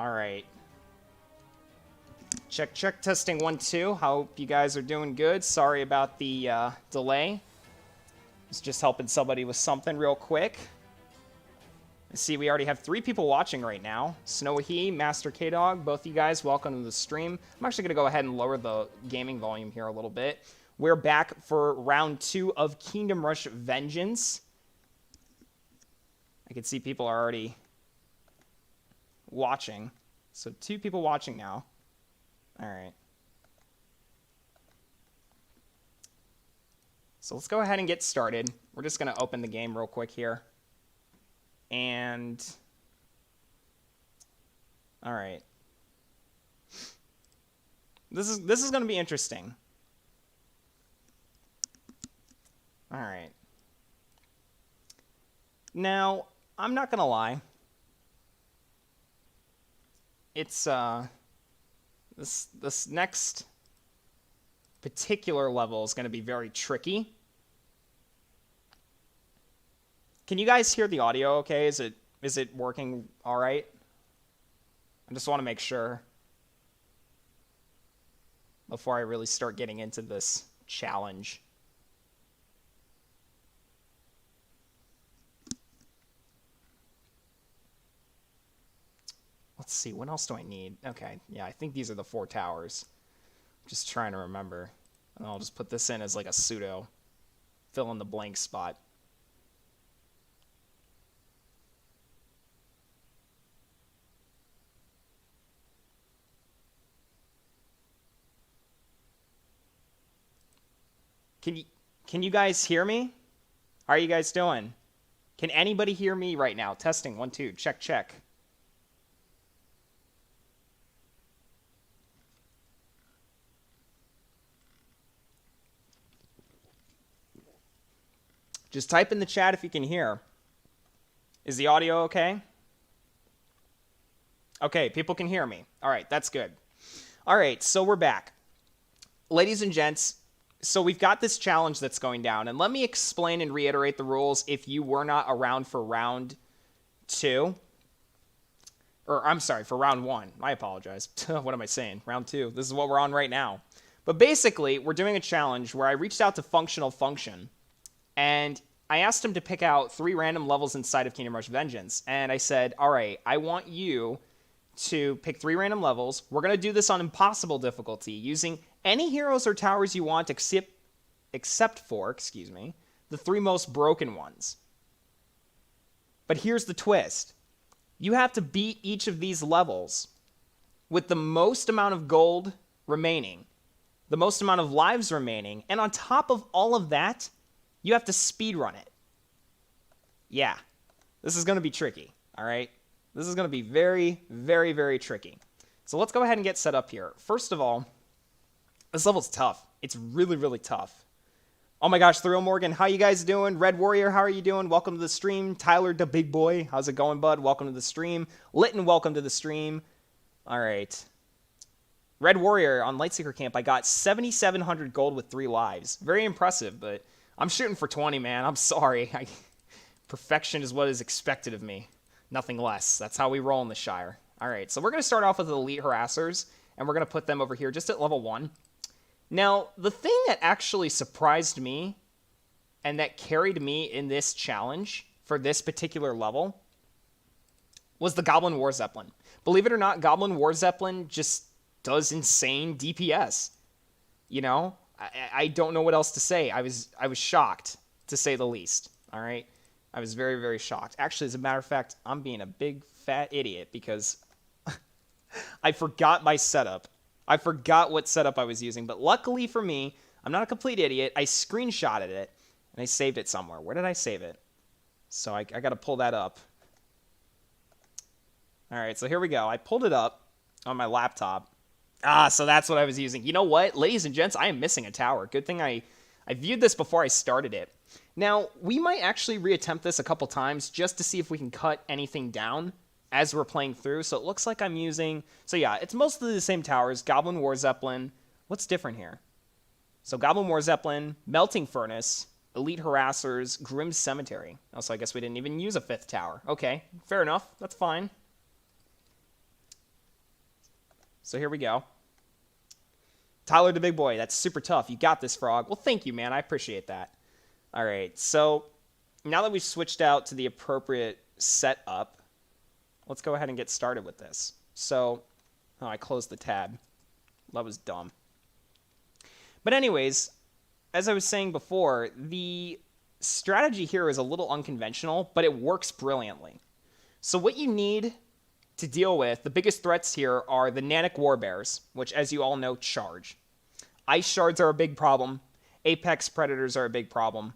All right. Check, check, testing 1, 2. Hope you guys are doing good. Sorry about the delay. Was just helping somebody with something real quick. I see we already have 3 people watching right now. Snowy, Master K-Dog, both you guys, welcome to the stream. I'm actually going to go ahead and lower the gaming volume here a little bit. We're back for round 2 of Kingdom Rush Vengeance. I can see people are already watching. So 2 people watching now. All right. So let's go ahead and get started. We're just going to open the game real quick here. And all right. This is going to be interesting. All right. Now, I'm not going to lie. It's this next particular level is going to be very tricky. Can you guys hear the audio okay? Is it working all right? I just want to make sure before I really start getting into this challenge. Let's see, what else do I need? Okay, yeah, I think these are the 4 towers. Just trying to remember. And I'll just put this in as like a pseudo fill in the blank spot. Can you guys hear me? How are you guys doing? Can anybody hear me right now? Testing, 1, 2, check, check. Just type in the chat if you can hear. Is the audio okay? Okay, people can hear me. All right, that's good. All right, so we're back. Ladies and gents, so we've got this challenge that's going down, and let me explain and reiterate the rules if you were not around for round 2. Or, I'm sorry, for round 1. I apologize. What am I saying? Round 2. This is what we're on right now. But basically, we're doing a challenge where I reached out to Functional Function, and I asked him to pick out 3 random levels inside of Kingdom Rush Vengeance. And I said, all right, I want you to pick 3 random levels. We're going to do this on impossible difficulty using any heroes or towers you want except for, the 3 most broken ones. But here's the twist. You have to beat each of these levels with the most amount of gold remaining, the most amount of lives remaining, and on top of all of that, you have to speedrun it. Yeah, this is going to be tricky, all right? This is going to be very, very, very tricky. So let's go ahead and get set up here. First of all, this level's tough. It's really, really tough. Oh my gosh, Thrill Morgan, how you guys doing? Red Warrior, how are you doing? Welcome to the stream. Tyler, the big boy, how's it going, bud? Welcome to the stream. Litton, welcome to the stream. All right. Red Warrior on Lightseeker Camp, I got 7,700 gold with 3 lives. Very impressive, but I'm shooting for 20, man. I'm sorry. Perfection is what is expected of me. Nothing less. That's how we roll in the Shire. All right, so we're going to start off with the Elite Harassers, and we're going to put them over here just at level 1. Now, the thing that actually surprised me and that carried me in this challenge for this particular level was the Goblin War Zeppelin. Believe it or not, Goblin War Zeppelin just does insane DPS. You know? I don't know what else to say. I was shocked, to say the least. All right? I was very, very shocked. Actually, as a matter of fact, I'm being a big, fat idiot because I forgot my setup. I forgot what setup I was using. But luckily for me, I'm not a complete idiot. I screenshotted it, and I saved it somewhere. Where did I save it? So I got to pull that up. All right, so here we go. I pulled it up on my laptop. So that's what I was using. You know what? Ladies and gents, I am missing a tower. Good thing I viewed this before I started it. Now, we might actually reattempt this a couple times just to see if we can cut anything down as we're playing through. So it looks like I'm using... So yeah, it's mostly the same towers. Goblin War Zeppelin. What's different here? So Goblin War Zeppelin, Melting Furnace, Elite Harassers, Grim Cemetery. Also, I guess we didn't even use a 5th tower. Okay, fair enough. That's fine. So here we go. Tyler the big boy. That's super tough. You got this, Frog. Well, thank you, man. I appreciate that. All right. So now that we've switched out to the appropriate setup, let's go ahead and get started with this. So, oh, I closed the tab. That was dumb. But anyways, as I was saying before, the strategy here is a little unconventional, but it works brilliantly. So what you need to deal with, the biggest threats here are the Nanic Warbears, which, as you all know, charge. Ice Shards are a big problem. Apex Predators are a big problem.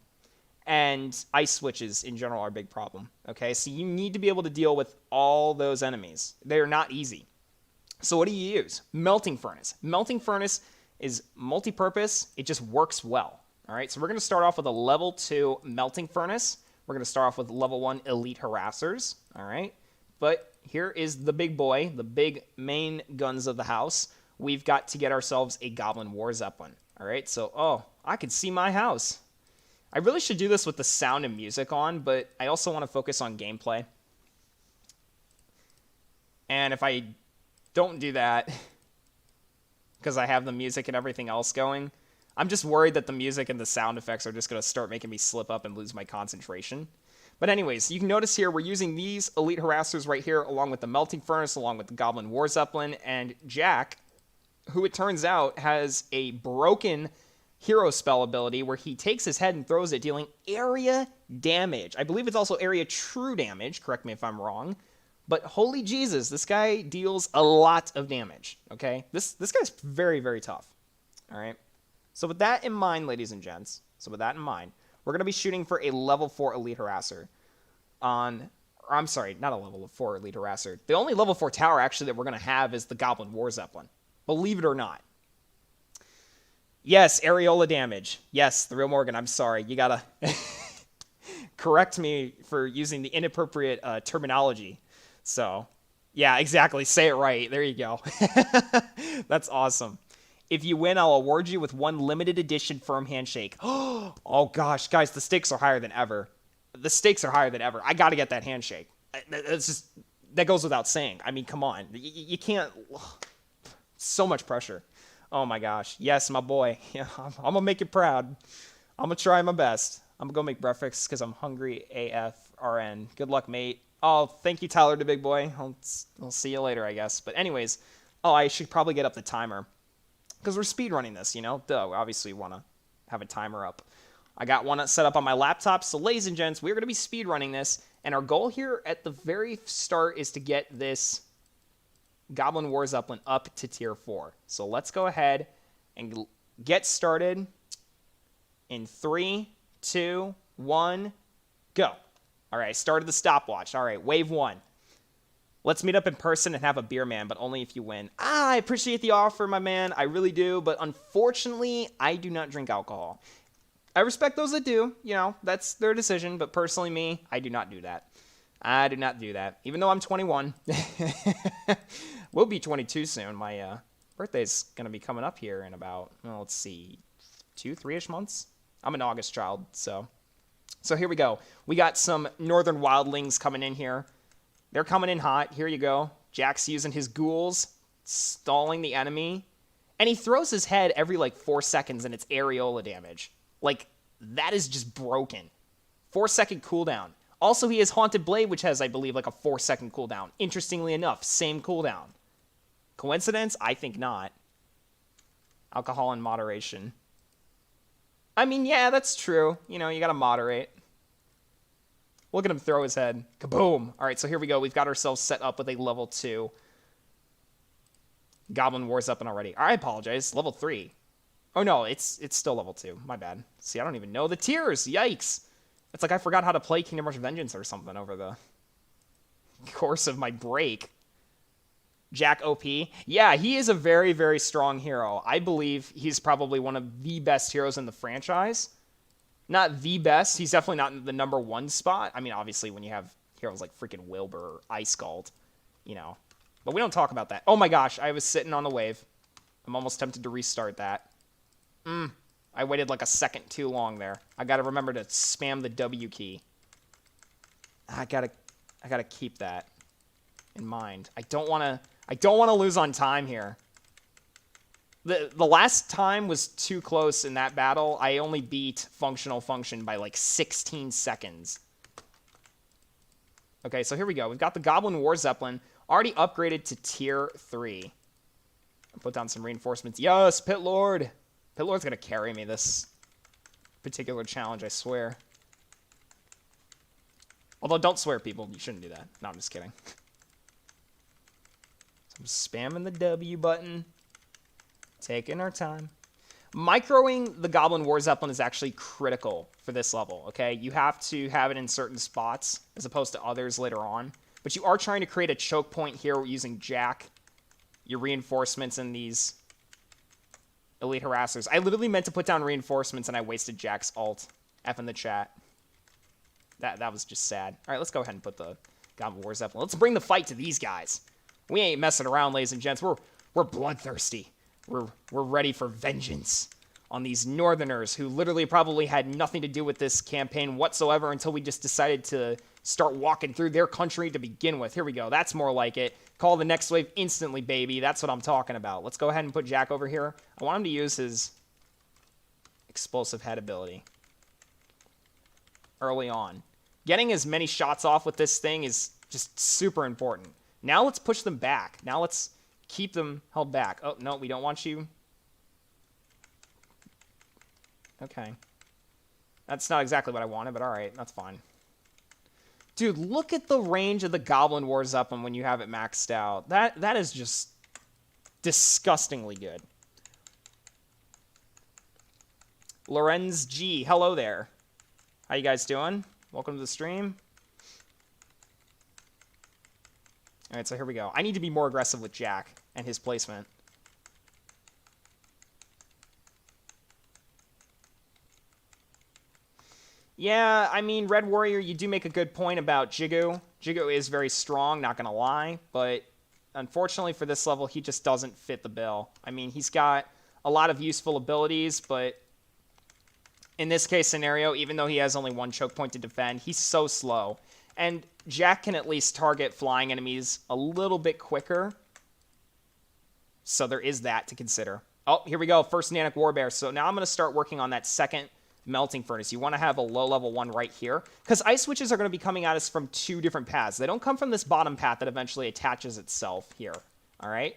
And Ice Witches, in general, are a big problem. Okay, so you need to be able to deal with all those enemies. They're not easy. So what do you use? Melting Furnace. Melting Furnace is multi-purpose. It just works well. All right, so we're going to start off with a level 2 Melting Furnace. We're going to start off with level 1 Elite Harassers. All right, but here is the big boy, the big main guns of the house. We've got to get ourselves a Goblin War Zeppelin. All right, so, oh, I can see my house. I really should do this with the sound and music on, but I also want to focus on gameplay. And if I don't do that, because I have the music and everything else going, I'm just worried that the music and the sound effects are just going to start making me slip up and lose my concentration. But anyways, you can notice here we're using these Elite Harassers right here, along with the Melting Furnace, along with the Goblin War Zeppelin, and Jack, who it turns out has a broken hero spell ability where he takes his head and throws it, dealing area damage. I believe it's also area true damage, correct me if I'm wrong. But holy Jesus, this guy deals a lot of damage, okay? This guy's very, very tough, all right? So with that in mind, ladies and gents, we're going to be shooting for a level 4 Elite Harasser I'm sorry, not a level 4 Elite Harasser. The only level 4 tower, actually, that we're going to have is the Goblin War Zeppelin. Believe it or not. Yes, areola damage. Yes, the real Morgan, I'm sorry. You got to correct me for using the inappropriate terminology. So, yeah, exactly. Say it right. There you go. That's awesome. If you win, I'll award you with one limited edition firm handshake. Oh, gosh, guys, the stakes are higher than ever. The stakes are higher than ever. I got to get that handshake. It's just, that goes without saying. I mean, come on. You can't. So much pressure. Oh, my gosh. Yes, my boy. Yeah, I'm going to make you proud. I'm going to try my best. I'm going to go make breakfast because I'm hungry AFRN. Good luck, mate. Oh, thank you, Tyler, the big boy. I'll see you later, I guess. But anyways, oh, I should probably get up the timer. Because we're speedrunning this, you know? Duh, we obviously want to have a timer up. I got one set up on my laptop. So, ladies and gents, we're going to be speedrunning this. And our goal here at the very start is to get this Goblin War Zeppelin up to tier 4. So, let's go ahead and get started in 3, 2, 1, go. All right, I started the stopwatch. All right, wave 1. Let's meet up in person and have a beer, man, but only if you win. I appreciate the offer, my man. I really do, but unfortunately, I do not drink alcohol. I respect those that do. You know, that's their decision, but personally, me, I do not do that. I do not do that, even though I'm 21. We'll be 22 soon. My birthday's going to be coming up here in about, well, let's see, 2-3-ish months. I'm an August child, so here we go. We got some Northern Wildlings coming in here. They're coming in hot. Here you go. Jack's using his ghouls, stalling the enemy. And he throws his head every, 4 seconds, and it's areola damage. That is just broken. 4-second cooldown. Also, he has Haunted Blade, which has, I believe, a 4-second cooldown. Interestingly enough, same cooldown. Coincidence? I think not. Alcohol in moderation. I mean, yeah, that's true. You know, you gotta moderate. Look at him throw his head. Kaboom! All right, so here we go. We've got ourselves set up with a level 2 Goblin War Zeppelin already. I apologize. Level 3. Oh, no, it's still level 2. My bad. See, I don't even know the tiers. Yikes. It's like I forgot how to play Kingdom Rush Vengeance or something over the course of my break. Jack OP. Yeah, he is a very, very strong hero. I believe he's probably one of the best heroes in the franchise. Not the best. He's definitely not in the number 1 spot. I mean, obviously, when you have heroes like freaking Wilbur or Ice Scald, you know. But we don't talk about that. Oh my gosh, I was sitting on the wave. I'm almost tempted to restart that. I waited a second too long there. I gotta remember to spam the W key. I gotta keep that. in mind. I don't want to lose on time here. The last time was too close in that battle. I only beat functional function by like 16 seconds. Okay, so here we go. We've got the Goblin War Zeppelin already upgraded to tier 3. Put down some reinforcements. Yes, Pit Lord. Pit Lord's going to carry me this particular challenge, I swear. Although, don't swear, people. You shouldn't do that. No, I'm just kidding. So I'm spamming the W button. Taking our time. Microing the Goblin War Zeppelin is actually critical for this level, okay? You have to have it in certain spots as opposed to others later on. But you are trying to create a choke point here using Jack, your reinforcements, and these elite harassers. I literally meant to put down reinforcements, and I wasted Jack's ult. F in the chat. That was just sad. All right, let's go ahead and put the Goblin War Zeppelin. Let's bring the fight to these guys. We ain't messing around, ladies and gents. We're bloodthirsty. We're ready for vengeance on these Northerners who literally probably had nothing to do with this campaign whatsoever until we just decided to start walking through their country to begin with. Here we go. That's more like it. Call the next wave instantly, baby. That's what I'm talking about. Let's go ahead and put Jack over here. I want him to use his explosive head ability early on. Getting as many shots off with this thing is just super important. Now let's push them back. Now let's keep them held back. Oh, no, we don't want you. Okay. That's not exactly what I wanted, but all right, that's fine. Dude, look at the range of the Goblin War Zeppelin when you have it maxed out. That is just disgustingly good. Lorenz G, hello there. How you guys doing? Welcome to the stream. All right, so here we go. I need to be more aggressive with Jack and his placement. Yeah, I mean, Red Warrior, you do make a good point about Jigu. Jigu is very strong, not gonna lie, but unfortunately for this level, he just doesn't fit the bill. I mean, he's got a lot of useful abilities, but in this case scenario, even though he has only one choke point to defend, he's so slow. And Jack can at least target flying enemies a little bit quicker. So there is that to consider. Oh, here we go. First Nanic Warbear. So now I'm going to start working on that second melting furnace. You want to have a low-level one right here. Because ice witches are going to be coming at us from two different paths. They don't come from this bottom path that eventually attaches itself here. All right?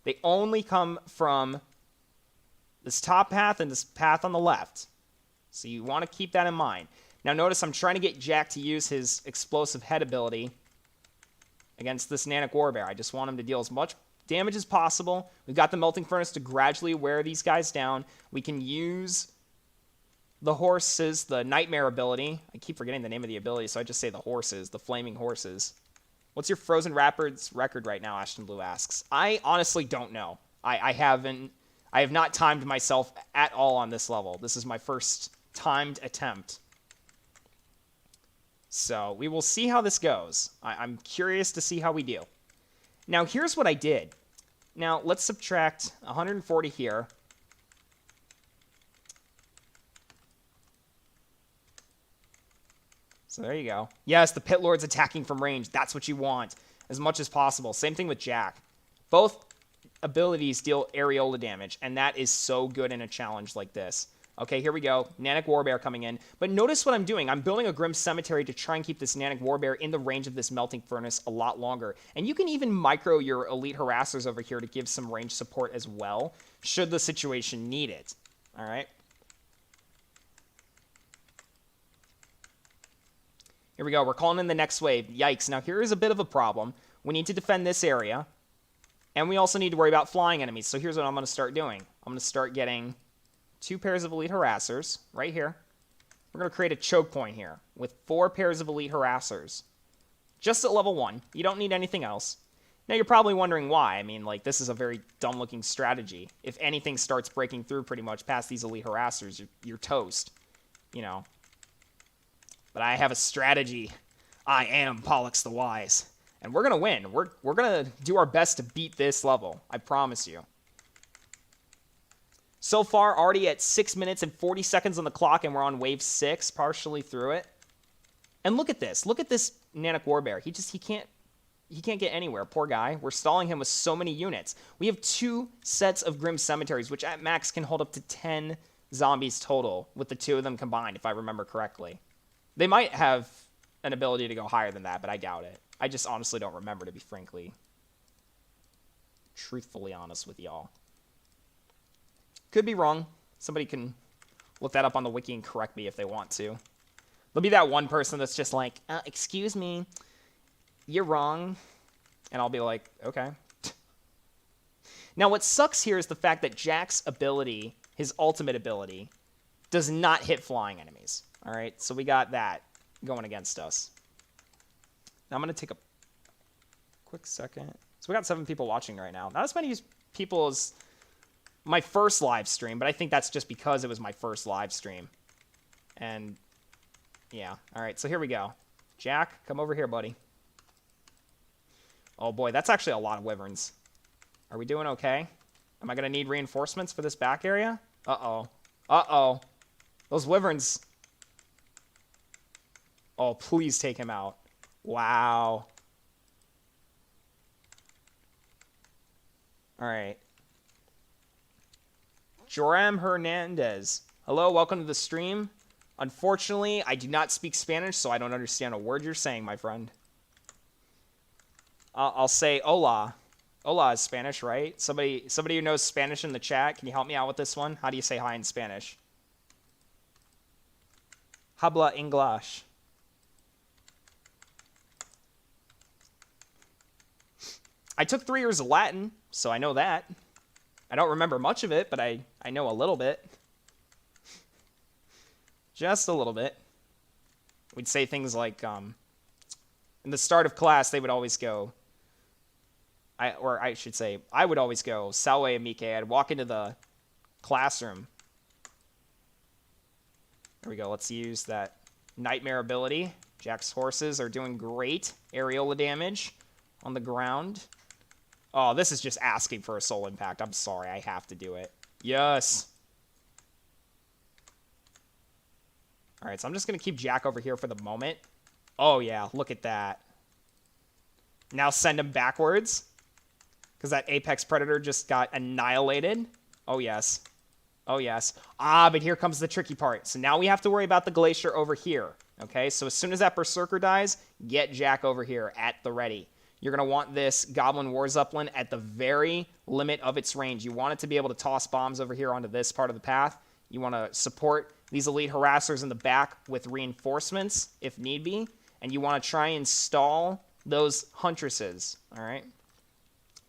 They only come from this top path and this path on the left. So you want to keep that in mind. Now notice I'm trying to get Jack to use his explosive head ability against this Nanic Warbear. I just want him to deal as much damage as possible. We've got the melting furnace to gradually wear these guys down. We can use the horses, the nightmare ability. I keep forgetting the name of the ability, so I just say the horses, the flaming horses. What's your Frozen Rapids record right now, Ashton Blue asks. I honestly don't know. I have not timed myself at all on this level. This is my first timed attempt. So we will see how this goes. I'm curious to see how we do. Now, here's what I did. Now, let's subtract 140 here. So there you go. Yes, the Pit Lord's attacking from range. That's what you want as much as possible. Same thing with Jack. Both abilities deal areola damage, and that is so good in a challenge like this. Okay, here we go. Nanic Warbear coming in. But notice what I'm doing. I'm building a Grim Cemetery to try and keep this Nanic Warbear in the range of this melting furnace a lot longer. And you can even micro your elite harassers over here to give some range support as well, should the situation need it. All right. Here we go. We're calling in the next wave. Yikes. Now, here is a bit of a problem. We need to defend this area. And we also need to worry about flying enemies. So here's what I'm going to start doing. I'm going to start getting 2 pairs of elite harassers right here. We're going to create a choke point here with 4 pairs of elite harassers. Just at level 1. You don't need anything else. Now, you're probably wondering why. I mean, like, this is a very dumb-looking strategy. If anything starts breaking through pretty much past these elite harassers, you're toast. You know. But I have a strategy. I am Polyx the Wise. And we're going to win. We're going to do our best to beat this level. I promise you. So far, already at 6 minutes and 40 seconds on the clock, and we're on wave 6, partially through it. And look at this. Look at this Nanic Warbear. He can't he can't get anywhere. Poor guy. We're stalling him with so many units. We have 2 sets of Grim Cemeteries, which at max can hold up to 10 zombies total with the 2 of them combined, if I remember correctly. They might have an ability to go higher than that, but I doubt it. I just honestly don't remember, to be truthfully honest with y'all. Could be wrong. Somebody can look that up on the wiki and correct me if they want to. There'll be that one person that's just like, excuse me, you're wrong. And I'll be like, okay. Now, what sucks here is the fact that Jack's ability, his ultimate ability, does not hit flying enemies. All right, so we got that going against us. Now, I'm going to take a quick second. So we got 7 people watching right now. Not as many people as my first live stream, but I think that's just because it was my first live stream. And, yeah. All right, so here we go. Jack, come over here, buddy. Oh, boy, that's actually a lot of wyverns. Are we doing okay? Am I going to need reinforcements for this back area? Uh-oh. Uh-oh. Those wyverns. Oh, please take him out. Wow. All right. Joram Hernandez. Hello, welcome to the stream. Unfortunately, I do not speak Spanish, so I don't understand a word you're saying, my friend. I'll say hola. Hola is Spanish, right? Somebody who knows Spanish in the chat, can you help me out with this one? How do you say hi in Spanish? Habla English. I took 3 years of Latin, so I know that. I don't remember much of it, but I know a little bit. Just a little bit. We'd say things like, in the start of class, they would always go, I would always go, Salve Amique. I'd walk into the classroom. There we go. Let's use that Nightmare ability. Jack's horses are doing great areola damage on the ground. Oh, this is just asking for a soul impact. I'm sorry. I have to do it. Yes. All right, so I'm just going to keep Jack over here for the moment. Oh, yeah. Look at that. Now send him backwards. Because that Apex Predator just got annihilated. Oh, yes. Oh, yes. Ah, but here comes the tricky part. So now we have to worry about the Glacier over here. Okay, so as soon as that Berserker dies, get Jack over here at the ready. You're going to want this Goblin War Zeppelin at the very limit of its range. You want it to be able to toss bombs over here onto this part of the path. You want to support these elite harassers in the back with reinforcements, if need be. And you want to try and stall those huntresses. All right?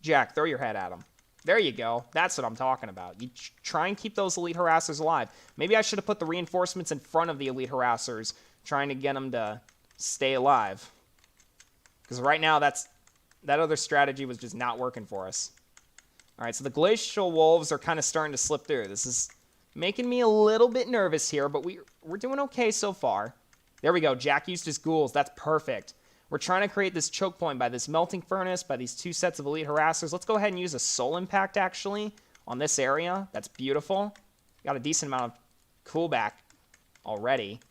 Jack, throw your head at them. There you go. That's what I'm talking about. You try and keep those elite harassers alive. Maybe I should have put the reinforcements in front of the elite harassers, trying to get them to stay alive. Because right now, that other strategy was just not working for us. All right, so the Glacial Wolves are kind of starting to slip through. This is making me a little bit nervous here, but we're doing okay so far. There we go. Jack used his ghouls. That's perfect. We're trying to create this choke point by this melting furnace, by these 2 sets of elite harassers. Let's go ahead and use a soul impact, actually, on this area. That's beautiful. Got a decent amount of coolback already.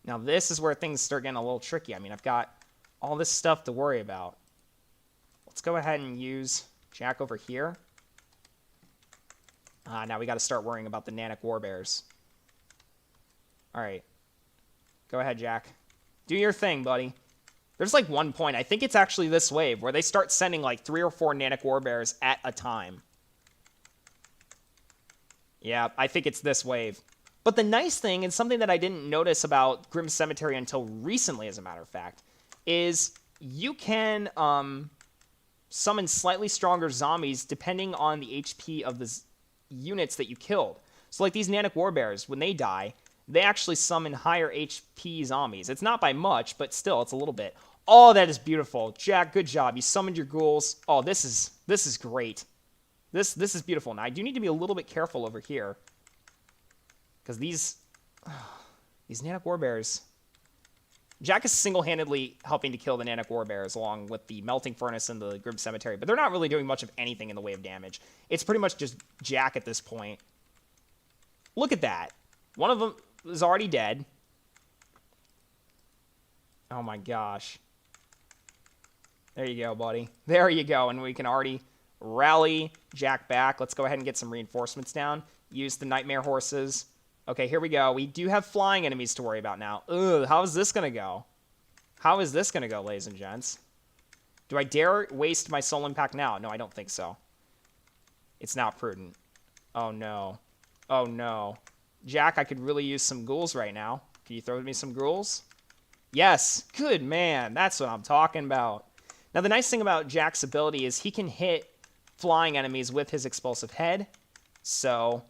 Now, this is where things start getting a little tricky. I mean, I've got all this stuff to worry about. Let's go ahead and use Jack over here. Now we got to start worrying about the Nanic Warbears. All right. Go ahead, Jack. Do your thing, buddy. There's like one point, I think it's actually this wave, where they start sending like 3 or 4 Nanic Warbears at a time. Yeah, I think it's this wave. But the nice thing, and something that I didn't notice about Grim Cemetery until recently, as a matter of fact, is you can summon slightly stronger zombies depending on the HP of the units that you killed. So like these Nanic Warbears, when they die, they actually summon higher HP zombies. It's not by much, but still, it's a little bit. Oh, that is beautiful. Jack, good job. You summoned your ghouls. Oh, this is great. This is beautiful. Now, I do need to be a little bit careful over here. Because these Nanic Warbears... Jack is single-handedly helping to kill the Nanic Warbears along with the Melting Furnace and the Grim Cemetery, but they're not really doing much of anything in the way of damage. It's pretty much just Jack at this point. Look at that. One of them is already dead. Oh my gosh. There you go, buddy. There you go. And we can already rally Jack back. Let's go ahead and get some reinforcements down. Use the nightmare horses. Okay, here we go. We do have flying enemies to worry about now. Ugh, how is this going to go? How is this going to go, ladies and gents? Do I dare waste my soul impact now? No, I don't think so. It's not prudent. Oh, no. Oh, no. Jack, I could really use some ghouls right now. Can you throw me some ghouls? Yes. Good man. That's what I'm talking about. Now, the nice thing about Jack's ability is he can hit flying enemies with his explosive head. So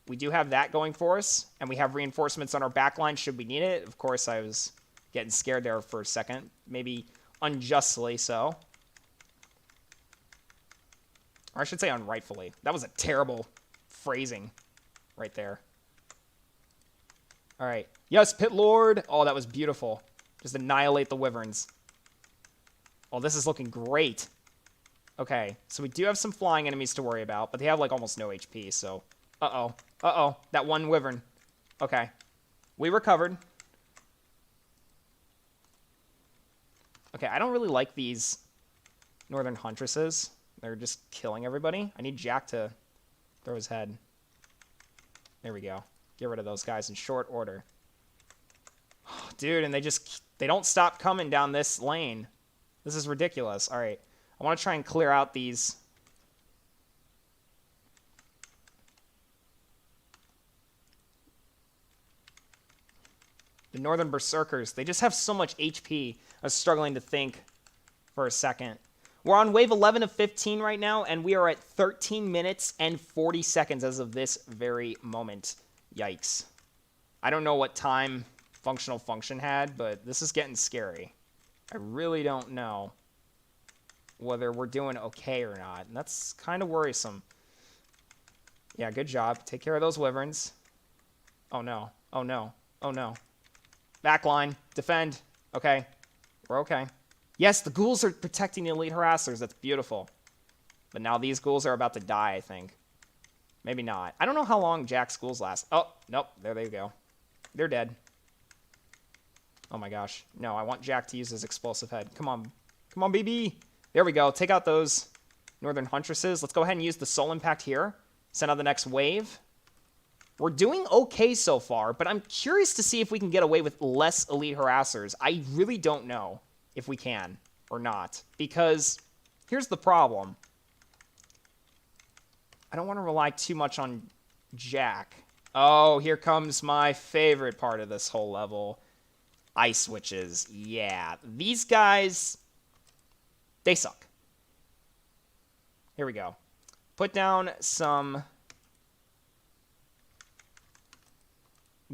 we do have that going for us. And we have reinforcements on our backline should we need it. Of course, I was getting scared there for a second. Maybe unjustly so. Or I should say unrightfully. That was a terrible phrasing right there. All right. Yes, Pit Lord. Oh, that was beautiful. Just annihilate the wyverns. Oh, this is looking great. Okay, so we do have some flying enemies to worry about, but they have like almost no HP, so... Uh-oh. Uh-oh. That one wyvern. Okay. We recovered. Okay, I don't really like these northern huntresses. They're just killing everybody. I need Jack to throw his head. There we go. Get rid of those guys in short order. Dude, and they don't stop coming down this lane. This is ridiculous. All right. I want to try and clear out these. The Northern Berserkers. They just have so much HP. I was struggling to think for a second. We're on wave 11 of 15 right now, and we are at 13 minutes and 40 seconds as of this very moment. Yikes. I don't know what time Functional Function had, but this is getting scary. I really don't know whether we're doing okay or not, and that's kind of worrisome. Yeah, good job. Take care of those wyverns. Oh, no. Oh, no. Oh, no. Backline. Defend. Okay. We're okay. Yes, the ghouls are protecting the elite harassers. That's beautiful. But now these ghouls are about to die, I think. Maybe not. I don't know how long Jack's ghouls last. Oh, nope. There they go. They're dead. Oh my gosh. No, I want Jack to use his explosive head. Come on. Come on, BB. There we go. Take out those northern huntresses. Let's go ahead and use the soul impact here. Send out the next wave. We're doing okay so far, but I'm curious to see if we can get away with less elite harassers. I really don't know if we can or not, because here's the problem. I don't want to rely too much on Jack. Oh, here comes my favorite part of this whole level. Ice witches. Yeah, these guys, they suck. Here we go. Put down some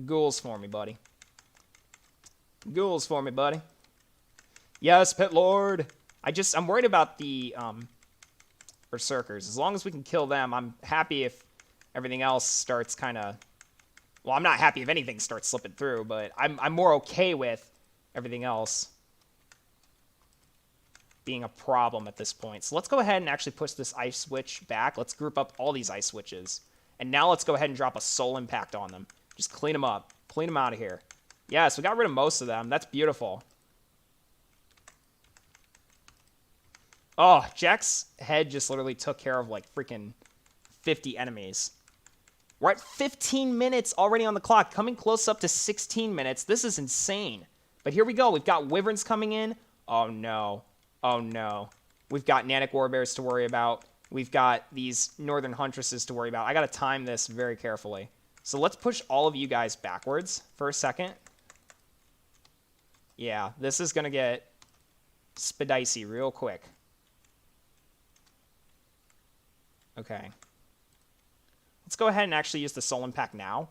ghouls for me, buddy. Ghouls for me, buddy. Yes, Pit Lord. I'm worried about the Berserkers. As long as we can kill them, I'm happy if everything else starts kind of... Well, I'm not happy if anything starts slipping through, but I'm more okay with everything else being a problem at this point. So let's go ahead and actually push this Ice Witch back. Let's group up all these Ice Witches. And now let's go ahead and drop a Soul Impact on them. Just clean them up. Clean them out of here. Yes, we got rid of most of them. That's beautiful. Oh, Jack's head just literally took care of like freaking 50 enemies. We're at 15 minutes already on the clock, coming close up to 16 minutes. This is insane. But here we go. We've got wyverns coming in. Oh, no. Oh, no. We've got Nanic Warbears to worry about. We've got these Northern Huntresses to worry about. I got to time this very carefully. So let's push all of you guys backwards for a second. Yeah, this is going to get spidicey real quick. Okay. Let's go ahead and actually use the Soul Impact now,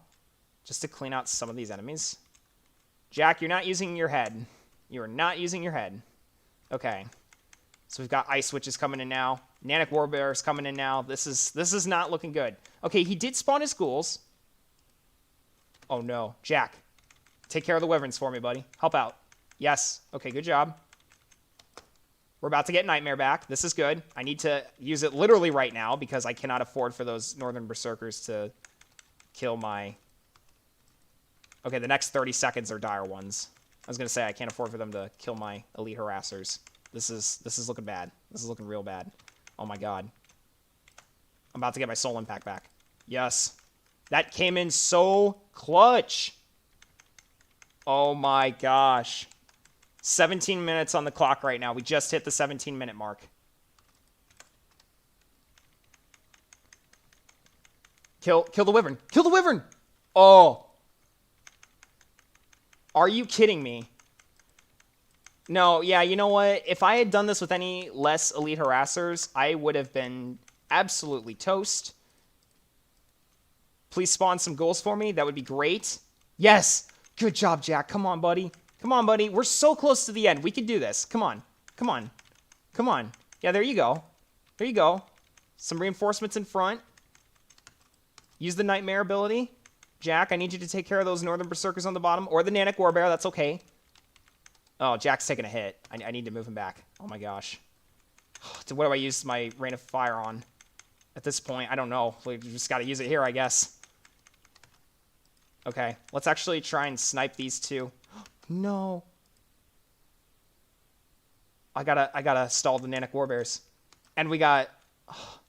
just to clean out some of these enemies. Jack, you're not using your head. You are not using your head. Okay. So we've got Ice Witches coming in now. Nanic Warbears coming in now. This is not looking good. Okay, he did spawn his ghouls. Oh no. Jack, take care of the wyverns for me, buddy. Help out. Yes. Okay, good job. We're about to get Nightmare back. This is good. I need to use it literally right now because I cannot afford for those Northern Berserkers to kill my... Okay, the next 30 seconds are dire ones. I was going to say I can't afford for them to kill my Elite Harassers. This is looking bad. This is looking real bad. Oh my god. I'm about to get my soul impact back. Yes. That came in so clutch. Oh my gosh. 17 minutes on the clock right now. We just hit the 17-minute mark. Kill the wyvern. Kill the wyvern. Oh. Are you kidding me? No, yeah, you know what? If I had done this with any less elite harassers, I would have been absolutely toast. Please spawn some goals for me. That would be great. Yes. Good job, Jack. Come on, buddy. Come on, buddy. We're so close to the end. We can do this. Come on. Come on. Come on. Yeah, there you go. There you go. Some reinforcements in front. Use the Nightmare ability. Jack, I need you to take care of those Northern Berserkers on the bottom. Or the Nanic Warbear. That's okay. Oh, Jack's taking a hit. I need to move him back. Oh my gosh. What do I use my Rain of Fire on? At this point, I don't know. We just got to use it here, I guess. Okay, let's actually try and snipe these two. No. I gotta stall the Nanic Warbears. And we got... Oh.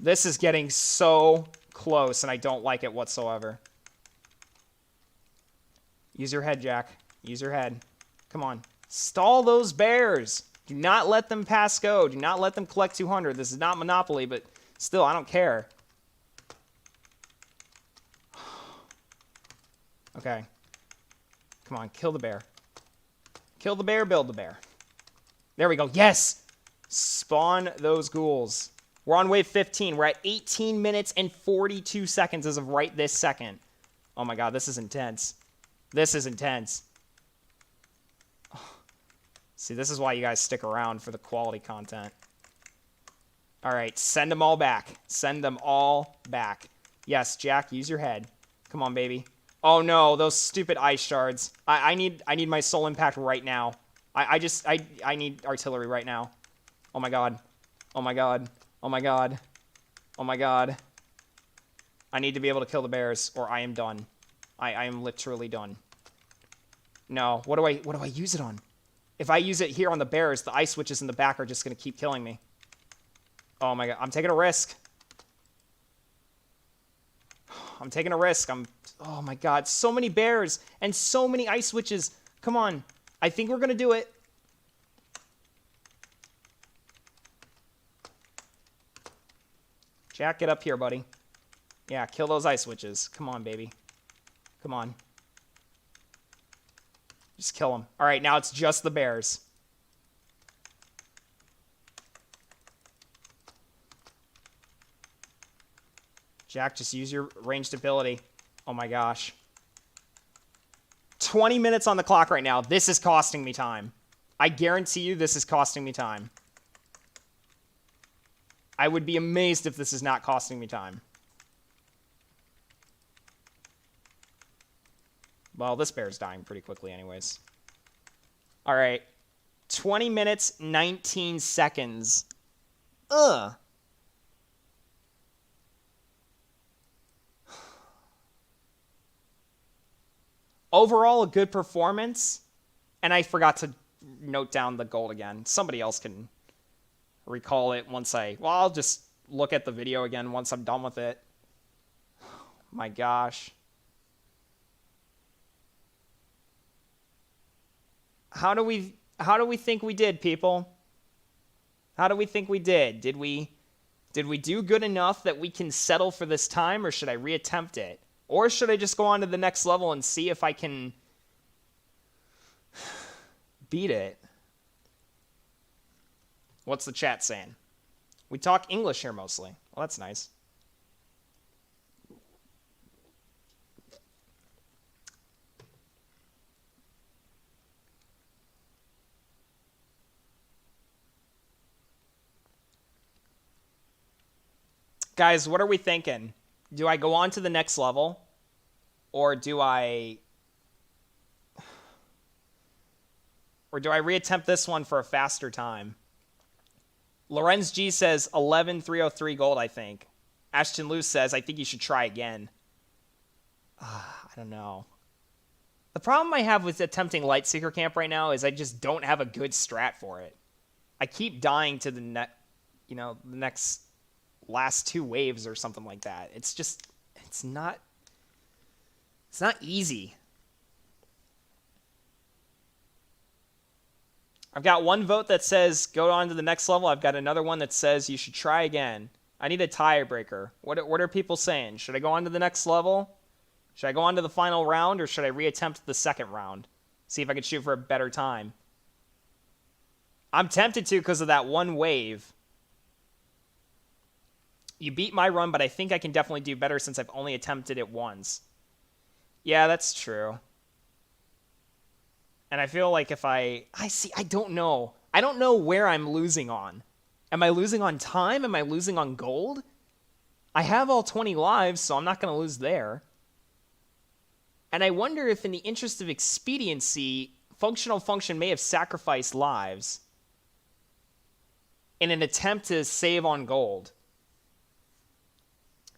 This is getting so close, and I don't like it whatsoever. Use your head, Jack. Use your head. Come on. Stall those bears. Do not let them pass go. Do not let them collect 200. This is not Monopoly, but still, I don't care. Okay. Come on, kill the bear. Kill the bear, build the bear. There we go. Yes! Spawn those ghouls. We're on wave 15. We're at 18 minutes and 42 seconds as of right this second. Oh my god, this is intense. This is intense. See, this is why you guys stick around for the quality content. Alright, send them all back. Send them all back. Yes, Jack, use your head. Come on, baby. Oh no, those stupid ice shards. I need my soul impact right now. I need artillery right now. Oh my god. Oh my god. Oh my god. Oh my god. I need to be able to kill the bears, or I am done. I am literally done. No, what do I use it on? If I use it here on the bears, the ice witches in the back are just gonna keep killing me. Oh my god, I'm taking a risk. I'm taking a risk. Oh my god, so many bears and so many ice witches. Come on. I think we're gonna do it. Jack, get up here, buddy. Yeah, kill those ice witches. Come on, baby. Come on. Just kill them. All right, now it's just the bears. Jack, just use your ranged ability. Oh my gosh. 20 minutes on the clock right now. This is costing me time. I guarantee you this is costing me time. I would be amazed if this is not costing me time. Well, this bear's dying pretty quickly anyways. All right. 20 minutes, 19 seconds. Ugh. Overall, a good performance. And I forgot to note down the gold again. Somebody else can recall it once well, I'll just look at the video again once I'm done with it. My gosh. How do we think we did, people? How do we think we did? Did we do good enough that we can settle for this time, or should I reattempt it? Or should I just go on to the next level and see if I can beat it? What's the chat saying? We talk English here mostly. Well, that's nice. Guys, what are we thinking? Do I go on to the next level? Or do I reattempt this one for a faster time? Lorenz G says 11,303 gold, I think. Ashton Luce says, I think you should try again. I don't know. The problem I have with attempting Lightseeker Camp right now is I just don't have a good strat for it. I keep dying to the the next last 2 waves or something like that. It's not easy. I've got one vote that says go on to the next level. I've got another one that says you should try again. I need a tiebreaker. What are people saying? Should I go on to the next level? Should I go on to the final round, or should I reattempt the second round? See if I can shoot for a better time. I'm tempted to because of that one wave. You beat my run, but I think I can definitely do better since I've only attempted it once. Yeah, that's true. And I feel like if I don't know. I don't know where I'm losing on. Am I losing on time? Am I losing on gold? I have all 20 lives, so I'm not going to lose there. And I wonder if in the interest of expediency, functional function may have sacrificed lives in an attempt to save on gold.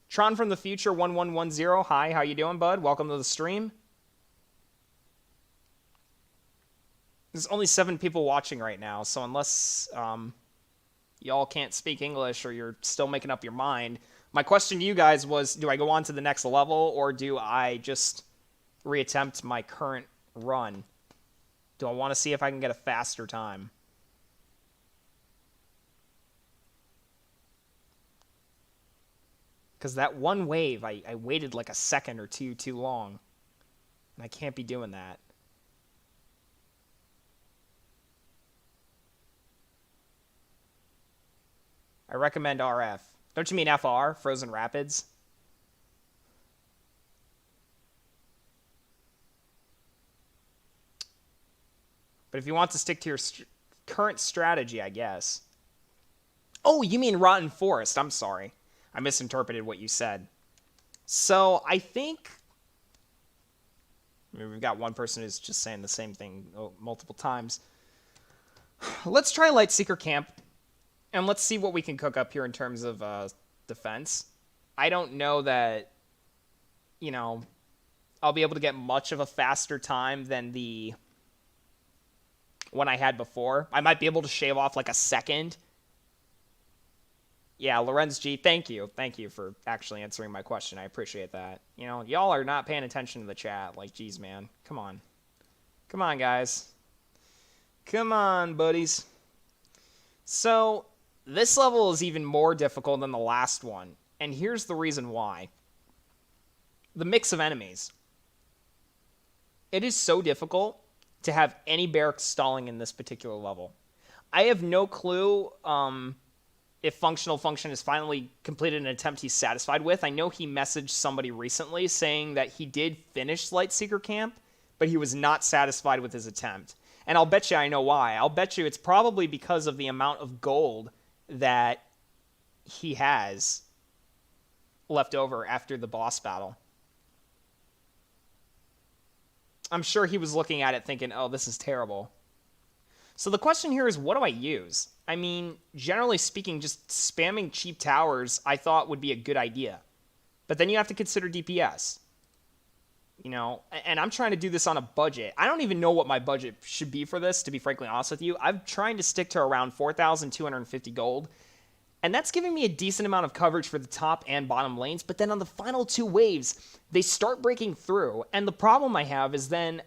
Tron from the future 1110. Hi, how you doing, bud? Welcome to the stream. There's only 7 people watching right now, so unless y'all can't speak English or you're still making up your mind, my question to you guys was, do I go on to the next level or do I just reattempt my current run? Do I want to see if I can get a faster time? Because that one wave, I waited like a second or two too long. And I can't be doing that. I recommend RF. Don't you mean FR, Frozen Rapids? But if you want to stick to your current strategy, I guess. Oh, you mean Rotten Forest. I'm sorry. I misinterpreted what you said. So I think... we've got one person who's just saying the same thing multiple times. Let's try Lightseeker Camp. And let's see what we can cook up here in terms of defense. I don't know that, I'll be able to get much of a faster time than the one I had before. I might be able to shave off like a second. Yeah, Lorenz G, thank you. Thank you for actually answering my question. I appreciate that. Y'all are not paying attention to the chat. Like, geez, man. Come on. Come on, guys. Come on, buddies. So... this level is even more difficult than the last one, and here's the reason why. The mix of enemies. It is so difficult to have any barracks stalling in this particular level. I have no clue if Functional Function has finally completed an attempt he's satisfied with. I know he messaged somebody recently saying that he did finish Lightseeker Camp, but he was not satisfied with his attempt. And I'll bet you I know why. I'll bet you it's probably because of the amount of gold that he has left over after the boss battle. I'm sure he was looking at it thinking, oh, this is terrible. So the question here is, what do I use? I mean, generally speaking, just spamming cheap towers I thought would be a good idea. But then you have to consider DPS. And I'm trying to do this on a budget. I don't even know what my budget should be for this, to be frankly honest with you. I'm trying to stick to around 4,250 gold. And that's giving me a decent amount of coverage for the top and bottom lanes. But then on the final 2 waves, they start breaking through. And the problem I have is then,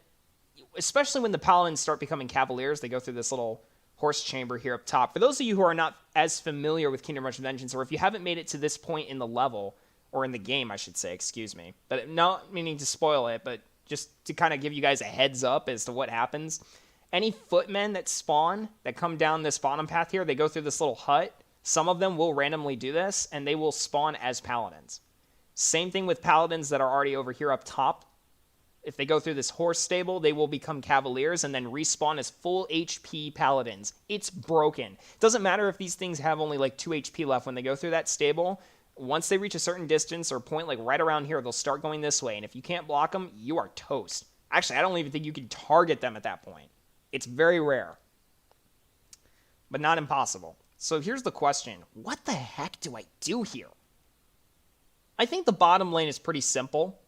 especially when the paladins start becoming cavaliers, they go through this little horse chamber here up top. For those of you who are not as familiar with Kingdom Rush Vengeance, or if you haven't made it to this point in the level, or in the game, I should say, excuse me. But not meaning to spoil it, but just to kind of give you guys a heads up as to what happens. Any footmen that spawn, that come down this bottom path here, they go through this little hut. Some of them will randomly do this, and they will spawn as paladins. Same thing with paladins that are already over here up top. If they go through this horse stable, they will become cavaliers and then respawn as full HP paladins. It's broken. It doesn't matter if these things have only like 2 HP left when they go through that stable. Once they reach a certain distance or point like right around here, they'll start going this way. And if you can't block them, you are toast. Actually, I don't even think you can target them at that point. It's very rare, but not impossible. So here's the question. What the heck do I do here? I think the bottom lane is pretty simple.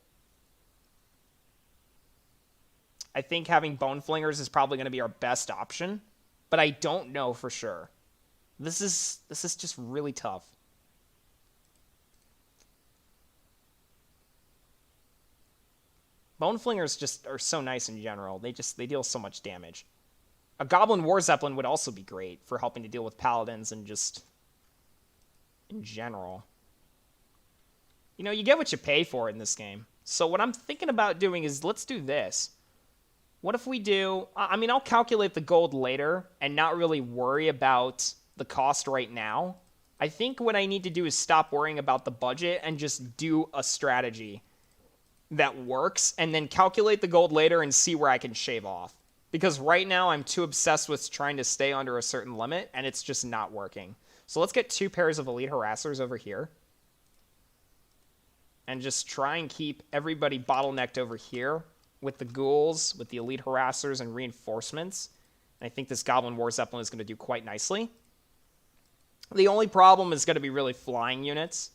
I think having Bone Flingers is probably going to be our best option, but I don't know for sure. This is just really tough. Bone Flingers just are so nice in general. They deal so much damage. A Goblin War Zeppelin would also be great for helping to deal with Paladins and just in general. You know, you get what you pay for in this game. So what I'm thinking about doing is, let's do this. What if we do... I mean, I'll calculate the gold later and not really worry about the cost right now. I think what I need to do is stop worrying about the budget and just do a strategy that works and then calculate the gold later and see where I can shave off. Because right now I'm too obsessed with trying to stay under a certain limit and it's just not working. So let's get 2 pairs of Elite Harassers over here. And just try and keep everybody bottlenecked over here with the ghouls, with the Elite Harassers and reinforcements. And I think this Goblin War Zeppelin is going to do quite nicely. The only problem is going to be really flying units.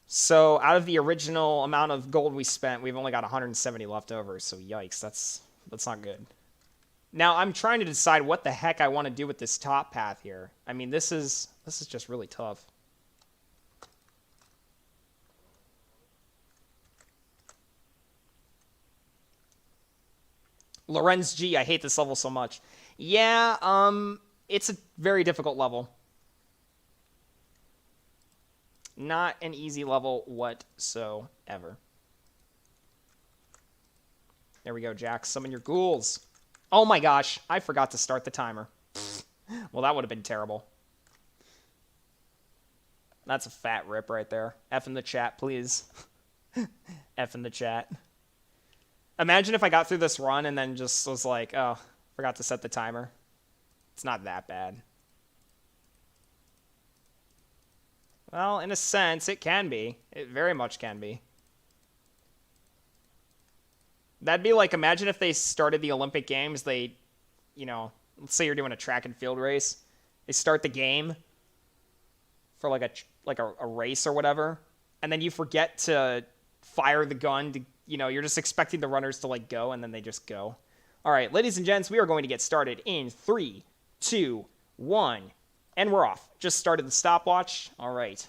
So out of the original amount of gold we spent, we've only got 170 left over. So yikes, that's not good. Now I'm trying to decide what the heck I want to do with this top path here. I mean, this is just really tough. Lorenz G, I hate this level so much. Yeah, it's a very difficult level. Not an easy level whatsoever. There we go, Jack. Summon your ghouls. Oh my gosh, I forgot to start the timer. Well, that would have been terrible. That's a fat rip right there. F in the chat, please. F in the chat. Imagine if I got through this run and then just was like, oh, forgot to set the timer. It's not that bad. Well, in a sense, it can be. It very much can be. That'd be like, imagine if they started the Olympic Games, they, you know, let's say you're doing a track and field race. They start the game for like a race or whatever, and then you forget to fire the gun to, you know, you're just expecting the runners to like go, and then they just go. All right, ladies and gents, we are going to get started in 3, 2, 1, and we're off. Just started the stopwatch. All right.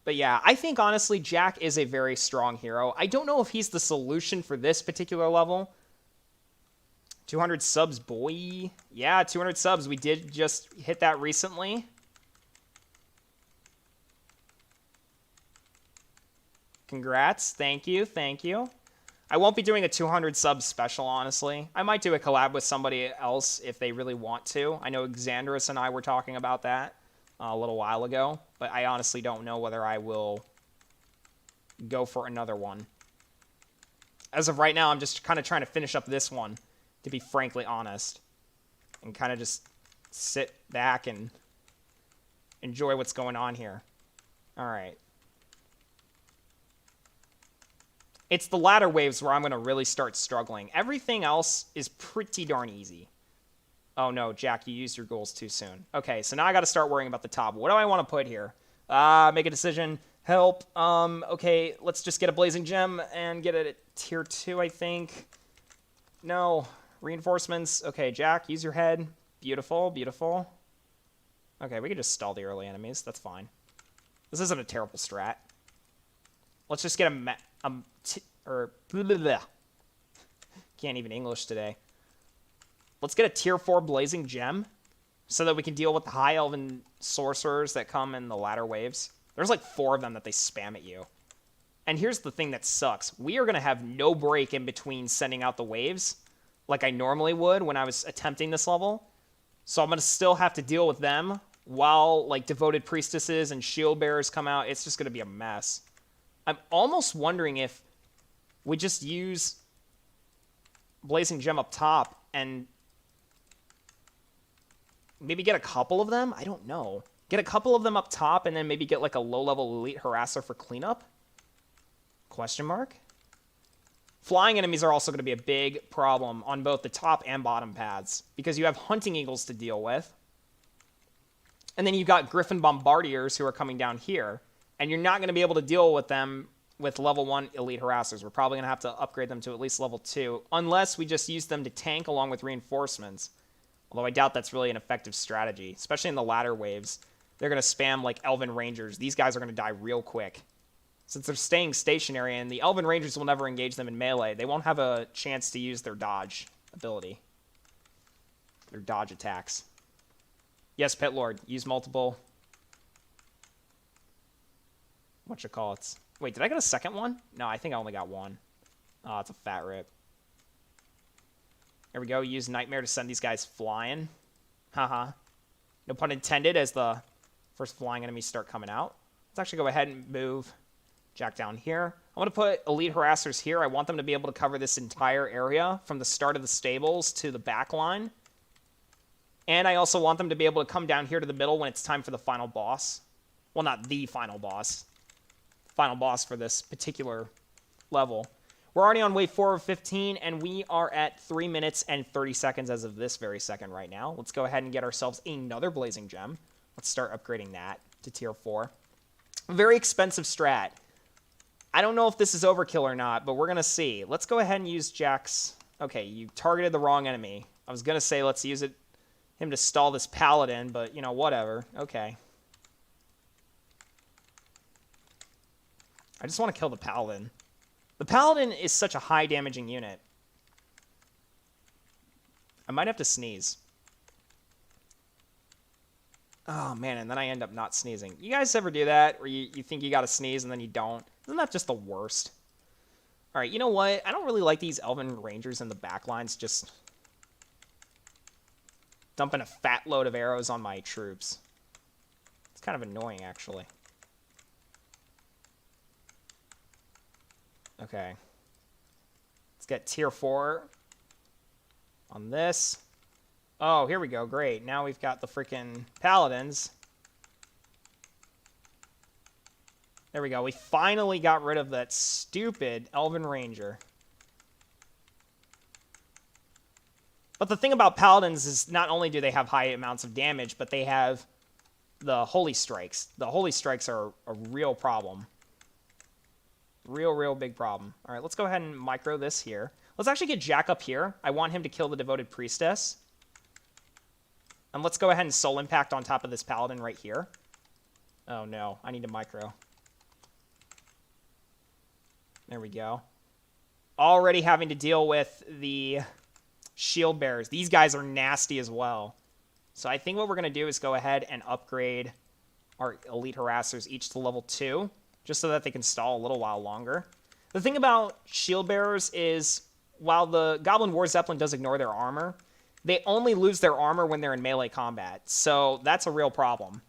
But yeah, I think honestly Jack is a very strong hero. I don't know if he's the solution for this particular level. 200 subs, boy. Yeah, 200 subs. We did just hit that recently. Congrats. Thank you. Thank you. I won't be doing a 200 sub special, honestly. I might do a collab with somebody else if they really want to. I know Xandris and I were talking about that a little while ago, but I honestly don't know whether I will go for another one. As of right now, I'm just kind of trying to finish up this one, to be frankly honest, and kind of just sit back and enjoy what's going on here. All right. It's the latter waves where I'm going to really start struggling. Everything else is pretty darn easy. Oh no, Jack, you used your goals too soon. Okay, so now I got to start worrying about the top. What do I want to put here? Make a decision. Help. Okay, let's just get a Blazing Gem and get it at tier 2, I think. No. Reinforcements. Okay, Jack, use your head. Beautiful, beautiful. Okay, we can just stall the early enemies. That's fine. This isn't a terrible strat. Let's just get can't even English today. Let's get a tier 4 Blazing Gem so that we can deal with the high elven sorcerers that come in the latter waves. There's like 4 of them that they spam at you. And here's the thing that sucks. We are going to have no break in between sending out the waves like I normally would when I was attempting this level. So I'm going to still have to deal with them while like Devoted Priestesses and Shield Bearers come out. It's just going to be a mess. I'm almost wondering if we just use Blazing Gem up top and maybe get a couple of them? I don't know. Get a couple of them up top and then maybe get like a low-level Elite Harasser for cleanup? Question mark? Flying enemies are also going to be a big problem on both the top and bottom paths because you have Hunting Eagles to deal with. And then you've got Griffin Bombardiers who are coming down here. And you're not going to be able to deal with them with level 1 elite harassers. We're probably going to have to upgrade them to at least level 2, unless we just use them to tank along with reinforcements. Although I doubt that's really an effective strategy, especially in the latter waves. They're going to spam like Elven Rangers. These guys are going to die real quick. Since they're staying stationary, and the Elven Rangers will never engage them in melee, they won't have a chance to use their dodge ability. Their dodge attacks. Yes, Pit Lord, use multiple... whatchamacallits. Wait, did I get a second one? No, I think I only got one. Oh, it's a fat rip. There we go. Use Nightmare to send these guys flying. Haha. No pun intended as the first flying enemies start coming out. Let's actually go ahead and move Jack down here. I want to put Elite Harassers here. I want them to be able to cover this entire area from the start of the stables to the back line. And I also want them to be able to come down here to the middle when it's time for the final boss. Well, not the final boss. Final boss for this particular level. We're already on wave 4 of 15, and we are at 3 minutes and 30 seconds as of this very second right now. Let's go ahead and get ourselves another Blazing Gem. Let's start upgrading that to tier 4. Very expensive strat. I don't know if this is overkill or not, but we're going to see. Let's go ahead and use Jack's... Okay, you targeted the wrong enemy. I was going to say let's use him to stall this Paladin, but, you know, whatever. Okay. I just want to kill the Paladin. The Paladin is such a high damaging unit. I might have to sneeze. Oh, man, and then I end up not sneezing. You guys ever do that, where you think you got to sneeze and then you don't? Isn't that just the worst? All right, you know what? I don't really like these Elven Rangers in the backlines just dumping a fat load of arrows on my troops. It's kind of annoying, actually. Okay. Let's get tier 4 on this. Oh, here we go. Great. Now we've got the freaking Paladins. There we go. We finally got rid of that stupid Elven Ranger. But the thing about Paladins is not only do they have high amounts of damage, but they have the Holy Strikes. The Holy Strikes are a real problem. Real big problem. All right, let's go ahead and micro this here. Let's actually get Jack up here. I want him to kill the Devoted Priestess. And let's go ahead and Soul Impact on top of this Paladin right here. Oh, no. I need to micro. There we go. Already having to deal with the Shield Bearers. These guys are nasty as well. So I think what we're going to do is go ahead and upgrade our Elite Harassers each to level 2. Just so that they can stall a little while longer. The thing about Shield Bearers is, while the Goblin War Zeppelin does ignore their armor, they only lose their armor when they're in melee combat. So that's a real problem.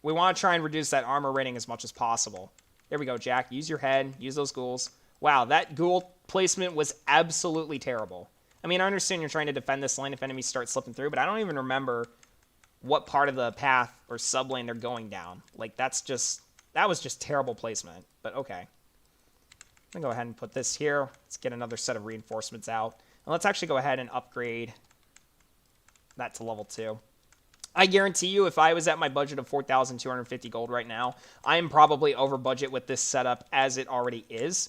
We want to try and reduce that armor rating as much as possible. There we go, Jack. Use your head. Use those ghouls. Wow, that ghoul placement was absolutely terrible. I mean, I understand you're trying to defend this lane if enemies start slipping through, but I don't even remember what part of the path or sub-lane they're going down. Like, that was just terrible placement, but okay. I'm going to go ahead and put this here. Let's get another set of reinforcements out. And let's actually go ahead and upgrade that to level 2. I guarantee you, if I was at my budget of 4,250 gold right now, I am probably over budget with this setup as it already is.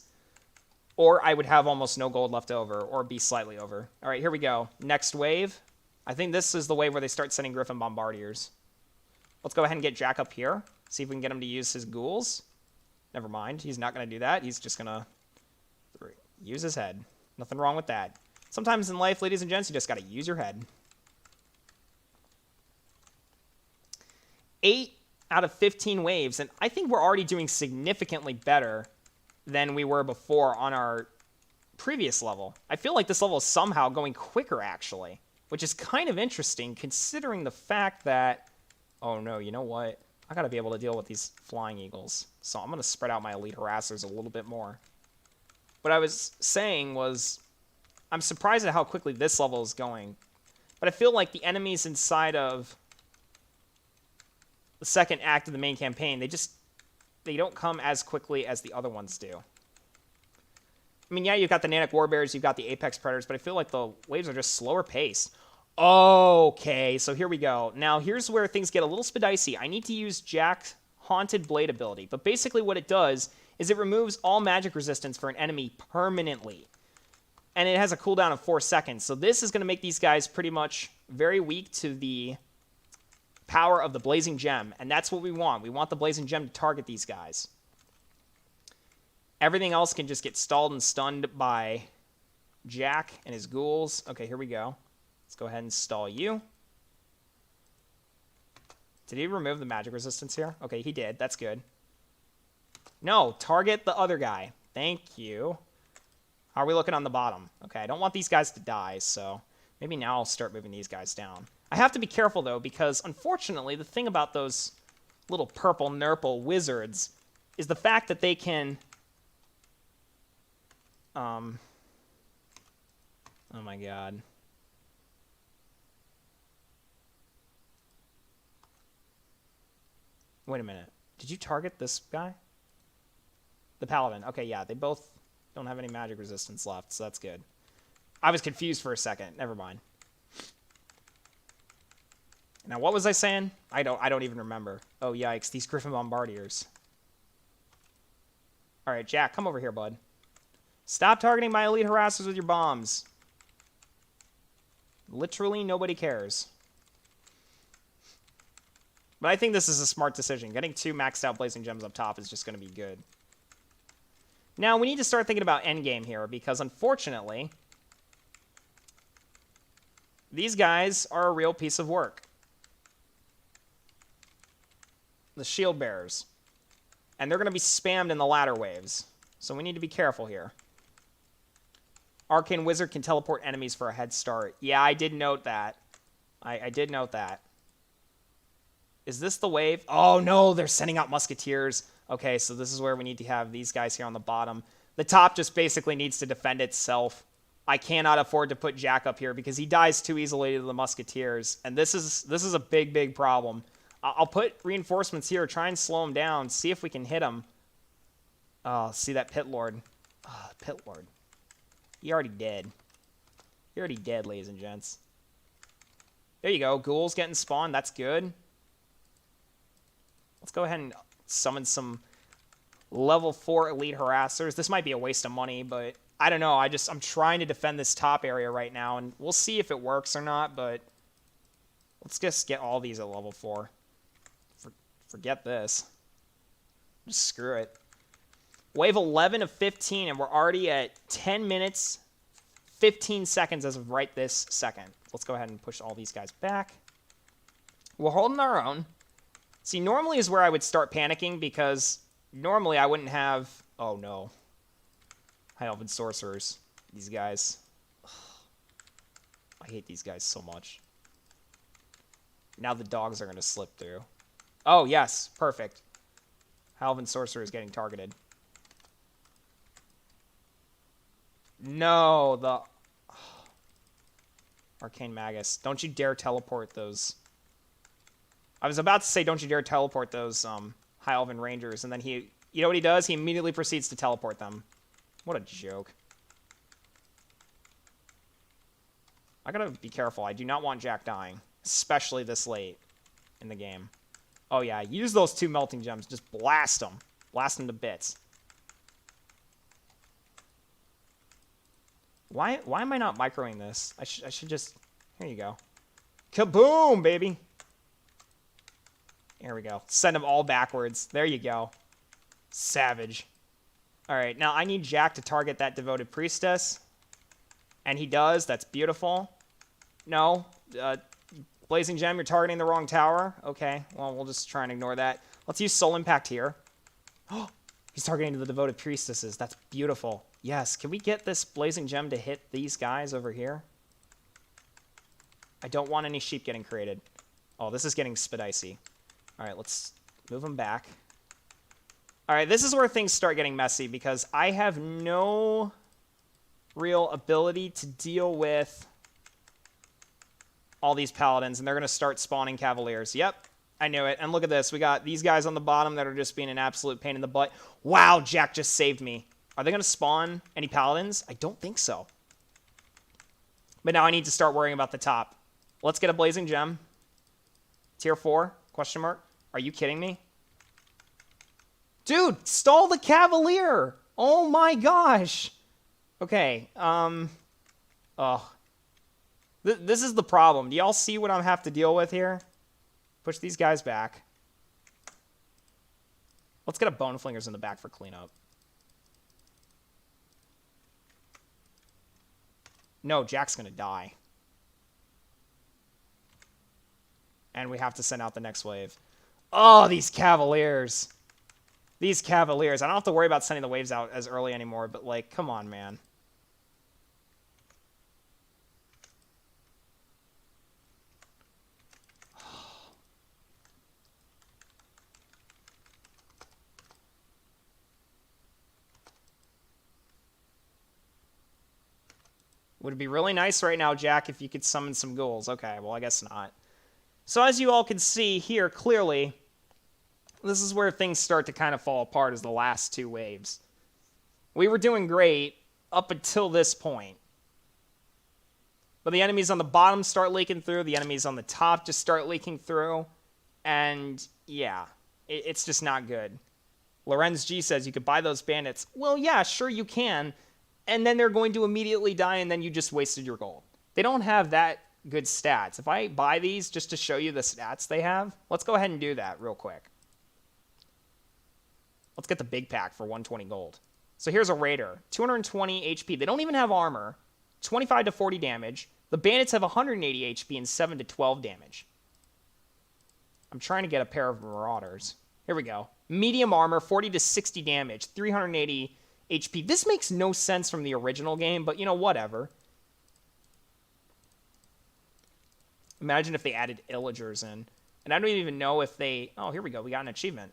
Or I would have almost no gold left over, or be slightly over. All right, here we go. Next wave. I think this is the wave where they start sending Griffin Bombardiers. Let's go ahead and get Jack up here. See if we can get him to use his ghouls. Never mind. He's not going to do that. He's just going to use his head. Nothing wrong with that. Sometimes in life, ladies and gents, you just got to use your head. 8 out of 15 waves, and I think we're already doing significantly better than we were before on our previous level. I feel like this level is somehow going quicker, actually. Which is kind of interesting, considering the fact that... Oh, no, you know what? I gotta be able to deal with these Flying Eagles. So I'm gonna spread out my Elite Harassers a little bit more. What I was saying was... I'm surprised at how quickly this level is going. But I feel like the enemies inside of the second act of the main campaign, they don't come as quickly as the other ones do. I mean, yeah, you've got the Nanic Warbears, you've got the Apex Predators, but I feel like the waves are just slower paced. Okay, so here we go. Now, here's where things get a little spadicy. I need to use Jack Haunted Blade ability. But basically what it does is it removes all magic resistance for an enemy permanently. And it has a cooldown of 4 seconds. So this is going to make these guys pretty much very weak to the power of the Blazing Gem. And that's what we want. We want the Blazing Gem to target these guys. Everything else can just get stalled and stunned by Jack and his ghouls. Okay, here we go. Let's go ahead and stall you. Did he remove the magic resistance here? Okay, he did. That's good. No, target the other guy. Thank you. How are we looking on the bottom? Okay, I don't want these guys to die, so maybe now I'll start moving these guys down. I have to be careful, though, because unfortunately, the thing about those little purple nurple wizards is the fact that they can... oh my god. Wait a minute. Did you target this guy? The paladin. Okay, yeah, they both don't have any magic resistance left, so that's good. I was confused for a second. Never mind. Now, what was I saying? I don't even remember. Oh, yikes. These Griffin Bombardiers. All right, Jack, come over here, bud. Stop targeting my elite harassers with your bombs. Literally nobody cares. But I think this is a smart decision. Getting 2 maxed out Blazing Gems up top is just going to be good. Now, we need to start thinking about endgame here, because unfortunately, these guys are a real piece of work. The shield bearers. And they're going to be spammed in the ladder waves. So we need to be careful here. Arcane Wizard can teleport enemies for a head start. Yeah, I did note that. I did note that. Is this the wave? Oh, no, they're sending out musketeers. Okay, so this is where we need to have these guys here on the bottom. The top just basically needs to defend itself. I cannot afford to put Jack up here because he dies too easily to the musketeers. And this is a big, big problem. I'll put reinforcements here, try and slow him down, see if we can hit him. Oh, see that Pit Lord. Oh, Pit Lord. He already dead. He already dead, ladies and gents. There you go. Ghouls getting spawned. That's good. Let's go ahead and summon some level 4 elite harassers. This might be a waste of money, but I don't know. I'm trying to defend this top area right now, and we'll see if it works or not, but let's just get all these at level 4. Forget this. Just screw it. Wave 11 of 15, and we're already at 10 minutes, 15 seconds as of right this second. Let's go ahead and push all these guys back. We're holding our own. See, normally is where I would start panicking, because normally I wouldn't have... Oh, no. High Elven Sorcerers. These guys. Ugh. I hate these guys so much. Now the dogs are going to slip through. Oh, yes. Perfect. High Elven Sorcerer is getting targeted. No, the... Arcane Magus. Don't you dare teleport those... I was about to say, don't you dare teleport those High Elven Rangers, and then he... You know what he does? He immediately proceeds to teleport them. What a joke. I gotta be careful. I do not want Jack dying, especially this late in the game. Oh, yeah. Use those 2 melting gems. Just blast them. Blast them to bits. Why am I not microing this? I should just... Here you go. Kaboom, baby! Here we go. Send them all backwards. There you go. Savage. All right, now I need Jack to target that Devoted Priestess. And he does. That's beautiful. No. Blazing Gem, you're targeting the wrong tower. Okay, well, we'll just try and ignore that. Let's use Soul Impact here. Oh, he's targeting the Devoted Priestesses. That's beautiful. Yes, can we get this Blazing Gem to hit these guys over here? I don't want any sheep getting created. Oh, this is getting spidicy. All right, let's move them back. All right, this is where things start getting messy because I have no real ability to deal with all these paladins, and they're going to start spawning cavaliers. Yep, I knew it. And look at this. We got these guys on the bottom that are just being an absolute pain in the butt. Wow, Jack just saved me. Are they going to spawn any paladins? I don't think so. But now I need to start worrying about the top. Let's get a Blazing Gem. Tier 4? Question mark. Are you kidding me? Dude, stall the Cavalier! Oh my gosh! Okay, oh. This is the problem. Do y'all see what I have to deal with here? Push these guys back. Let's get a Bone Flingers in the back for cleanup. No, Jack's gonna die. And we have to send out the next wave. Oh, these Cavaliers. These Cavaliers. I don't have to worry about sending the waves out as early anymore, but, like, come on, man. Would it be really nice right now, Jack, if you could summon some ghouls? Okay, well, I guess not. So as you all can see here, clearly, this is where things start to kind of fall apart as the last two waves. We were doing great up until this point. But the enemies on the bottom start leaking through. The enemies on the top just start leaking through. And, yeah, it's just not good. Lorenz G says you could buy those bandits. Well, yeah, sure you can. And then they're going to immediately die, and then you just wasted your gold. They don't have that good stats. If I buy these just to show you the stats they have, let's go ahead and do that real quick. Let's get the big pack for 120 gold. So here's a Raider, 220 HP. They don't even have armor, 25 to 40 damage. The bandits have 180 HP and 7 to 12 damage. I'm trying to get a pair of Marauders. Here we go. Medium armor, 40 to 60 damage, 380 HP. This makes no sense from the original game, but, you know, whatever. Imagine if they added Illagers in. And I don't even know if they... Oh, here we go. We got an achievement.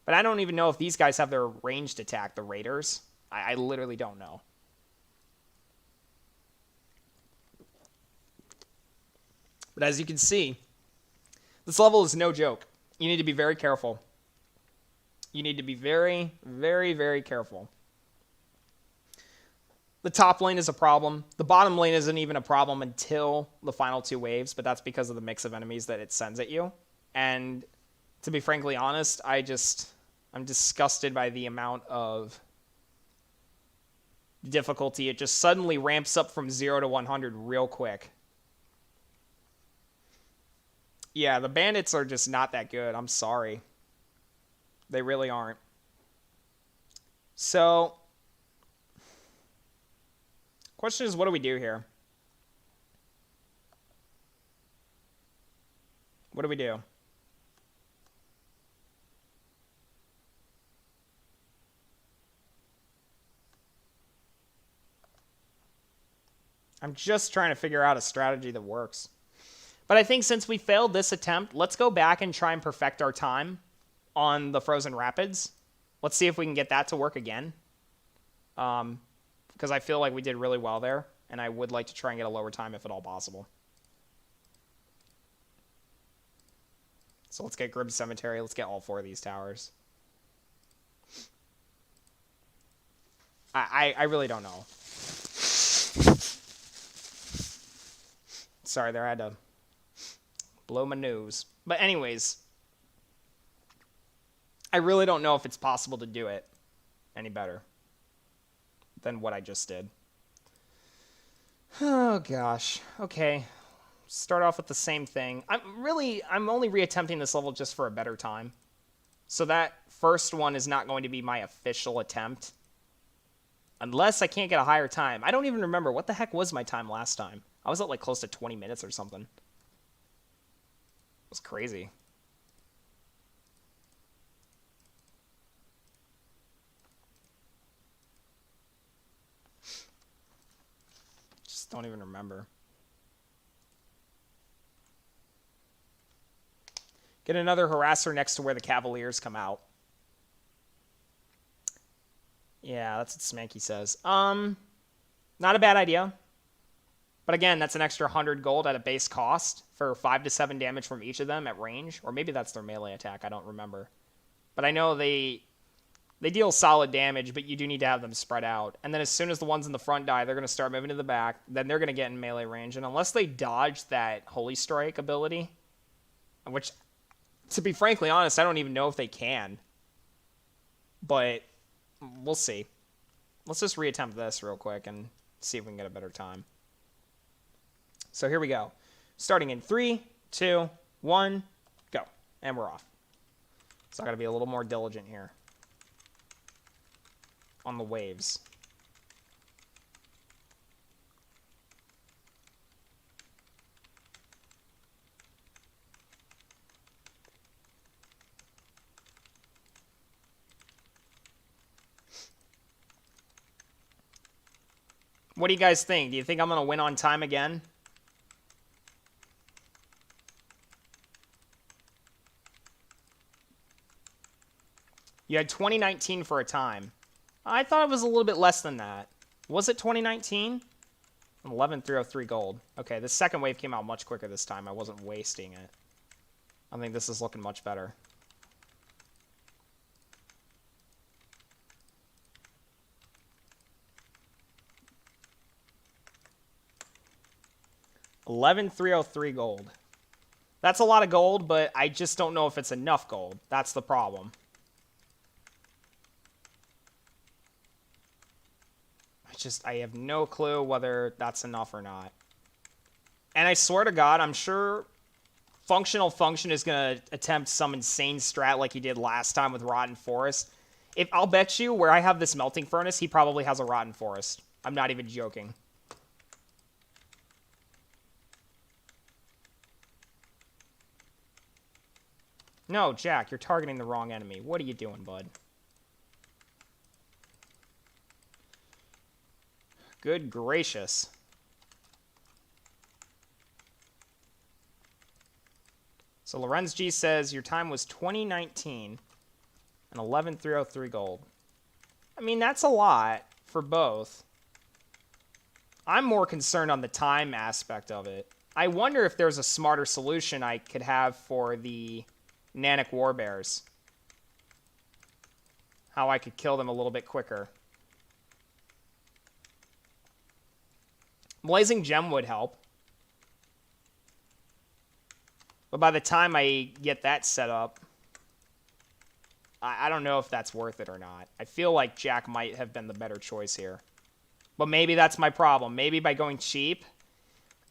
But I don't even know if these guys have their ranged attack, the Raiders. I literally don't know. But as you can see, this level is no joke. You need to be very careful. You need to be very, very, very careful. The top lane is a problem. The bottom lane isn't even a problem until the final two waves, but that's because of the mix of enemies that it sends at you. And to be frankly honest, I'm disgusted by the amount of difficulty. It just suddenly ramps up from 0 to 100 real quick. Yeah, the bandits are just not that good. I'm sorry. They really aren't. So... question is, what do we do here? What do we do? I'm just trying to figure out a strategy that works. But I think since we failed this attempt, let's go back and try and perfect our time on the Frozen Rapids. Let's see if we can get that to work again. Because I feel like we did really well there, and I would like to try and get a lower time if at all possible. So let's get Grimm's Cemetery. Let's get all 4 of these towers. I really don't know. Sorry there, I had to blow my nose. But anyways, I really don't know if it's possible to do it any better than what I just did. Oh gosh. Okay. Start off with the same thing. I'm only reattempting this level just for a better time. So that first one is not going to be my official attempt. Unless I can't get a higher time. I don't even remember. What the heck was my time last time? I was at like close to 20 minutes or something. It was crazy. Just don't even remember. Get another harasser next to where the Cavaliers come out. Yeah, that's what Smanky says. Not a bad idea. But again, that's an extra 100 gold at a base cost for 5 to 7 damage from each of them at range. Or maybe that's their melee attack, I don't remember. But I know they deal solid damage, but you do need to have them spread out. And then as soon as the ones in the front die, they're going to start moving to the back. Then they're going to get in melee range. And unless they dodge that Holy Strike ability, which, to be frankly honest, I don't even know if they can. but we'll see. Let's just reattempt this real quick and see if we can get a better time. So here we go. Starting in 3, 2, 1, go. And we're off. So I gotta be a little more diligent here on the waves. What do you guys think? Do you think I'm going to win on time again? You had 2019 for a time. I thought it was a little bit less than that. Was it 2019? 11,303 gold. Okay, the second wave came out much quicker this time. I wasn't wasting it. I think this is looking much better. $11,303 gold. That's a lot of gold, but I just don't know if it's enough gold. That's the problem. I have no clue whether that's enough or not. And I swear to God, I'm sure Functional Function is going to attempt some insane strat like he did last time with Rotten Forest. I'll bet you where I have this melting furnace, he probably has a Rotten Forest. I'm not even joking. No, Jack, you're targeting the wrong enemy. What are you doing, bud? Good gracious. So Lorenz G says your time was 2019 and 11,303 gold. I mean, that's a lot for both. I'm more concerned on the time aspect of it. I wonder if there's a smarter solution I could have for the Nanic Warbears. How I could kill them a little bit quicker. Blazing Gem would help. But by the time I get that set up, I don't know if that's worth it or not. I feel like Jack might have been the better choice here. But maybe that's my problem. Maybe by going cheap,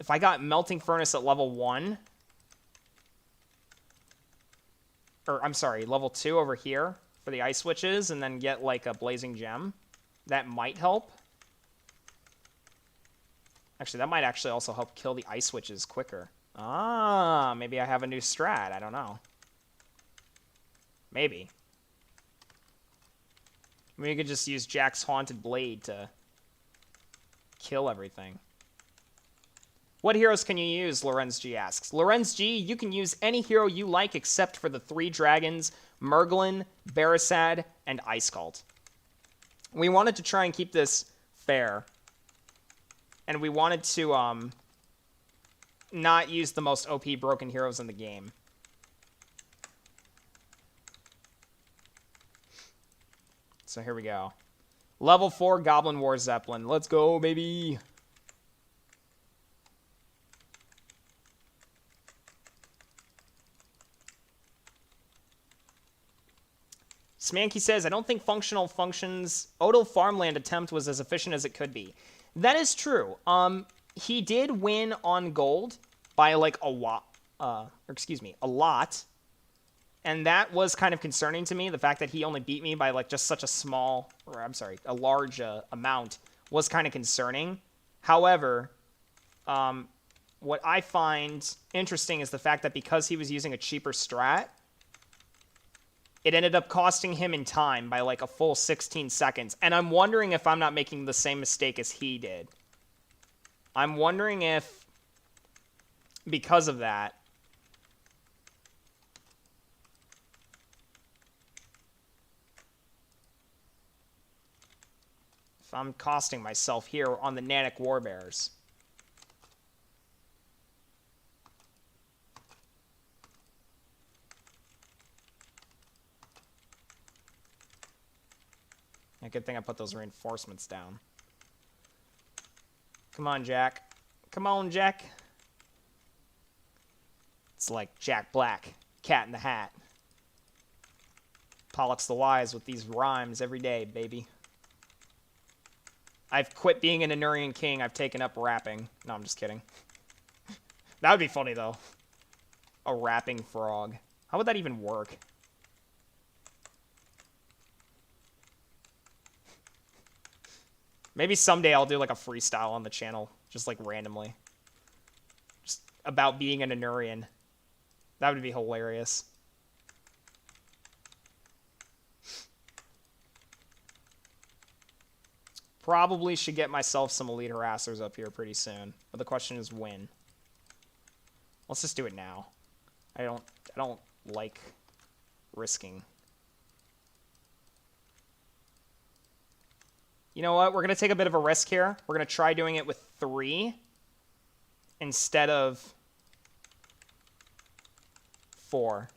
if I got Melting Furnace at level 1, or I'm sorry, level 2 over here for the ice switches, and then get like a Blazing Gem, that might help. Actually, that might actually also help kill the ice switches quicker. Ah, maybe I have a new strat. I don't know. Maybe. Maybe you could just use Jack's Haunted Blade to kill everything. What heroes can you use, Lorenz G asks. Lorenz G, you can use any hero you like except for the 3 dragons, Merglin, Barasad, and Ice Cult. We wanted to try and keep this fair. And we wanted to not use the most OP broken heroes in the game. So here we go. Level 4 Goblin War Zeppelin. Let's go, baby. Smanky says, I don't think Functional Function's Odal Farmland attempt was as efficient as it could be. That is true. He did win on gold by like a lot. And that was kind of concerning to me. The fact that he only beat me by like just such a small, or I'm sorry, a large amount was kind of concerning. However, what I find interesting is the fact that because he was using a cheaper strat, it ended up costing him in time by like a full 16 seconds. And I'm wondering if I'm not making the same mistake as he did. I'm wondering if, because of that, if I'm costing myself here on the Nanic Warbears. A good thing I put those reinforcements down. Come on, Jack. Come on, Jack. It's like Jack Black, Cat in the Hat. Polyx the Wise with these rhymes every day, baby. I've quit being an Anurian king. I've taken up rapping. No, I'm just kidding. That would be funny, though. A rapping frog. How would that even work? Maybe someday I'll do, like, a freestyle on the channel. Just, like, randomly. Just about being an Anurian. That would be hilarious. Probably should get myself some elite harassers up here pretty soon. But the question is when. Let's just do it now. I don't like risking. You know what? We're going to take a bit of a risk here. We're going to try doing it with 3 instead of 4.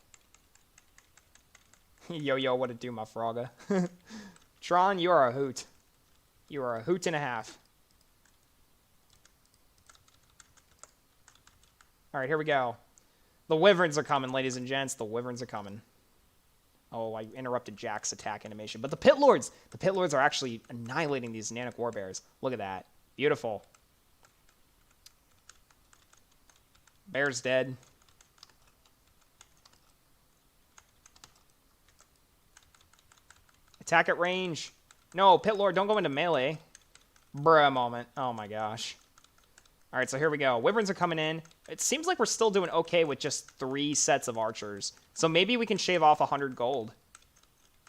Yo, what it do, my frogga? Tron, you are a hoot. You are a hoot and a half. All right, here we go. The wyverns are coming, ladies and gents. The wyverns are coming. Oh, I interrupted Jack's attack animation. But the Pit Lords are actually annihilating these Nanic Warbears. Look at that. Beautiful. Bear's dead. Attack at range. No, Pit Lord, don't go into melee. Bruh moment. Oh my gosh. All right, so here we go. Wyverns are coming in. It seems like we're still doing okay with just 3 sets of archers. So maybe we can shave off 100 gold.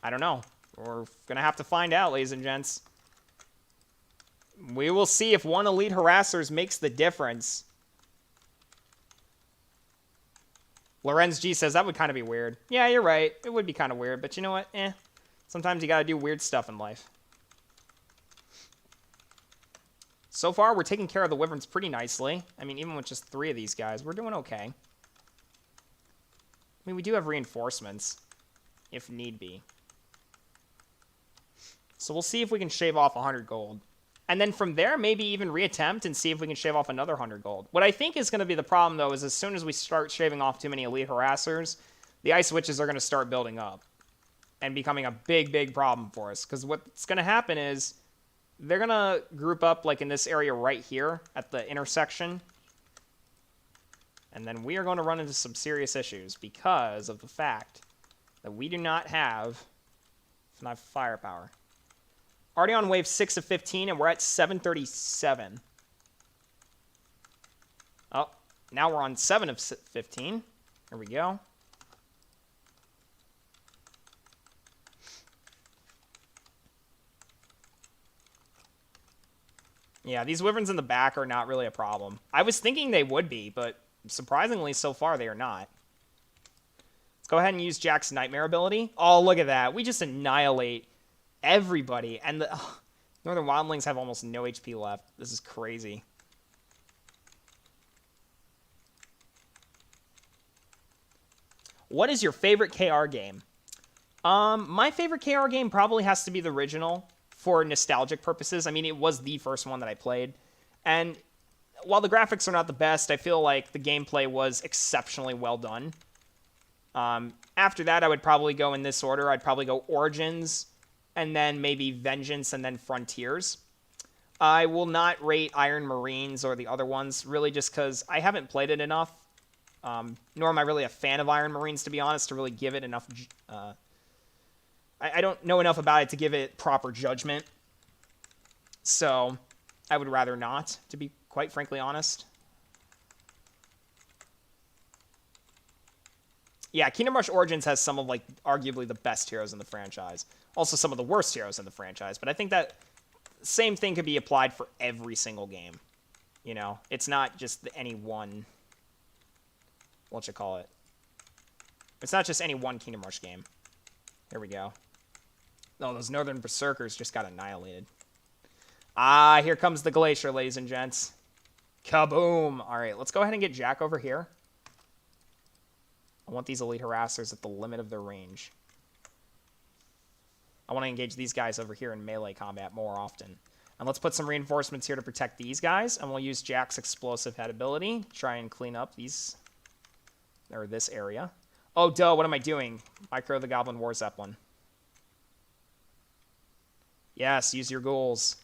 I don't know. We're going to have to find out, ladies and gents. We will see if 1 elite harassers makes the difference. Lorenz G says that would kind of be weird. Yeah, you're right. It would be kind of weird, but you know what? Sometimes you got to do weird stuff in life. So far, we're taking care of the wyverns pretty nicely. I mean, even with just 3 of these guys, we're doing okay. I mean, we do have reinforcements, if need be. So we'll see if we can shave off 100 gold. And then from there, maybe even reattempt and see if we can shave off another 100 gold. What I think is going to be the problem, though, is as soon as we start shaving off too many elite harassers, the ice witches are going to start building up and becoming a big, big problem for us. Because what's going to happen is they're going to group up like in this area right here at the intersection. And then we are going to run into some serious issues because of the fact that we do not have enough firepower. Already on wave 6 of 15, and we're at 737. Oh, now we're on 7 of 15. Here we go. Yeah, these wyverns in the back are not really a problem. I was thinking they would be, but surprisingly, so far, they are not. Let's go ahead and use Jack's Nightmare ability. Oh, look at that. We just annihilate everybody. And the Northern Wildlings have almost no HP left. This is crazy. What is your favorite KR game? My favorite KR game probably has to be the original for nostalgic purposes. I mean, it was the first one that I played. And while the graphics are not the best, I feel like the gameplay was exceptionally well done. After that, I would probably go in this order. I'd probably go Origins, and then maybe Vengeance, and then Frontiers. I will not rate Iron Marines or the other ones, really just because I haven't played it enough. Nor am I really a fan of Iron Marines, to be honest, to really give it enough... I don't know enough about it to give it proper judgment. So, I would rather not, to be quite frankly honest. Yeah, Kingdom Rush Origins has some of, like, arguably the best heroes in the franchise. Also some of the worst heroes in the franchise. But I think that same thing could be applied for every single game. You know, it's not just any one... Whatchamacallit? It's not just any one Kingdom Rush game. Here we go. Oh, those Northern Berserkers just got annihilated. Ah, here comes the Glacier, ladies and gents. Kaboom! Alright, let's go ahead and get Jack over here. I want these elite harassers at the limit of their range. I want to engage these guys over here in melee combat more often. And let's put some reinforcements here to protect these guys. And we'll use Jack's explosive head ability. Try and clean up these... or this area. Oh, duh, what am I doing? Micro the Goblin War Zeppelin. Yes, use your ghouls.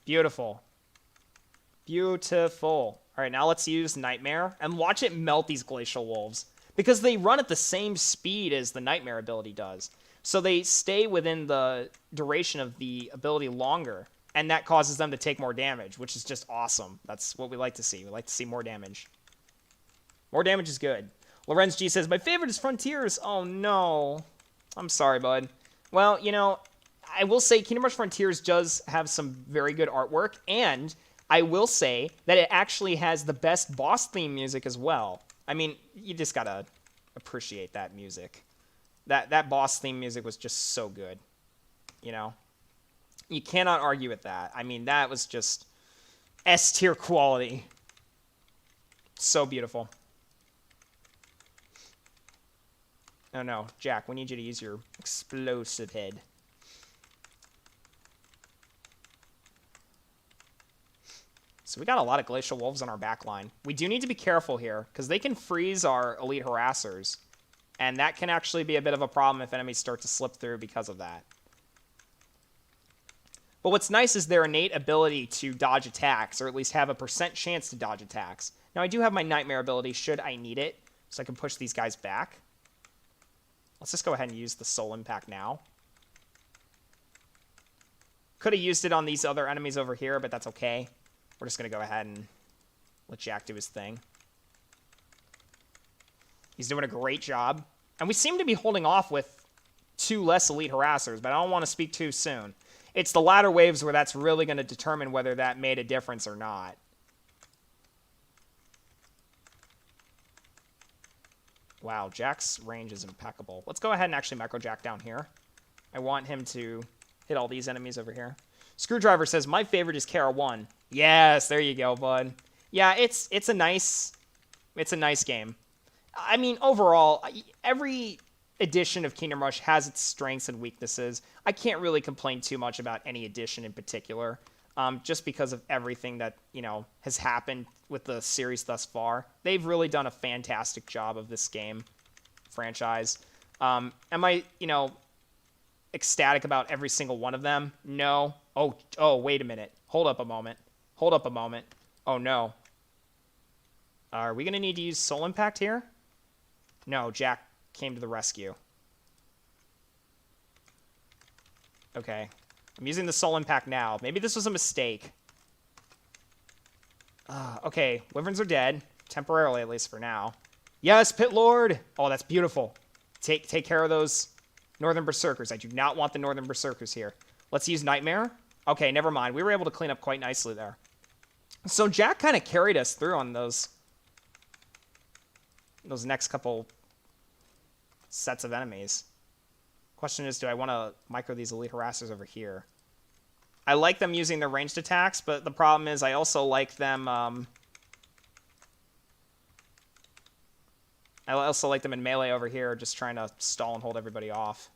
Beautiful. Beautiful. All right, now let's use Nightmare and watch it melt these Glacial Wolves. Because they run at the same speed as the Nightmare ability does. So they stay within the duration of the ability longer. And that causes them to take more damage, which is just awesome. That's what we like to see. We like to see more damage. More damage is good. Lorenz G says, my favorite is Frontiers. Oh, no. I'm sorry, bud. Well, you know, I will say Kingdom Rush Frontiers does have some very good artwork. And I will say that it actually has the best boss theme music as well. I mean, you just gotta appreciate that music. That boss theme music was just so good. You know? You cannot argue with that. I mean, that was just S-tier quality. So beautiful. Oh no, Jack, we need you to use your explosive head. So we got a lot of Glacial Wolves on our back line. We do need to be careful here, because they can freeze our elite harassers. And that can actually be a bit of a problem if enemies start to slip through because of that. But what's nice is their innate ability to dodge attacks, or at least have a % chance to dodge attacks. Now I do have my Nightmare ability should I need it, so I can push these guys back. Let's just go ahead and use the Soul Impact now. Could have used it on these other enemies over here, but that's okay. We're just going to go ahead and let Jack do his thing. He's doing a great job. And we seem to be holding off with 2 less elite harassers, but I don't want to speak too soon. It's the latter waves where that's really going to determine whether that made a difference or not. Wow, Jack's range is impeccable. Let's go ahead and actually micro Jack down here. I want him to hit all these enemies over here. Screwdriver says, my favorite is Kara 1. Yes, there you go, bud. Yeah, it's a nice game. I mean, overall, every edition of Kingdom Rush has its strengths and weaknesses. I can't really complain too much about any edition in particular, just because of everything that, you know, has happened with the series thus far. They've really done a fantastic job of this game franchise. Am I, you know, ecstatic about every single one of them? No. Oh, wait a minute. Hold up a moment. Oh, no. Are we going to need to use Soul Impact here? No, Jack came to the rescue. Okay. I'm using the Soul Impact now. Maybe this was a mistake. Okay, Wyverns are dead. Temporarily, at least for now. Yes, Pit Lord! Oh, that's beautiful. Take care of those Northern Berserkers. I do not want the Northern Berserkers here. Let's use Nightmare. Okay, never mind. We were able to clean up quite nicely there. So Jack kind of carried us through on those next couple sets of enemies. Question is, do I want to micro these elite harassers over here? I like them using their ranged attacks, but the problem is I also like them... I also like them in melee over here, just trying to stall and hold everybody off.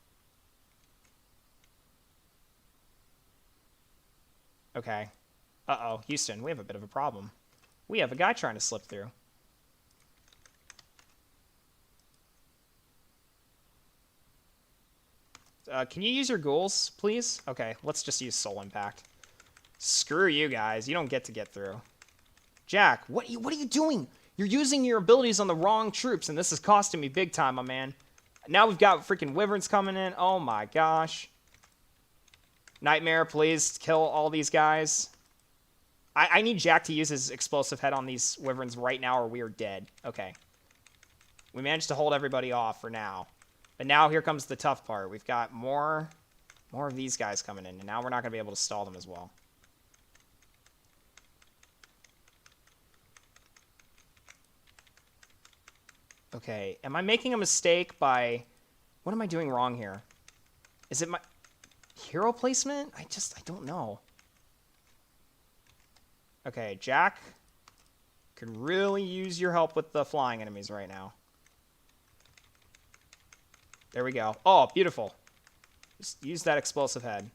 Okay. Uh-oh, Houston, we have a bit of a problem. We have a guy trying to slip through. Can you use your ghouls, please? Okay, let's just use Soul Impact. Screw you guys. You don't get to get through. Jack, what are you doing? You're using your abilities on the wrong troops, and this is costing me big time, my man. Now we've got freaking Wyverns coming in. Oh my gosh. Nightmare, please kill all these guys. I need Jack to use his explosive head on these Wyverns right now, or we are dead. Okay. We managed to hold everybody off for now. But now here comes the tough part. We've got more of these guys coming in, and now we're not going to be able to stall them as well. Okay, am I making a mistake by... What am I doing wrong here? Is it my hero placement? I don't know. Okay, Jack could really use your help with the flying enemies right now. There we go. Oh, beautiful. Just use that explosive head.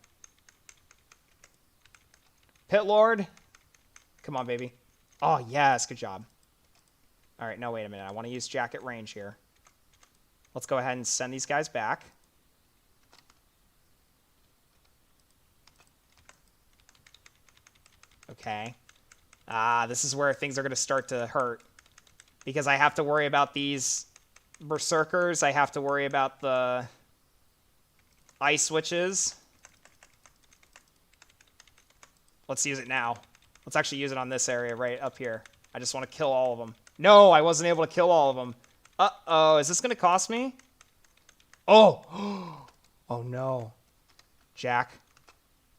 Pit Lord. Come on, baby. Oh, yes. Good job. All right, now wait a minute. I want to use Jack at range here. Let's go ahead and send these guys back. Okay. This is where things are going to start to hurt. Because I have to worry about these berserkers. I have to worry about the ice witches. Let's use it now. Let's actually use it on this area right up here. I just want to kill all of them. No, I wasn't able to kill all of them. Uh-oh, is this going to cost me? Oh! Oh, no. Jack,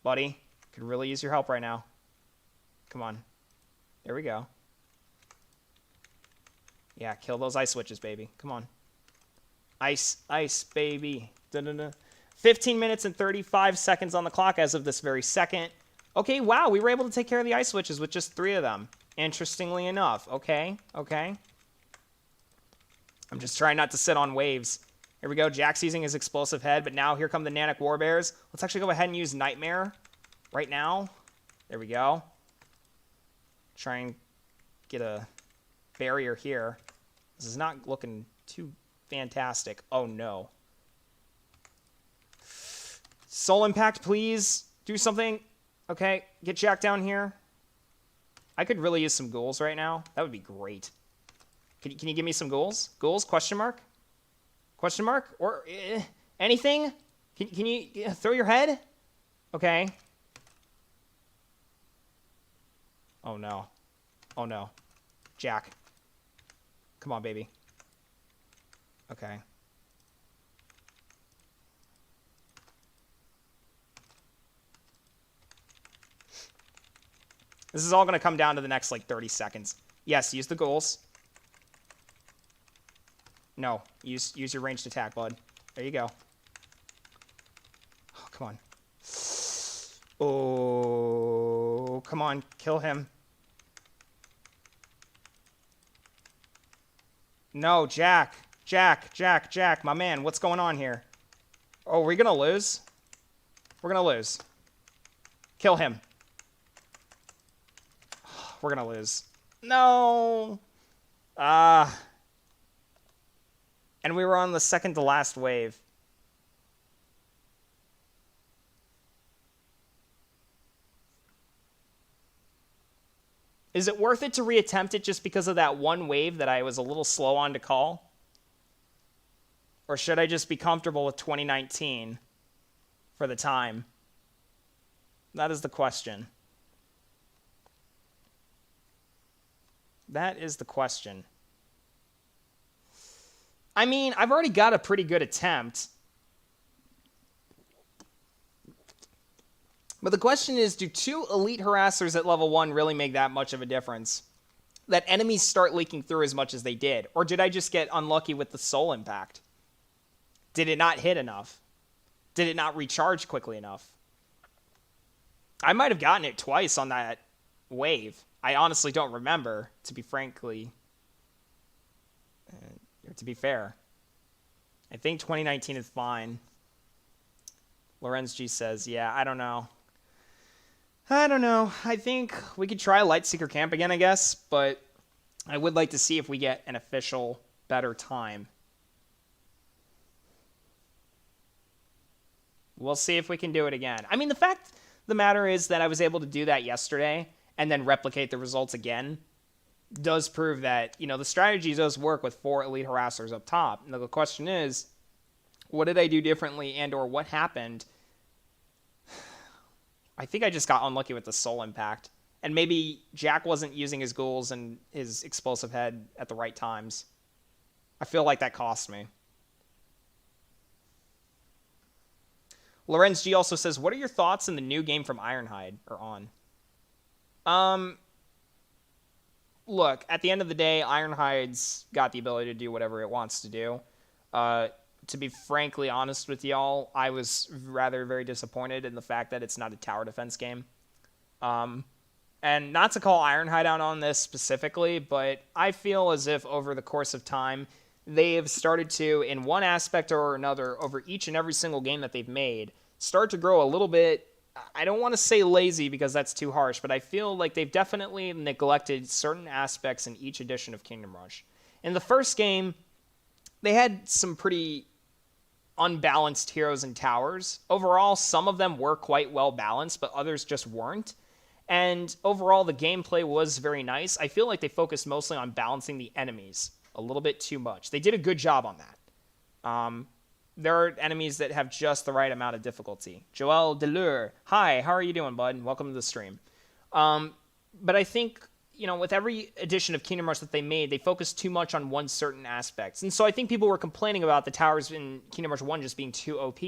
buddy, could really use your help right now. Come on. There we go. Yeah, kill those ice witches, baby. Come on. Ice, baby. Da-da-da. 15 minutes and 35 seconds on the clock as of this very second. Okay, wow, we were able to take care of the ice witches with just 3 of them. Interestingly enough. Okay. I'm just trying not to sit on waves. Here we go. Jack's using his explosive head, but now here come the Nanic Warbears. Let's actually go ahead and use Nightmare right now. There we go. Try and get a barrier here. This is not looking too fantastic. Oh, no. Soul Impact, please. Do something. Okay, get Jack down here. I could really use some ghouls right now. That would be great. Can you give me some ghouls? Ghouls? Question mark? Question mark? Or anything? Can you throw your head? Okay. Oh, no. Oh, no. Jack. Come on, baby. Okay. This is all going to come down to the next, like, 30 seconds. Yes, use the ghouls. No, use your ranged attack, bud. There you go. Oh, come on. Oh, come on. Kill him. No, Jack. Jack. My man, what's going on here? Oh, are we going to lose? We're going to lose. Kill him. We're going to lose. No. And we were on the second to last wave. Is it worth it to reattempt it just because of that one wave that I was a little slow on to call? Or should I just be comfortable with 2019 for the time? That is the question. That is the question. I mean, I've already got a pretty good attempt. But the question is, do 2 elite harassers at level 1 really make that much of a difference? That enemies start leaking through as much as they did? Or did I just get unlucky with the soul impact? Did it not hit enough? Did it not recharge quickly enough? I might have gotten it twice on that wave. I honestly don't remember, to be fair. I think 2019 is fine. Lorenz G says, yeah, I don't know. I think we could try Lightseeker Camp again, I guess, but I would like to see if we get an official better time. We'll see if we can do it again. I mean, the fact of the matter is that I was able to do that yesterday and then replicate the results again does prove that, the strategy does work with 4 elite harassers up top. Now, the question is, what did I do differently and or what happened? I think I just got unlucky with the soul impact. And maybe Jack wasn't using his ghouls and his explosive head at the right times. I feel like that cost me. Lorenz G also says, what are your thoughts in the new game from Ironhide or on? Look, at the end of the day, Ironhide's got the ability to do whatever it wants to do. To be frankly honest with y'all, I was rather very disappointed in the fact that it's not a tower defense game. And not to call Ironhide out on this specifically, but I feel as if over the course of time, they have started to, in one aspect or another, over each and every single game that they've made, start to grow a little bit, I don't want to say lazy because that's too harsh, but I feel like they've definitely neglected certain aspects in each edition of Kingdom Rush. In the first game, they had some pretty unbalanced heroes and towers. Overall, some of them were quite well balanced, but others just weren't. And overall, the gameplay was very nice. I feel like they focused mostly on balancing the enemies a little bit too much. They did a good job on that. There are enemies that have just the right amount of difficulty. Joel Delure, hi, how are you doing, bud? Welcome to the stream. But I think, with every edition of Kingdom Hearts that they made, they focused too much on one certain aspect. And so I think people were complaining about the towers in Kingdom Hearts 1 just being too OP.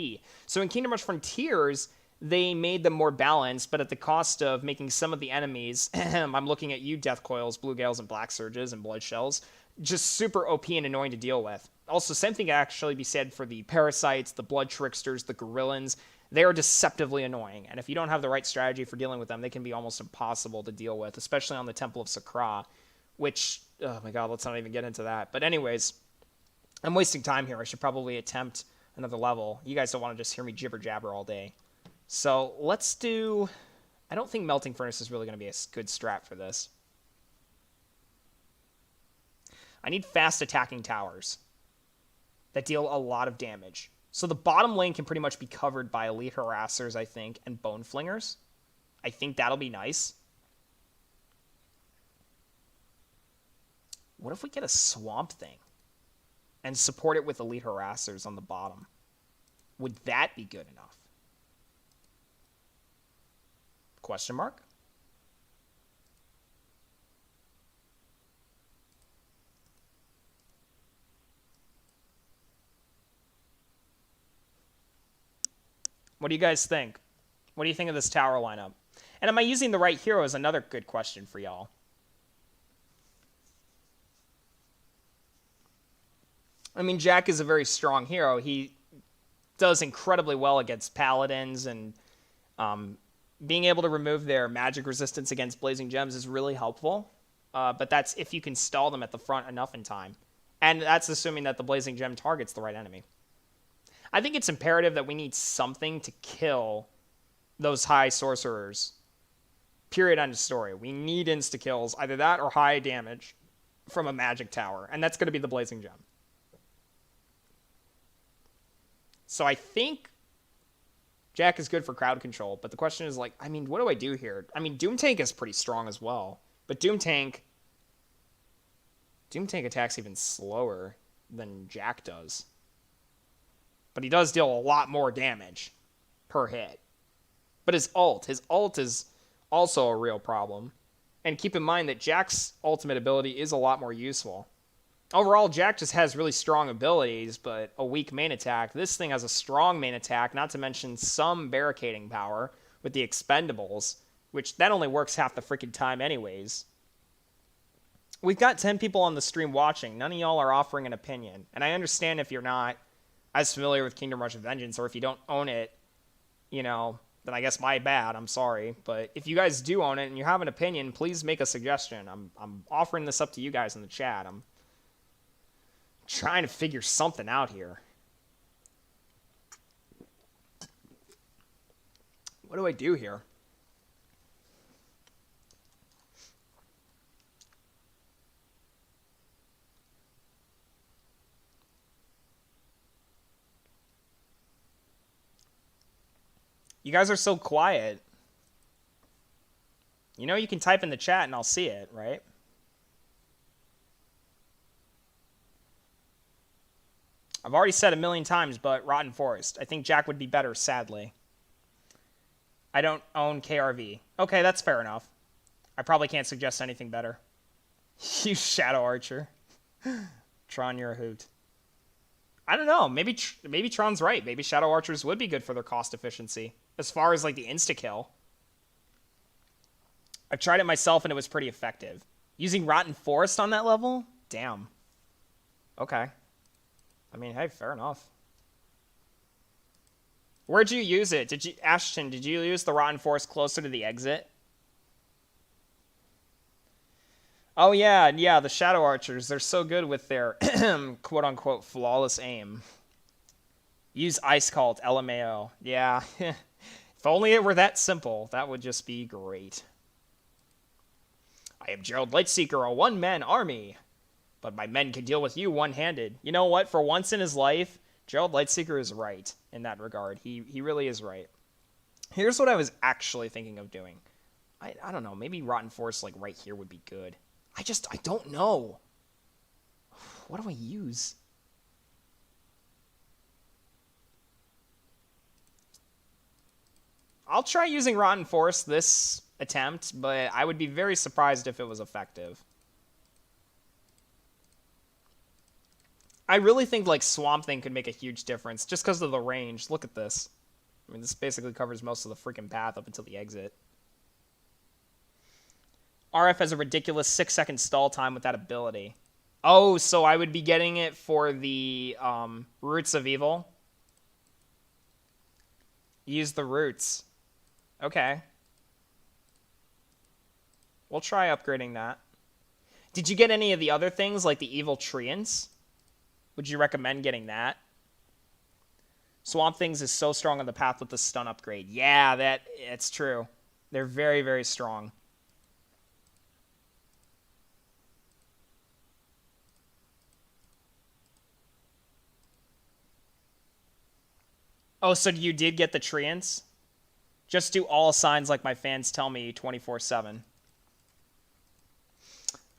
So in Kingdom Hearts Frontiers, they made them more balanced, but at the cost of making some of the enemies, I'm looking at you, Death Coils, Blue Gales, and Black Surges, and Blood Shells, just super OP and annoying to deal with. Also, same thing can actually be said for the Parasites, the Blood Tricksters, the Gorillans. They are deceptively annoying, and if you don't have the right strategy for dealing with them, they can be almost impossible to deal with, especially on the Temple of Sakra, which, oh my god, let's not even get into that. But anyways, I'm wasting time here. I should probably attempt another level. You guys don't want to just hear me jibber-jabber all day. So let's do... I don't think Melting Furnace is really going to be a good strat for this. I need fast attacking towers that deal a lot of damage. So the bottom lane can pretty much be covered by Elite Harassers, I think, and Bone Flingers. I think that'll be nice. What if we get a Swamp Thing and support it with Elite Harassers on the bottom? Would that be good enough? Question mark? What do you guys think? What do you think of this tower lineup? And am I using the right hero is another good question for y'all. I mean, Jack is a very strong hero. He does incredibly well against paladins, and being able to remove their magic resistance against blazing gems is really helpful. But that's if you can stall them at the front enough in time. And that's assuming that the blazing gem targets the right enemy. I think it's imperative that we need something to kill those high sorcerers. Period, end of story. We need insta-kills, either that or high damage from a magic tower, and that's going to be the blazing gem. So I think Jack is good for crowd control, but the question is, like, I mean, what do I do here? I mean, Doom Tank is pretty strong as well, but Doom Tank attacks even slower than Jack does. But he does deal a lot more damage per hit. But his ult is also a real problem. And keep in mind that Jack's ultimate ability is a lot more useful. Overall, Jack just has really strong abilities, but a weak main attack. This thing has a strong main attack, not to mention some barricading power with the expendables, which that only works half the freaking time anyways. We've got 10 people on the stream watching. None of y'all are offering an opinion. And I understand if you're not as familiar with Kingdom Rush Vengeance, or if you don't own it, then I guess my bad, I'm sorry. But if you guys do own it and you have an opinion, please make a suggestion. I'm offering this up to you guys in the chat. I'm trying to figure something out here. What do I do here? You guys are so quiet. You can type in the chat and I'll see it, right? I've already said 1,000,000 times, but Rotten Forest. I think Jack would be better, sadly. I don't own KRV. Okay, that's fair enough. I probably can't suggest anything better. You Shadow Archer. Tron, you're a hoot. I don't know. Maybe Tron's right. Maybe Shadow Archers would be good for their cost efficiency. As far as, like, the insta-kill. I've tried it myself, and it was pretty effective. Using Rotten Forest on that level? Damn. Okay. I mean, hey, fair enough. Where'd you use it? Ashton, did you use the Rotten Forest closer to the exit? Oh, yeah, the Shadow Archers. They're so good with their quote-unquote flawless aim. Use Ice Cult, LMAO. Yeah. If only it were that simple, that would just be great. I am Gerald Lightseeker, a one-man army. But my men can deal with you one-handed. You know what? For once in his life, Gerald Lightseeker is right in that regard. He really is right. Here's what I was actually thinking of doing. I don't know. Maybe Rotten Force, like, right here would be good. I don't know. What do I use? I'll try using Rotten Force this attempt, but I would be very surprised if it was effective. I really think, like, Swamp Thing could make a huge difference just because of the range. Look at this. I mean, this basically covers most of the freaking path up until the exit. RF has a ridiculous 6-second stall time with that ability. Oh, so I would be getting it for the Roots of Evil. Use the roots. Okay. We'll try upgrading that. Did you get any of the other things, like the Evil Treants? Would you recommend getting that? Swamp Things is so strong on the path with the stun upgrade. Yeah, it's true. They're very, very strong. Oh, so you did get the Treants? Just do all signs like my fans tell me 24/7.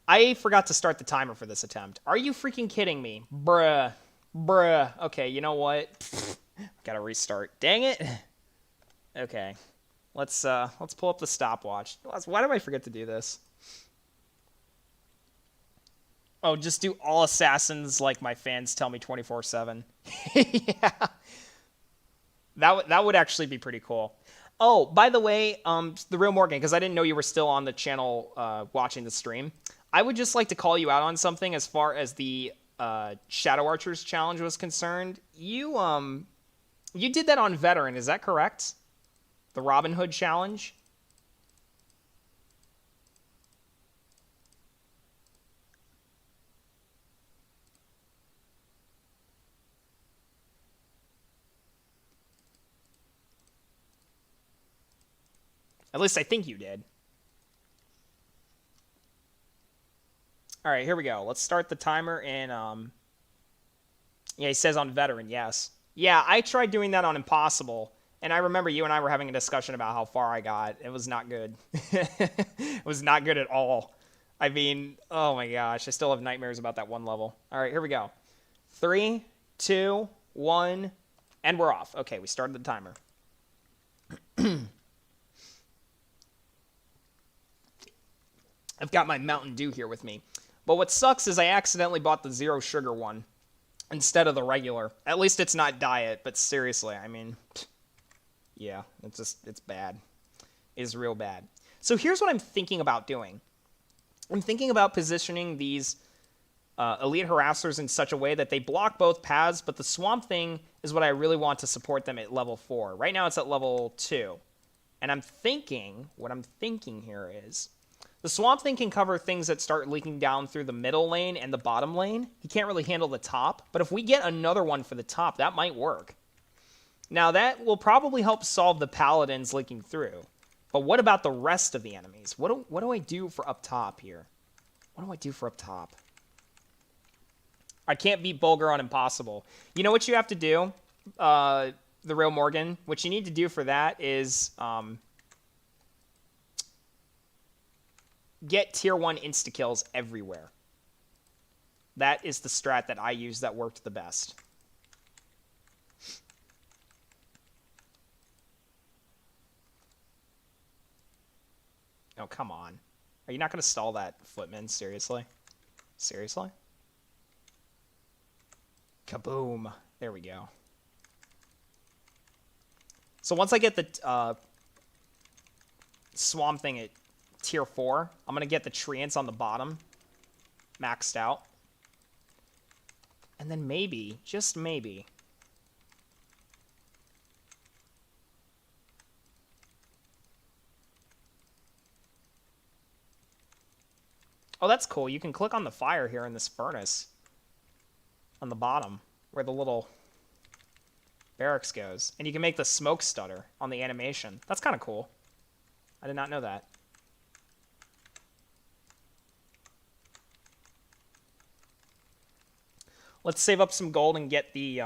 I forgot to start the timer for this attempt. Are you freaking kidding me? Bruh. Okay, you know what? Gotta restart. Dang it. Okay. Let's pull up the stopwatch. Why did I forget to do this? Oh, just do all assassins like my fans tell me 24/7. Yeah. That would actually be pretty cool. Oh, by the way, the Real Morgan, because I didn't know you were still on the channel watching the stream. I would just like to call you out on something as far as the Shadow Archers challenge was concerned. You did that on Veteran, is that correct? The Robin Hood challenge? At least I think you did. All right, here we go. Let's start the timer in, yeah, he says on Veteran, yes. Yeah, I tried doing that on Impossible, and I remember you and I were having a discussion about how far I got. It was not good. It was not good at all. I mean, oh my gosh, I still have nightmares about that one level. All right, here we go. 3, 2, 1, and we're off. Okay, we started the timer. I've got my Mountain Dew here with me. But what sucks is I accidentally bought the zero sugar one instead of the regular. At least it's not diet, but seriously, I mean, yeah, it's bad. It's real bad. So here's what I'm thinking about doing. I'm thinking about positioning these elite harassers in such a way that they block both paths, but the Swamp Thing is what I really want to support them at level 4. Right now it's at level 2. And what I'm thinking here is, the Swamp Thing can cover things that start leaking down through the middle lane and the bottom lane. He can't really handle the top, but if we get another one for the top, that might work. Now, that will probably help solve the paladins leaking through. But what about the rest of the enemies? What do I do for up top here? What do I do for up top? I can't beat Bulgur on Impossible. You know what you have to do? The Real Morgan? What you need to do for that is... get tier 1 insta-kills everywhere. That is the strat that I use that worked the best. Oh, come on. Are you not going to stall that footman? Seriously? Seriously? Kaboom. There we go. So once I get the Swamp Thing at tier 4, I'm going to get the Treants on the bottom maxed out. And then maybe, just maybe, oh, that's cool. You can click on the fire here in this furnace on the bottom where the little barracks goes. And you can make the smoke stutter on the animation. That's kind of cool. I did not know that. Let's save up some gold and get the,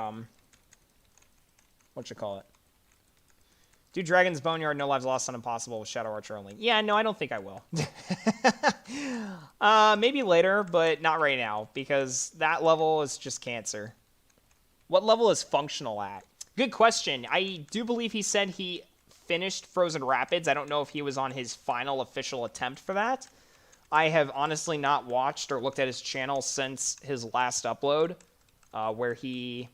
whatchamacallit? Do Dragon's Boneyard, no lives lost on Impossible with Shadow Archer only. Yeah, no, I don't think I will. Maybe later, but not right now, because that level is just cancer. What level is Functional at? Good question. I do believe he said he finished Frozen Rapids. I don't know if he was on his final official attempt for that. I have honestly not watched or looked at his channel since his last upload, where he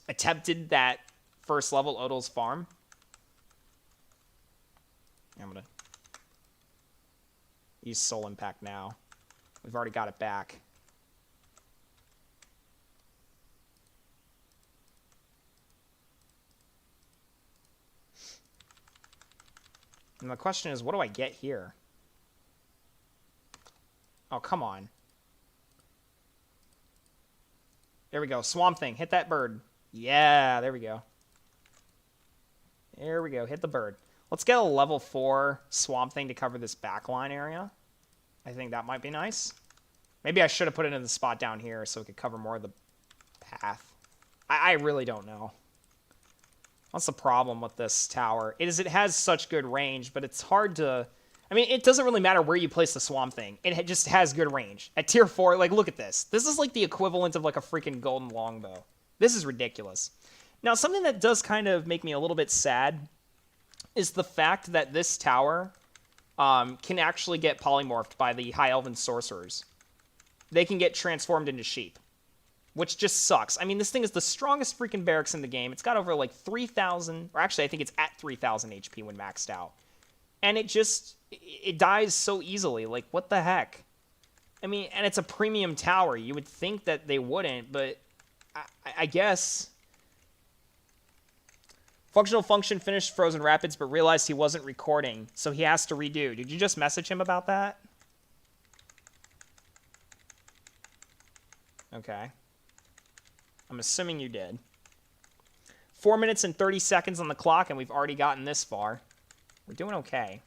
attempted that first level, Odal's Farm. I'm going to use Soul Impact now. We've already got it back. And the question is, what do I get here? Oh, come on. There we go. Swamp Thing. Hit that bird. Yeah, there we go. There we go. Hit the bird. Let's get a level 4 Swamp Thing to cover this backline area. I think that might be nice. Maybe I should have put it in the spot down here so it could cover more of the path. I really don't know. What's the problem with this tower? It has such good range, but it's hard to... I mean, it doesn't really matter where you place the Swamp Thing. It just has good range. At tier 4, like, look at this. This is like the equivalent of like a freaking golden longbow. This is ridiculous. Now, something that does kind of make me a little bit sad is the fact that this tower can actually get polymorphed by the High Elven Sorcerers. They can get transformed into sheep, which just sucks. I mean, this thing is the strongest freaking barracks in the game. It's got over like 3,000, or actually I think it's at 3,000 HP when maxed out. And it dies so easily. Like, what the heck? I mean, and it's a premium tower. You would think that they wouldn't, but I guess... Functional Function finished Frozen Rapids, but realized he wasn't recording, so he has to redo. Did you just message him about that? Okay. I'm assuming you did. 4 minutes and 30 seconds on the clock, and we've already gotten this far. We're doing okay.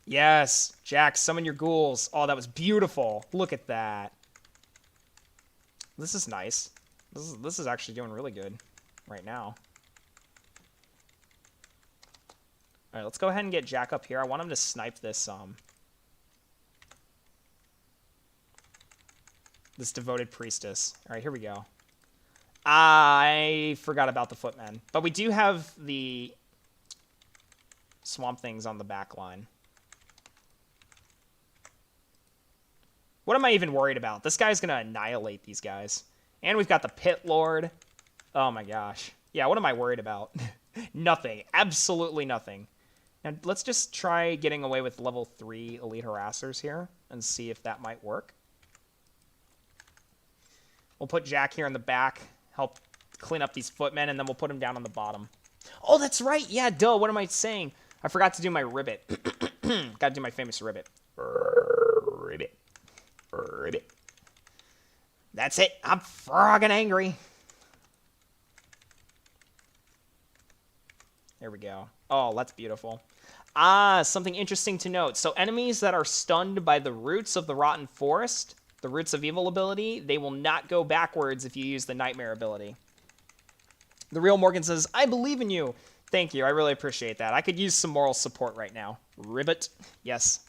Yes, Jack, summon your ghouls. Oh, that was beautiful. Look at that. This is nice. This is actually doing really good right now. All right, let's go ahead and get Jack up here. I want him to snipe this this devoted priestess. All right, here we go. I forgot about the footmen, but we do have the Swamp Things on the back line. What am I even worried about? This guy's gonna annihilate these guys. And we've got the Pit Lord. Oh my gosh. Yeah, what am I worried about? Nothing. Absolutely nothing. Now, let's just try getting away with level 3 Elite Harassers here and see if that might work. We'll put Jack here in the back, help clean up these footmen, and then we'll put him down on the bottom. Oh, that's right. Yeah, duh. What am I saying? I forgot to do my ribbit. Gotta do my famous ribbit. Ribbit. Ribbit. That's it. I'm frogging angry. There we go. Oh, that's beautiful. Ah, something interesting to note. So enemies that are stunned by the roots of the Rotten Forest, the Roots of Evil ability, they will not go backwards if you use the Nightmare ability. The Real Morgan says, I believe in you. Thank you. I really appreciate that. I could use some moral support right now. Ribbit. Yes.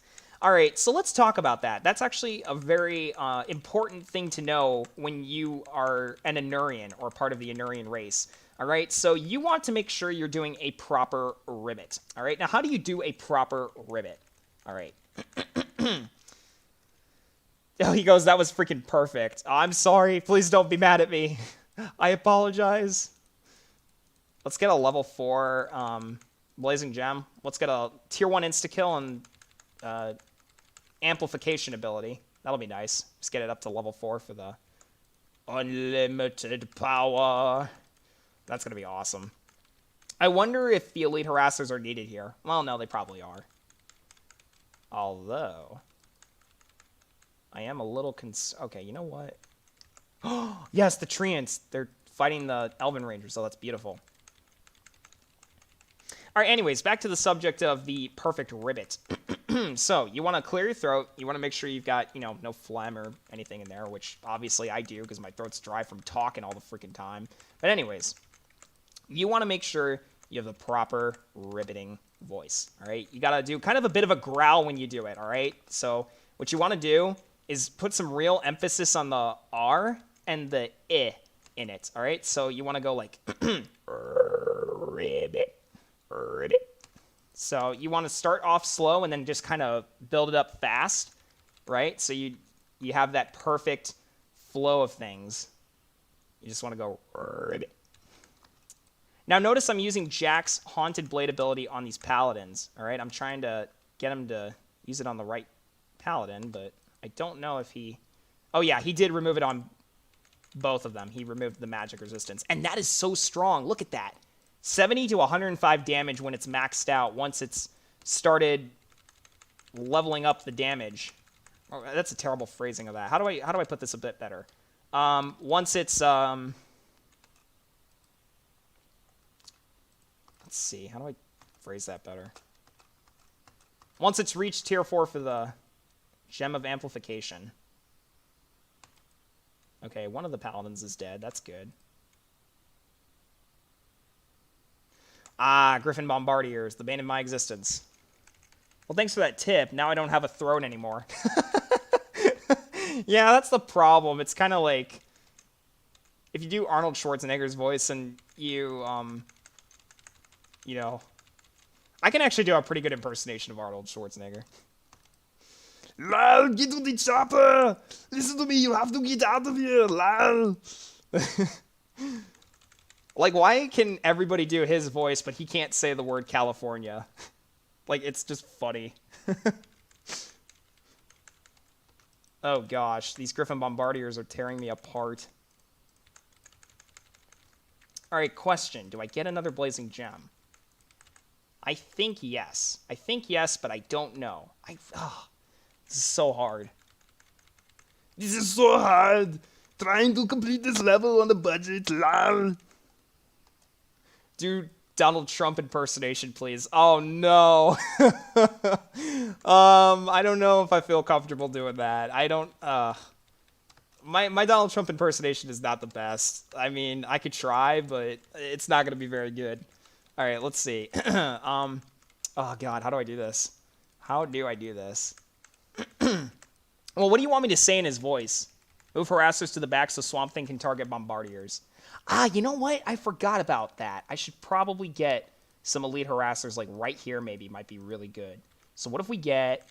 All right, so let's talk about that. That's actually a very important thing to know when you are an Anurian or part of the Anurian race. All right, so you want to make sure you're doing a proper ribbit. All right, now how do you do a proper ribbit? All right. Oh, he goes, that was freaking perfect. Oh, I'm sorry. Please don't be mad at me. I apologize. Let's get a level 4 Blazing Gem. Let's get a tier 1 insta-kill and amplification ability. That'll be nice. Just get it up to level 4 for the unlimited power. That's going to be awesome. I wonder if the Elite Harassers are needed here. Well, no, they probably are. Although, I am a little okay, you know what? Oh, yes, the Treants. They're fighting the Elven Rangers, so that's beautiful. All right, anyways, back to the subject of the perfect ribbit. So, you want to clear your throat. You want to make sure you've got, you know, no phlegm or anything in there, which obviously I do because my throat's dry from talking all the freaking time. But anyways, you want to make sure you have the proper riveting voice, all right? You got to do kind of a bit of a growl when you do it, all right? So what you want to do is put some real emphasis on the R and the I in it, all right? So you want to go like, ribbit, ribbit. So you want to start off slow and then just kind of build it up fast, right? So you have that perfect flow of things. You just want to go ribbit. Now notice I'm using Jack's Haunted Blade ability on these paladins, all right? I'm trying to get him to use it on the right paladin, but I don't know if he... Oh yeah, he did remove it on both of them. He removed the magic resistance, and that is so strong. Look at that. 70 to 105 damage when it's maxed out once it's started leveling up the damage. Oh, that's a terrible phrasing of that. How do I put this a bit better? Once it's... let's see. How do I phrase that better? Once it's reached tier 4 for the Gem of Amplification. Okay, one of the paladins is dead. That's good. Ah, Griffin Bombardiers, the bane of my existence. Well, thanks for that tip. Now I don't have a throne anymore. Yeah, that's the problem. It's kind of like if you do Arnold Schwarzenegger's voice and you know, I can actually do a pretty good impersonation of Arnold Schwarzenegger. Lal, get to the chopper! Listen to me, you have to get out of here, Lal! Like, why can everybody do his voice, but he can't say the word California? Like, it's just funny. Oh gosh, these Griffin Bombardiers are tearing me apart. Alright, question. Do I get another Blazing Gem? I think yes. I think yes, but I don't know. This is so hard. This is so hard! Trying to complete this level on a budget, lol. Do Donald Trump impersonation, please. Oh, no. I don't know if I feel comfortable doing that. I don't, my Donald Trump impersonation is not the best. I mean, I could try, but it's not going to be very good. All right, let's see. Oh, God, how do I do this? How do I do this? Well, what do you want me to say in his voice? Move harassers to the back so Swamp Thing can target Bombardiers. Ah, you know what? I forgot about that. I should probably get some elite harassers, like right here maybe, might be really good. So what if we get...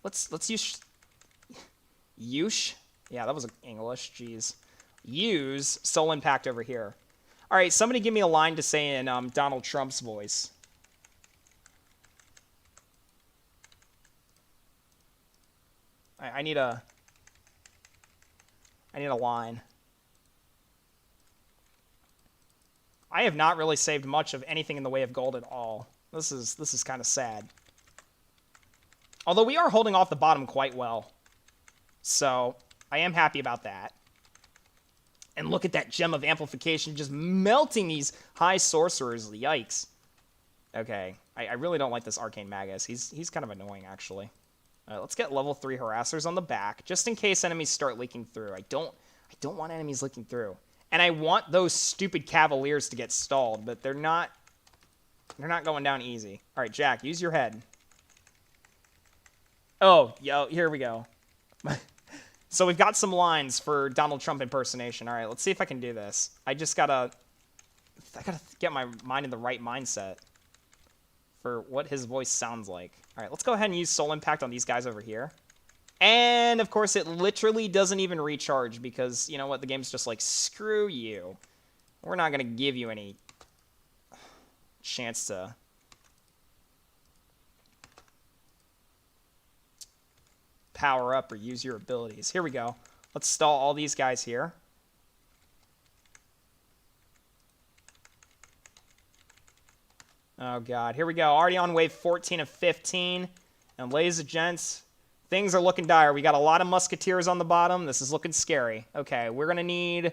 Let's use... Yush? Yeah, that was English, jeez. Use Soul Impact over here. All right, somebody give me a line to say in Donald Trump's voice. I need a line. I have not really saved much of anything in the way of gold at all. This is kind of sad. Although we are holding off the bottom quite well. So, I am happy about that. And look at that Gem of Amplification just melting these high sorcerers. Yikes. Okay, I really don't like this Arcane Magus. He's kind of annoying, actually. Let's get level 3 harassers on the back, just in case enemies start leaking through. I don't want enemies leaking through. And I want those stupid Cavaliers to get stalled, but they're not going down easy. All right, Jack, use your head. Oh, yo, here we go. So we've got some lines for Donald Trump impersonation. All right, let's see if I can do this. I gotta get my mind in the right mindset for what his voice sounds like. All right, let's go ahead and use Soul Impact on these guys over here. And, of course, it literally doesn't even recharge because, you know what, the game's just like, screw you. We're not going to give you any chance to... power up or use your abilities. Here we go. Let's stall all these guys here. Oh, God. Here we go. Already on wave 14 of 15. And ladies and gents, things are looking dire. We got a lot of musketeers on the bottom. This is looking scary. Okay, we're going to need,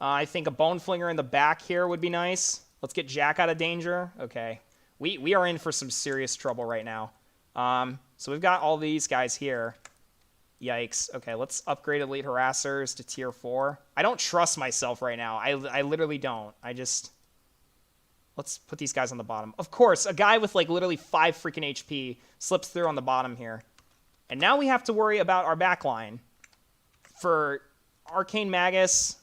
I think, a bone flinger in the back here would be nice. Let's get Jack out of danger. Okay. We are in for some serious trouble right now. So we've got all these guys here. Yikes. Okay, let's upgrade Elite Harassers to tier 4. I don't trust myself right now. I literally don't. Let's put these guys on the bottom. Of course, a guy with like literally 5 freaking HP slips through on the bottom here. And now we have to worry about our backline for Arcane Magus.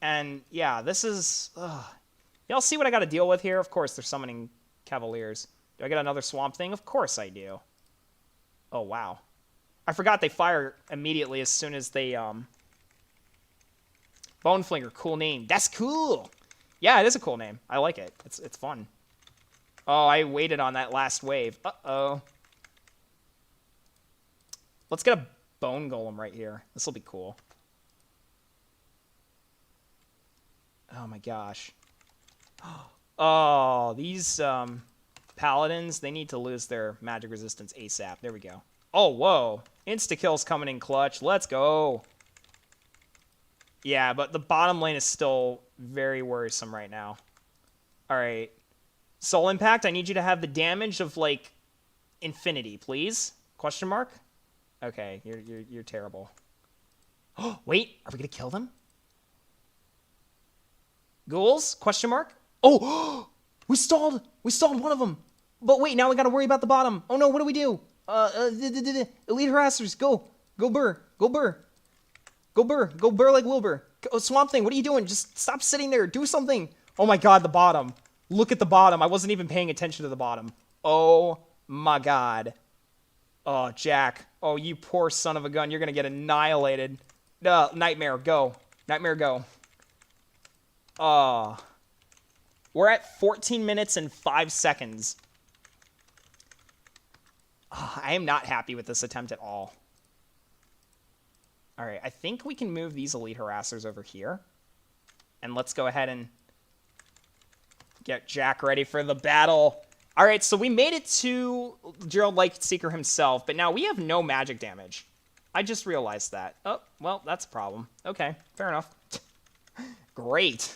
And yeah, this is... Y'all see what I got to deal with here? Of course, they're summoning Cavaliers. Do I get another Swamp Thing? Of course I do. Oh, wow. I forgot they fire immediately as soon as they... Boneflinger, cool name. That's cool! Yeah, it is a cool name. I like it. It's fun. Oh, I waited on that last wave. Uh-oh. Let's get a Bone Golem right here. This will be cool. Oh my gosh. Oh, these Paladins, they need to lose their magic resistance ASAP. There we go. Oh, whoa. Insta-kill's coming in clutch. Let's go. Yeah, but the bottom lane is still very worrisome right now. All right. Soul Impact, I need you to have the damage of, like, infinity, please? Question mark? Okay, you're terrible. Oh, wait, are we going to kill them? Ghouls? Question mark? Oh, we stalled one of them. But wait, now we got to worry about the bottom. Oh, no, what do we do? Elite Harassers, go. Go Burr. Go Burr. Go Burr. Go Burr like Wilbur. Swamp Thing, what are you doing? Just stop sitting there. Do something. Oh my god, the bottom. Look at the bottom. I wasn't even paying attention to the bottom. Oh my god. Oh, Jack. Oh, you poor son of a gun. You're going to get annihilated. Nightmare, go. Nightmare, go. We're at 14 minutes and 5 seconds. I am not happy with this attempt at all. All right, I think we can move these Elite Harassers over here. And let's go ahead and get Jack ready for the battle. All right, so we made it to Gerald Lightseeker himself, but now we have no magic damage. I just realized that. Oh, well, that's a problem. Okay, fair enough. Great.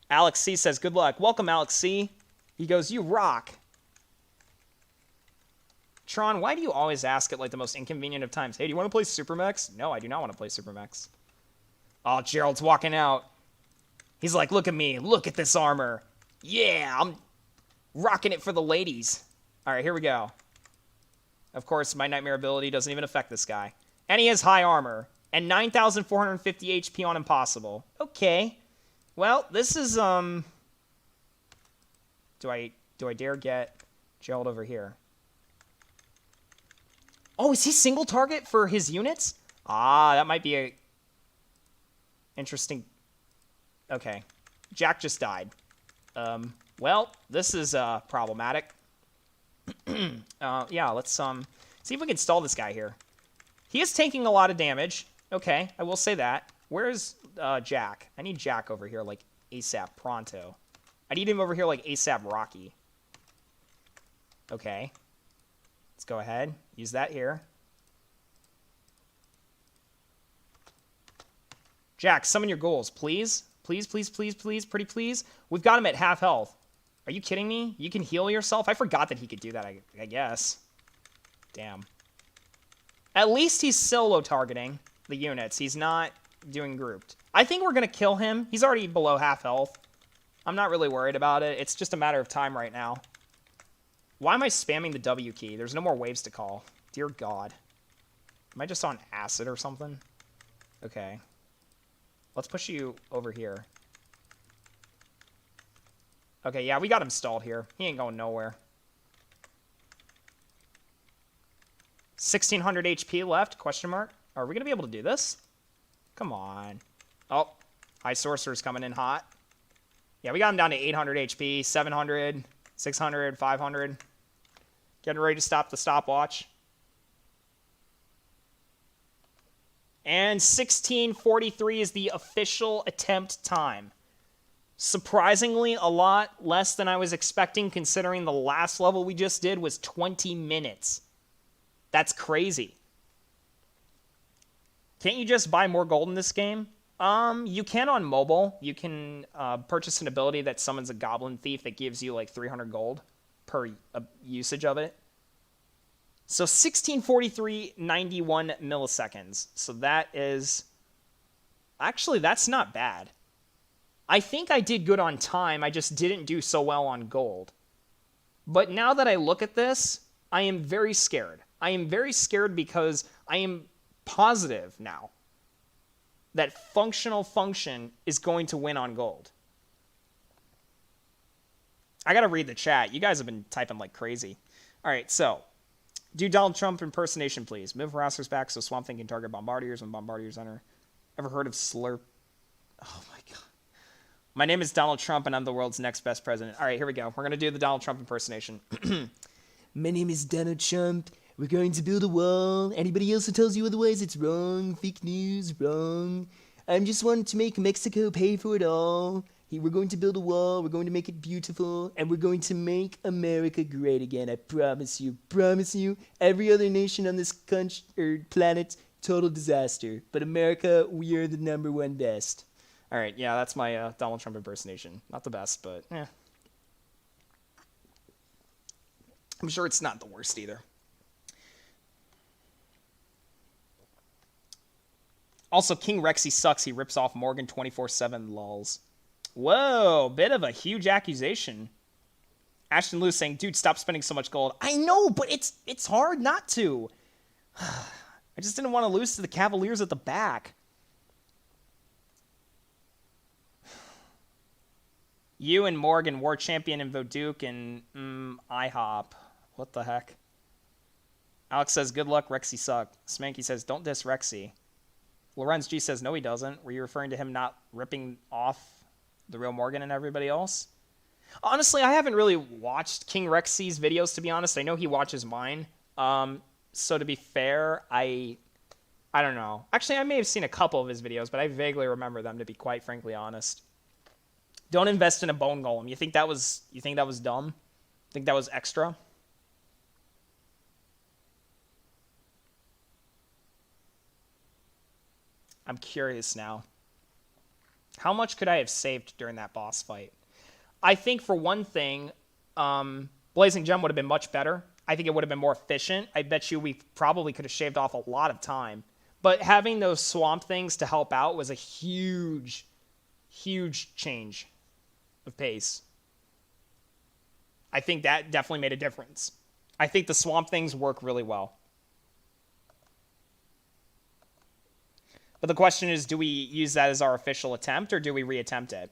Alex C says, good luck. Welcome, Alex C. He goes, you rock. Tron, why do you always ask at like the most inconvenient of times? Hey, do you want to play Super Mechs? No, I do not want to play Super Mechs. Oh, Gerald's walking out. He's like, look at me. Look at this armor. Yeah, I'm rocking it for the ladies. All right, here we go. Of course, my Nightmare ability doesn't even affect this guy. And he has high armor. And 9,450 HP on Impossible. Okay. Well, this is, Do I dare get Gerald over here? Oh, is he single target for his units? Ah, that might be a interesting... Okay. Jack just died. Well, this is problematic. Yeah, let's see if we can stall this guy here. He is taking a lot of damage. Okay, I will say that. Where's Jack? I need Jack over here like ASAP pronto. I need him over here like ASAP Rocky. Okay. Let's go ahead. Use that here. Jack, summon your goals, please. Please, please, please, please, pretty please. We've got him at half health. Are you kidding me? You can heal yourself? I forgot that he could do that, I guess. Damn. At least he's solo targeting the units. He's not doing grouped. I think we're going to kill him. He's already below half health. I'm not really worried about it. It's just a matter of time right now. Why am I spamming the W key? There's no more waves to call. Dear God. Am I just on acid or something? Okay. Let's push you over here. Okay, yeah, we got him stalled here. He ain't going nowhere. 1,600 HP left, question mark. Are we going to be able to do this? Come on. Oh, High Sorcerer's coming in hot. Yeah, we got him down to 800 HP, 700, 600, 500. Getting ready to stop the stopwatch. And 16:43 is the official attempt time. Surprisingly, a lot less than I was expecting, considering the last level we just did was 20 minutes. That's crazy. Can't you just buy more gold in this game? You can on mobile. You can purchase an ability that summons a Goblin Thief that gives you like 300 gold per usage of it. So 1643.91 milliseconds. So that is... Actually, that's not bad. I think I did good on time. I just didn't do so well on gold. But now that I look at this, I am very scared. I am very scared because I am positive now that functional function is going to win on gold. I gotta read the chat. You guys have been typing like crazy. All right, so do Donald Trump impersonation, please. Move harassers back so Swamp Thing can target bombardiers when bombardiers enter. Ever heard of slurp? Oh my god. My name is Donald Trump, and I'm the world's next best president. All right, here we go. We're going to do the Donald Trump impersonation. My name is Donald Trump. We're going to build a wall. Anybody else who tells you otherwise, it's wrong. Fake news, wrong. I'm just wanting to make Mexico pay for it all. We're going to build a wall. We're going to make it beautiful. And we're going to make America great again. I promise you. Promise you. Every other nation on this planet, total disaster. But America, we are the #1 best. All right, yeah, that's my Donald Trump impersonation. Not the best, but eh. I'm sure it's not the worst either. Also, King Rexy sucks. He rips off Morgan 24/7 lols. Whoa, bit of a huge accusation. Ashton Lewis saying, dude, stop spending so much gold. I know, but it's hard not to. I just didn't want to lose to the Cavaliers at the back. You and Morgan, War Champion and Voduke and IHOP. What the heck? Alex says, good luck, Rexy suck. Smanky says, don't diss Rexy. Lorenz G says, no, he doesn't. Were you referring to him not ripping off the real Morgan and everybody else? Honestly, I haven't really watched King Rexy's videos, to be honest. I know he watches mine. So to be fair, I don't know. Actually, I may have seen a couple of his videos, but I vaguely remember them, to be quite frankly honest. Don't invest in a bone golem. You think that was dumb? Think that was extra? I'm curious now. How much could I have saved during that boss fight? I think for one thing, Blazing Gem would have been much better. I think it would have been more efficient. I bet you we probably could have shaved off a lot of time. But having those Swamp Things to help out was a huge, huge change of pace. I think that definitely made a difference. I think the Swamp Things work really well. But the question is, do we use that as our official attempt, or do we reattempt it?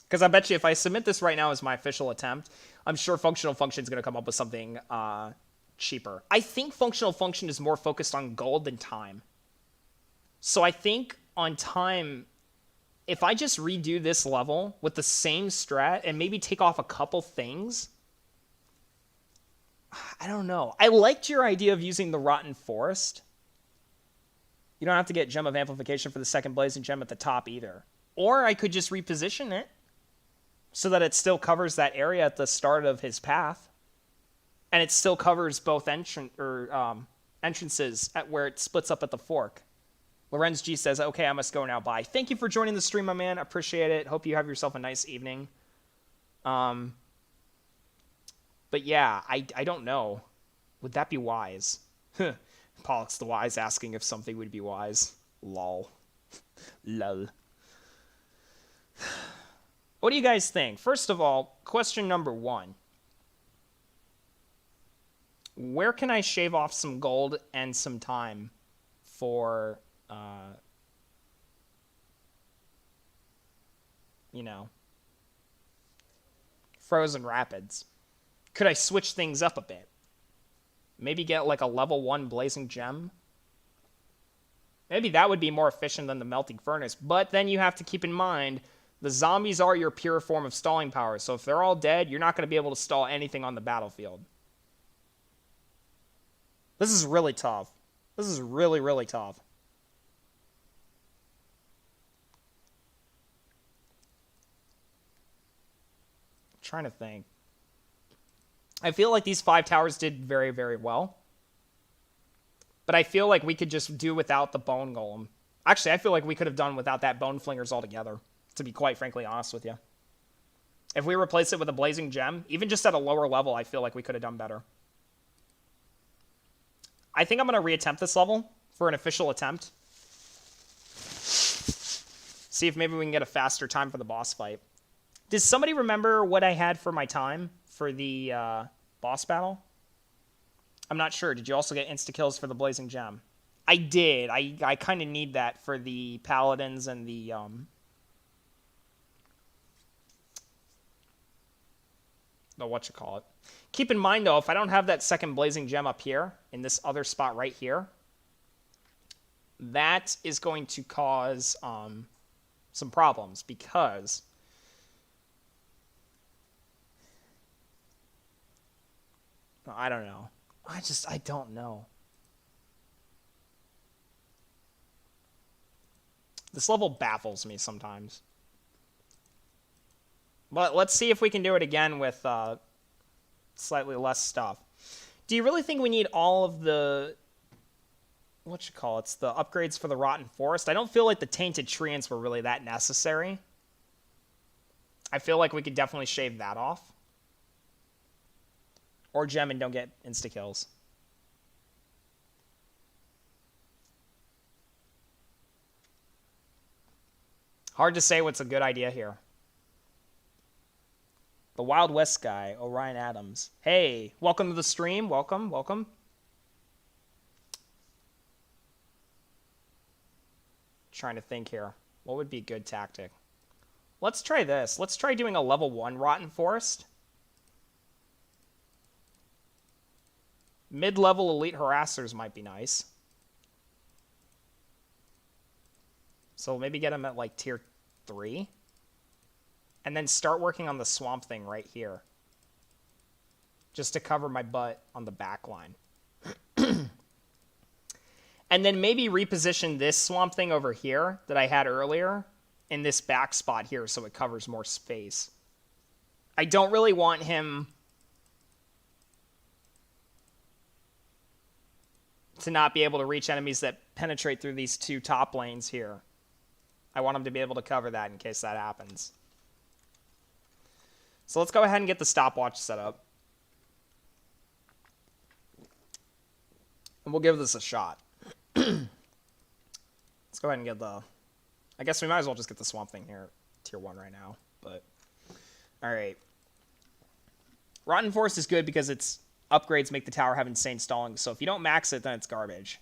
Because I bet you if I submit this right now as my official attempt, I'm sure Functional Function is going to come up with something cheaper. I think Functional Function is more focused on gold than time. So I think on time, if I just redo this level with the same strat and maybe take off a couple things, I don't know. I liked your idea of using the Rotten Forest. You don't have to get Gem of Amplification for the second Blazing Gem at the top either. Or I could just reposition it so that it still covers that area at the start of his path. And it still covers both entrances at where it splits up at the fork. Lorenz G says, okay, I must go now. Bye. Thank you for joining the stream, my man. Appreciate it. Hope you have yourself a nice evening. But yeah, I don't know. Would that be wise? Polyx the Wise asking if something would be wise. Lol. Lol. What do you guys think? First of all, question number 1. Where can I shave off some gold and some time for, Frozen Rapids? Could I switch things up a bit? Maybe get like a level 1 Blazing Gem? Maybe that would be more efficient than the Melting Furnace, but then you have to keep in mind, the zombies are your pure form of stalling power, so if they're all dead, you're not going to be able to stall anything on the battlefield. This is really tough. This is really, really tough. I'm trying to think. I feel like these 5 towers did very, very well. But I feel like we could just do without the Bone Golem. Actually, I feel like we could have done without that Bone Flingers altogether, to be quite frankly honest with you. If we replace it with a Blazing Gem, even just at a lower level, I feel like we could have done better. I think I'm going to reattempt this level for an official attempt. See if maybe we can get a faster time for the boss fight. Does somebody remember what I had for my time for the boss battle? I'm not sure. Did you also get insta-kills for the Blazing Gem? I did. I kind of need that for the Paladins and the... whatchamacallit. Keep in mind, though, if I don't have that second Blazing Gem up here, in this other spot right here, that is going to cause some problems, because... I don't know. I don't know. This level baffles me sometimes. But let's see if we can do it again with slightly less stuff. Do you really think we need all of the... the upgrades for the Rotten Forest? I don't feel like the Tainted Treants were really that necessary. I feel like we could definitely shave that off. Or gem and don't get insta-kills. Hard to say what's a good idea here. The Wild West guy, Orion Adams. Hey, welcome to the stream. Welcome, welcome. Trying to think here. What would be a good tactic? Let's try this. Let's try doing a level 1 Rotten Forest. Mid-level elite harassers might be nice. So maybe get them at like tier 3. And then start working on the swamp thing right here. Just to cover my butt on the back line. And then maybe reposition this swamp thing over here that I had earlier in this back spot here so it covers more space. I don't really want him to not be able to reach enemies that penetrate through these two top lanes here. I want him to be able to cover that in case that happens. So let's go ahead and get the stopwatch set up. And we'll give this a shot. Let's go ahead and get the... I guess we might as well just get the swamp thing here, tier 1 right now. But, alright. Rotten Forest is good because its upgrades make the tower have insane stalling. So if you don't max it, then it's garbage.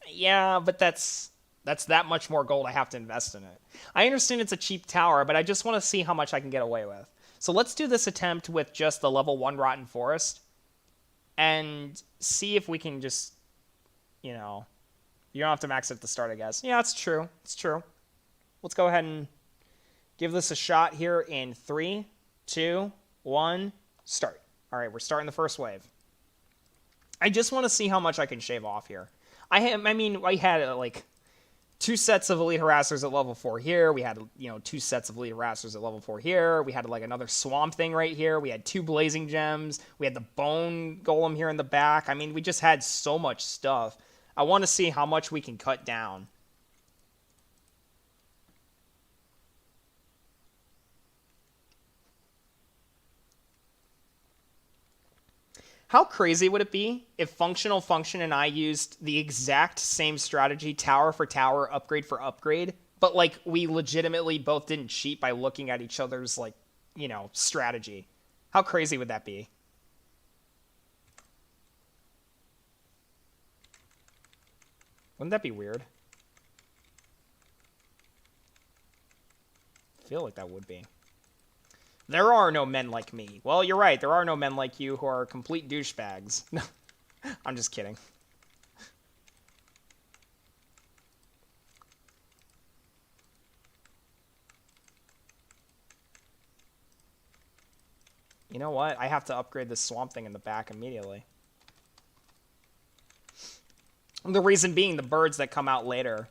Yeah, but that's that much more gold I have to invest in it. I understand it's a cheap tower, but I just want to see how much I can get away with. So let's do this attempt with just the level 1 Rotten Forest. And see if we can just, you know... You don't have to max it at the start, I guess. Yeah, it's true. It's true. Let's go ahead and give this a shot here in 3, 2, 1, start. All right, we're starting the first wave. I just want to see how much I can shave off here. I had like 2 sets of elite harassers at level 4 here. We had, 2 sets of elite harassers at level 4 here. We had like another swamp thing right here. We had 2 blazing gems. We had the bone golem here in the back. I mean, we just had so much stuff. I want to see how much we can cut down. How crazy would it be if Functional Function and I used the exact same strategy, tower for tower, upgrade for upgrade, but like we legitimately both didn't cheat by looking at each other's strategy? How crazy would that be? Wouldn't that be weird? I feel like that would be. There are no men like me. Well, you're right. There are no men like you who are complete douchebags. No, I'm just kidding. You know what? I have to upgrade this swamp thing in the back immediately. The reason being the birds that come out later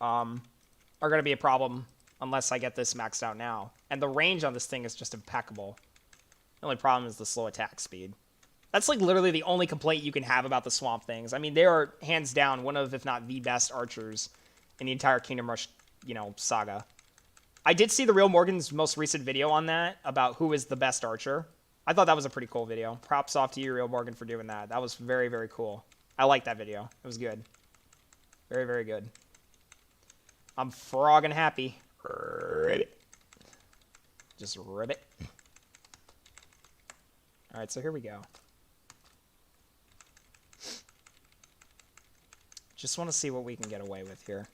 are going to be a problem unless I get this maxed out now. And the range on this thing is just impeccable. The only problem is the slow attack speed. That's like literally the only complaint you can have about the swamp things. I mean, they are hands down one of, if not the best archers in the entire Kingdom Rush, saga. I did see the Real Morgan's most recent video on that about who is the best archer. I thought that was a pretty cool video. Props off to you, Real Morgan, for doing that. That was very, very cool. I like that video. It was good. Very, very good. I'm frogging happy. Ribbit. Just ribbit. Alright, so here we go. Just want to see what we can get away with here.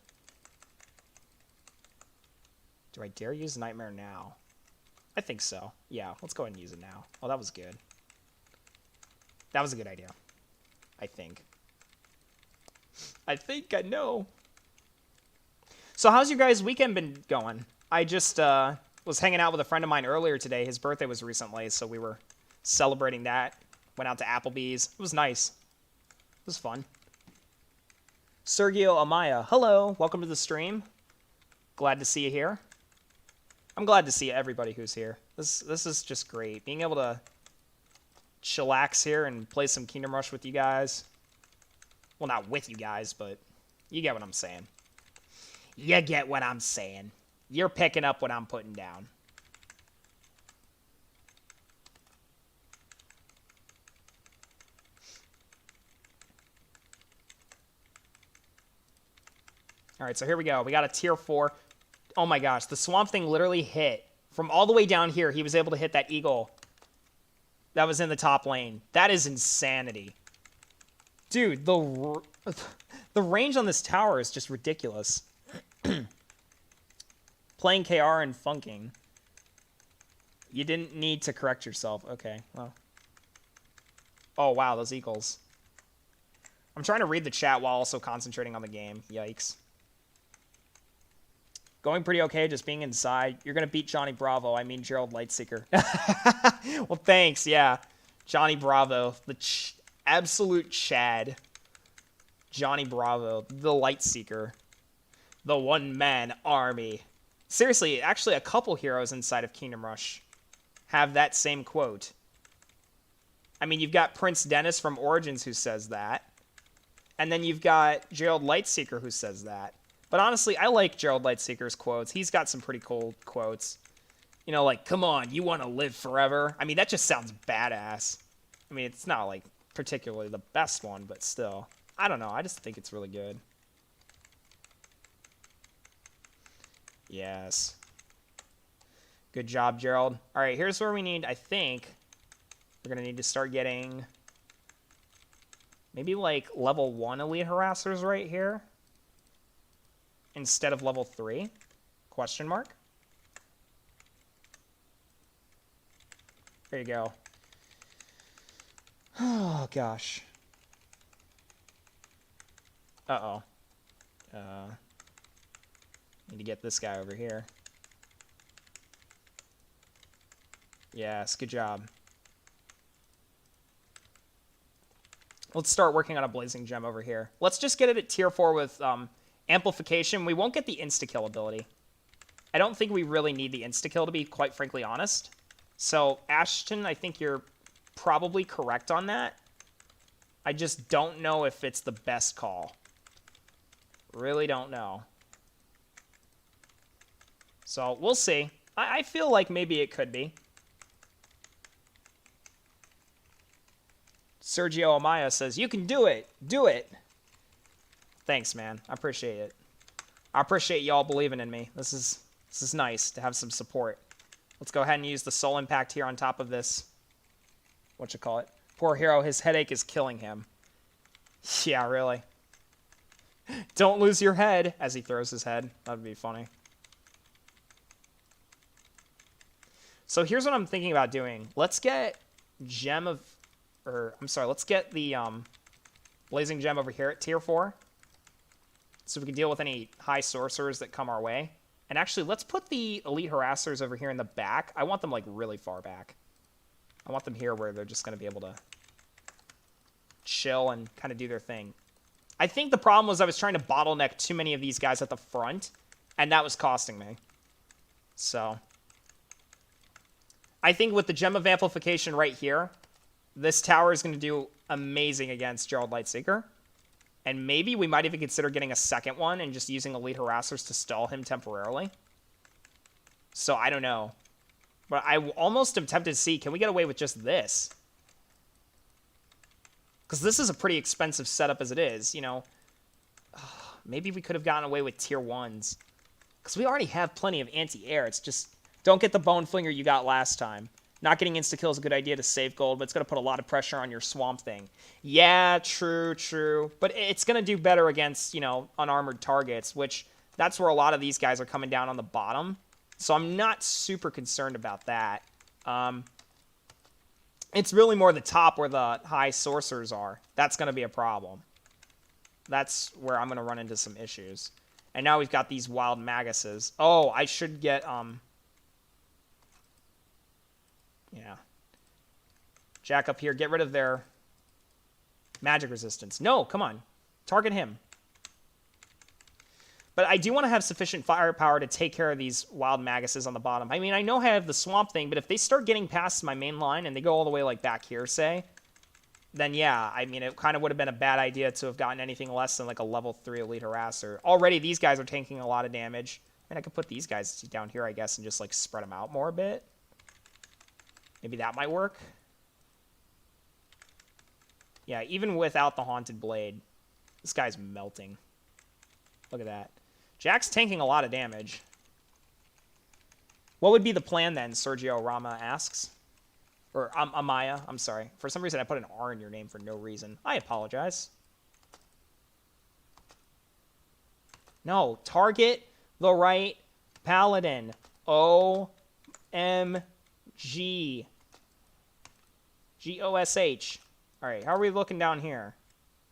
Do I dare use Nightmare now? I think so. Yeah, let's go ahead and use it now. Oh, that was good. That was a good idea. I think. I know. So how's your guys' weekend been going? I just was hanging out with a friend of mine earlier today. His birthday was recently, so we were celebrating that. Went out to Applebee's. It was nice. It was fun. Sergio Amaya, hello. Welcome to the stream. Glad to see you here. I'm glad to see everybody who's here. This is just great. Being able to chillax here and play some Kingdom Rush with you guys. Well, not with you guys, but you get what I'm saying. You get what I'm saying. You're picking up what I'm putting down. All right, so here we go. We got a tier 4. Oh my gosh, the Swamp Thing literally hit. From all the way down here, he was able to hit that eagle that was in the top lane. That is insanity. Dude, the range on this tower is just ridiculous. Playing KR and funking. You didn't need to correct yourself. Okay, well. Oh, wow, those eagles. I'm trying to read the chat while also concentrating on the game. Yikes. Going pretty okay, just being inside. You're going to beat Johnny Bravo. I mean Gerald Lightseeker. Well, thanks, yeah. Johnny Bravo. The absolute Chad. Johnny Bravo. The Lightseeker. The one-man army. Seriously, actually a couple heroes inside of Kingdom Rush have that same quote. I mean, you've got Prince Dennis from Origins who says that. And then you've got Gerald Lightseeker who says that. But honestly, I like Gerald Lightseeker's quotes. He's got some pretty cool quotes. You know, like, come on, you want to live forever? I mean, that just sounds badass. I mean, it's not, like, particularly the best one, but still. I don't know. I just think it's really good. Yes. Good job, Gerald. All right, here's where we need, I think, we're going to need to start getting maybe, like, level 1 Elite Harassers right here. Instead of level 3? Question mark? There you go. Oh, gosh. Uh-oh. Need to get this guy over here. Yes, good job. Let's start working on a Blazing Gem over here. Let's just get it at tier 4 with amplification. We won't get the insta-kill ability. I don't think we really need the insta-kill, to be quite frankly honest. So, Ashton, I think you're probably correct on that. I just don't know if it's the best call. Really don't know. So, we'll see. I feel like maybe it could be. Sergio Amaya says, you can do it. Do it. Thanks, man. I appreciate it. I appreciate y'all believing in me. This is nice to have some support. Let's go ahead and use the Soul Impact here on top of this. Whatchamacallit? Poor hero, his headache is killing him. Yeah, really. Don't lose your head, as he throws his head. That would be funny. So here's what I'm thinking about doing. Let's get Gem of... let's get the Blazing Gem over here at tier 4. So we can deal with any high sorcerers that come our way. And actually, let's put the Elite Harassers over here in the back. I want them, like, really far back. I want them here where they're just going to be able to chill and kind of do their thing. I think the problem was I was trying to bottleneck too many of these guys at the front, and that was costing me. So, I think with the Gem of Amplification right here, this tower is going to do amazing against Gerald Lightseeker. And maybe we might even consider getting a second one and just using Elite Harassers to stall him temporarily. So, I don't know. But I almost am tempted to see, can we get away with just this? Because this is a pretty expensive setup as it is, you know. Maybe we could have gotten away with tier 1s. Because we already have plenty of anti-air. It's just, don't get the bone flinger you got last time. Not getting insta-kill is a good idea to save gold, but it's going to put a lot of pressure on your Swamp Thing. Yeah, true, true. But it's going to do better against, you know, unarmored targets, which that's where a lot of these guys are coming down on the bottom. So I'm not super concerned about that. It's really more the top where the high sorcerers are. That's going to be a problem. That's where I'm going to run into some issues. And now we've got these wild Maguses. Oh, I should get, yeah. Jack up here. Get rid of their magic resistance. No, come on. Target him. But I do want to have sufficient firepower to take care of these wild Maguses on the bottom. I mean, I know I have the Swamp Thing, but if they start getting past my main line and they go all the way, like, back here, say, then yeah, I mean, it kind of would have been a bad idea to have gotten anything less than, like, a level 3 Elite Harasser. Already, these guys are taking a lot of damage. I mean, I could put these guys down here, I guess, and just, like, spread them out more a bit. Maybe that might work. Yeah, even without the Haunted Blade, this guy's melting. Look at that. Jack's tanking a lot of damage. What would be the plan then, Sergio Rama asks? Or Amaya, I'm sorry. For some reason, I put an R in your name for no reason. I apologize. No, target the right paladin. O-M-G. G-O-S-H. All right, how are we looking down here?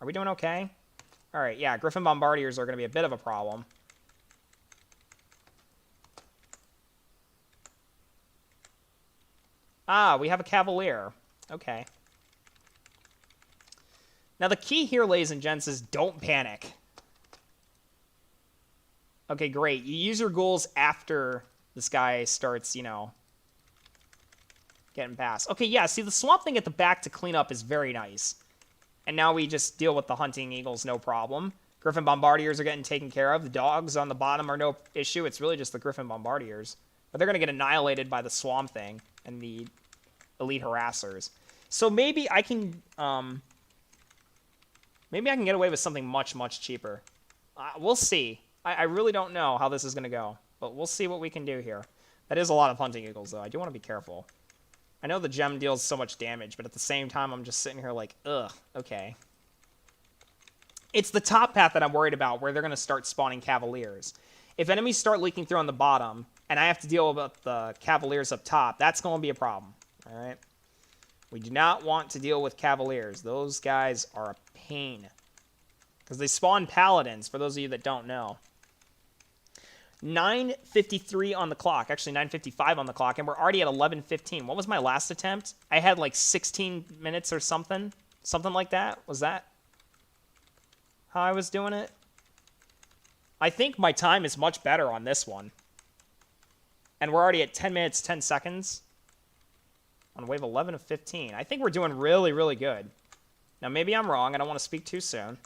Are we doing okay? All right, yeah, Griffin Bombardiers are going to be a bit of a problem. Ah, we have a Cavalier. Okay. Now, the key here, ladies and gents, is don't panic. Okay, great. You use your ghouls after this guy starts, you know, getting past. Okay, yeah, see, the Swamp Thing at the back to clean up is very nice. And now we just deal with the Hunting Eagles, no problem. Griffin Bombardiers are getting taken care of. The dogs on the bottom are no issue. It's really just the Griffin Bombardiers. But they're going to get annihilated by the Swamp Thing and the Elite Harassers. So maybe I can get away with something much, much cheaper. We'll see. I really don't know how this is going to go. But we'll see what we can do here. That is a lot of Hunting Eagles, though. I do want to be careful. I know the gem deals so much damage, but at the same time, I'm just sitting here like, ugh, okay. It's the top path that I'm worried about, where they're going to start spawning Cavaliers. If enemies start leaking through on the bottom, and I have to deal with the Cavaliers up top, that's going to be a problem, all right? We do not want to deal with Cavaliers. Those guys are a pain. Because they spawn Paladins, for those of you that don't know. 9:53 on the clock. Actually, 9:55 on the clock, and we're already at 11:15. What was my last attempt? I had like 16 minutes or something. Something like that. Was that how I was doing it? I think my time is much better on this one. And we're already at 10 minutes, 10 seconds. On wave 11 of 15. I think we're doing really, really good. Now, maybe I'm wrong. I don't want to speak too soon.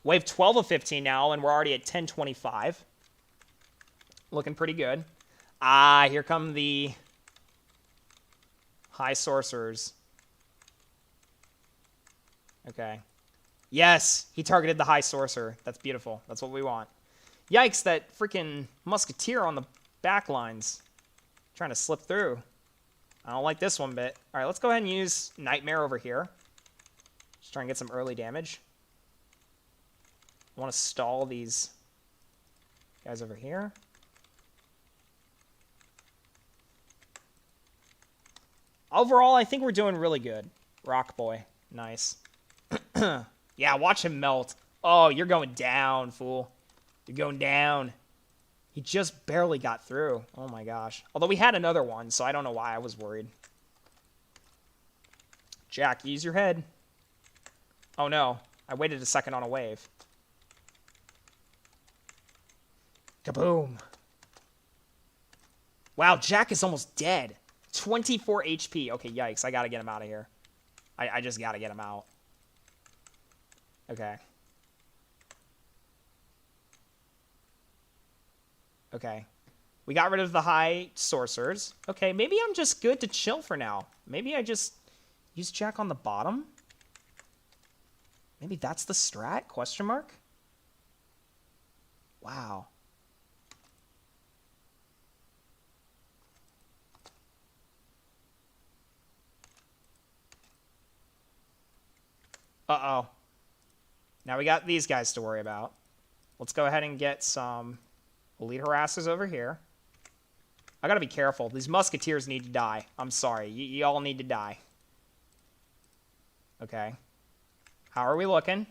Wave 12 of 15 now, and we're already at 10:25. Looking pretty good. Ah, here come the high sorcerers. Okay. Yes, he targeted the high sorcerer. That's beautiful. That's what we want. Yikes, that freaking musketeer on the back lines. Trying to slip through. I don't like this one bit. All right, let's go ahead and use Nightmare over here. Just try and get some early damage. I want to stall these guys over here. Overall, I think we're doing really good. Rock Boy. Nice. Yeah, watch him melt. Oh, you're going down, fool. You're going down. He just barely got through. Oh my gosh. Although we had another one, so I don't know why I was worried. Jack, use your head. Oh no. I waited a second on a wave. Kaboom. Wow, Jack is almost dead. 24 HP. Okay, yikes. I gotta get him out of here. I just gotta get him out. Okay. Okay. We got rid of the high sorcerers. Okay, maybe I'm just good to chill for now. Maybe I just use Jack on the bottom? Maybe that's the strat? Question mark? Wow. Uh-oh. Now we got these guys to worry about. Let's go ahead and get some elite harassers over here. I gotta be careful. These musketeers need to die. I'm sorry. You all need to die. Okay. How are we looking?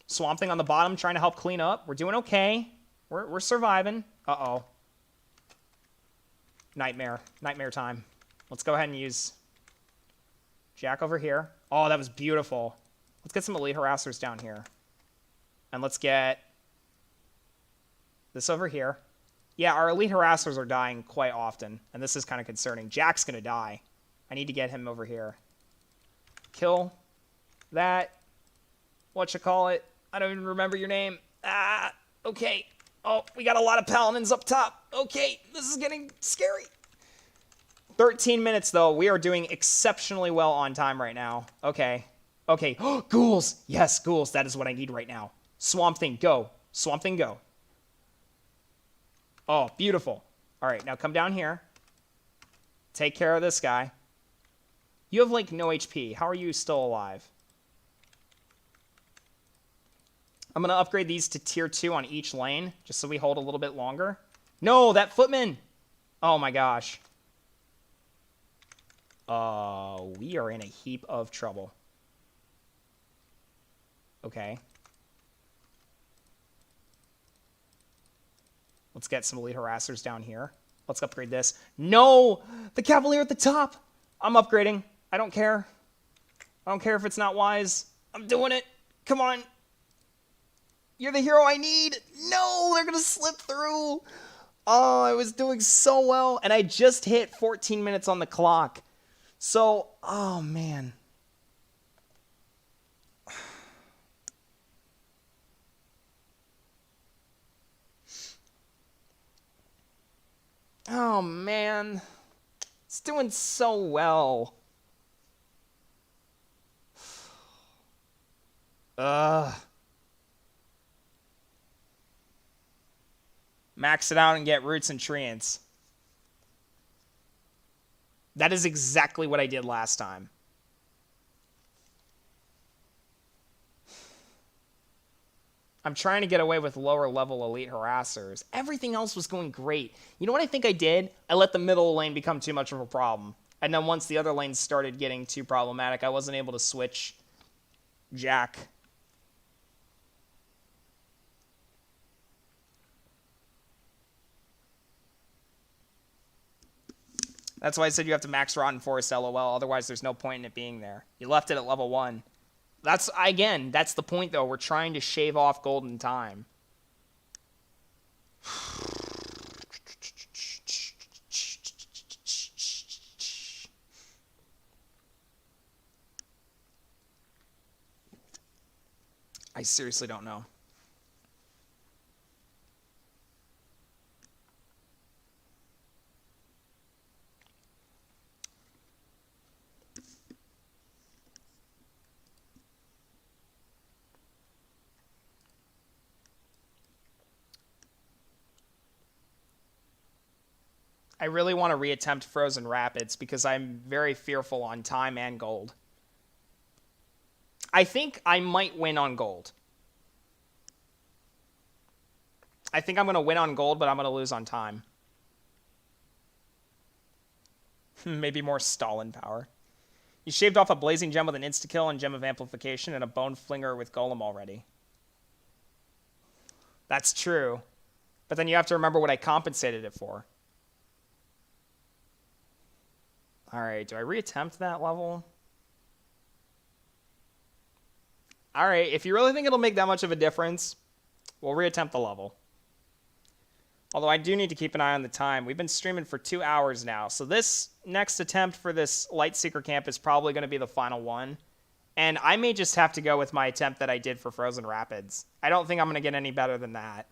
Swamp Thing on the bottom trying to help clean up. We're doing okay. We're surviving. Uh-oh. Nightmare. Nightmare time. Let's go ahead and use Jack over here. Oh, that was beautiful. Let's get some elite harassers down here. And let's get this over here. Yeah, our elite harassers are dying quite often, and this is kind of concerning. Jack's going to die. I need to get him over here. Kill that. Whatchamacallit? I don't even remember your name. Ah, okay. Oh, we got a lot of paladins up top. Okay, this is getting scary. 13 minutes, though. We are doing exceptionally well on time right now. Okay. Okay. Oh, ghouls. Yes, ghouls. That is what I need right now. Swamp Thing, go. Swamp Thing, go. Oh, beautiful. All right, now come down here. Take care of this guy. You have, like, no HP. How are you still alive? I'm going to upgrade these to tier 2 on each lane, just so we hold a little bit longer. No, that footman! Oh, my gosh. We are in a heap of trouble. Okay. Let's get some elite harassers down here. Let's upgrade this. No! The cavalier at the top! I'm upgrading. I don't care. I don't care if it's not wise. I'm doing it. Come on. You're the hero I need. No, they're going to slip through. Oh, I was doing so well. And I just hit 14 minutes on the clock. So, oh, man. Oh, man. It's doing so well. Max it out and get roots and treants. That is exactly what I did last time. I'm trying to get away with lower level elite harassers. Everything else was going great. You know what I think I did? I let the middle lane become too much of a problem. And then once the other lanes started getting too problematic, I wasn't able to switch Jack. That's why I said you have to max Rotten Forest LOL, otherwise there's no point in it being there. You left it at level 1. That's the point, though. We're trying to shave off golden time. I seriously don't know. I really want to reattempt Frozen Rapids because I'm very fearful on time and gold. I think I might win on gold. I think I'm going to win on gold, but I'm going to lose on time. Maybe more Stalin power. You shaved off a Blazing Gem with an insta-kill and Gem of Amplification and a Bone Flinger with Golem already. That's true. But then you have to remember what I compensated it for. Alright, do I reattempt that level? Alright, if you really think it'll make that much of a difference, we'll reattempt the level. Although I do need to keep an eye on the time. We've been streaming for 2 hours now, so this next attempt for this Lightseeker camp is probably going to be the final one. And I may just have to go with my attempt that I did for Frozen Rapids. I don't think I'm going to get any better than that.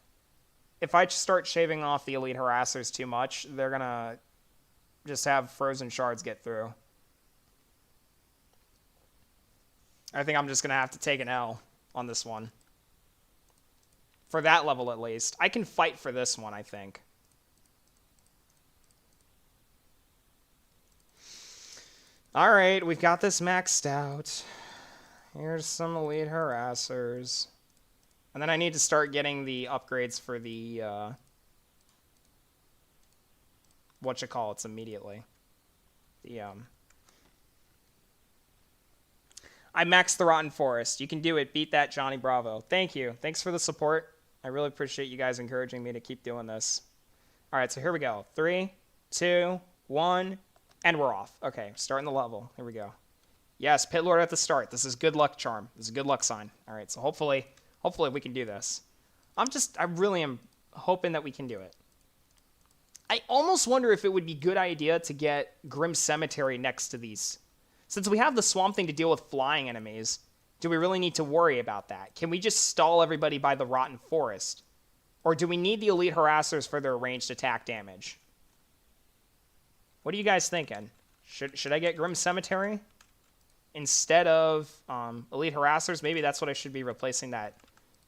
if I start shaving off the elite harassers too much, they're gonna just have frozen shards get through. I think I'm just gonna have to take an L on this one. For that level, at least. I can fight for this one, I think. Alright, we've got this maxed out. Here's some elite harassers. And then I need to start getting the upgrades for the, whatchamacallits immediately. I maxed the Rotten Forest. You can do it. Beat that, Johnny Bravo. Thank you. Thanks for the support. I really appreciate you guys encouraging me to keep doing this. All right, so here we go. 3, 2, 1, and we're off. Okay, starting the level. Here we go. Yes, Pit Lord at the start. This is good luck charm. This is a good luck sign. All right, so hopefully we can do this. I really am hoping that we can do it. I almost wonder if it would be a good idea to get Grim Cemetery next to these. Since we have the Swamp Thing to deal with flying enemies, do we really need to worry about that? Can we just stall everybody by the Rotten Forest? Or do we need the Elite Harassers for their ranged attack damage? What are you guys thinking? Should I get Grim Cemetery instead of Elite Harassers? Maybe that's what I should be replacing that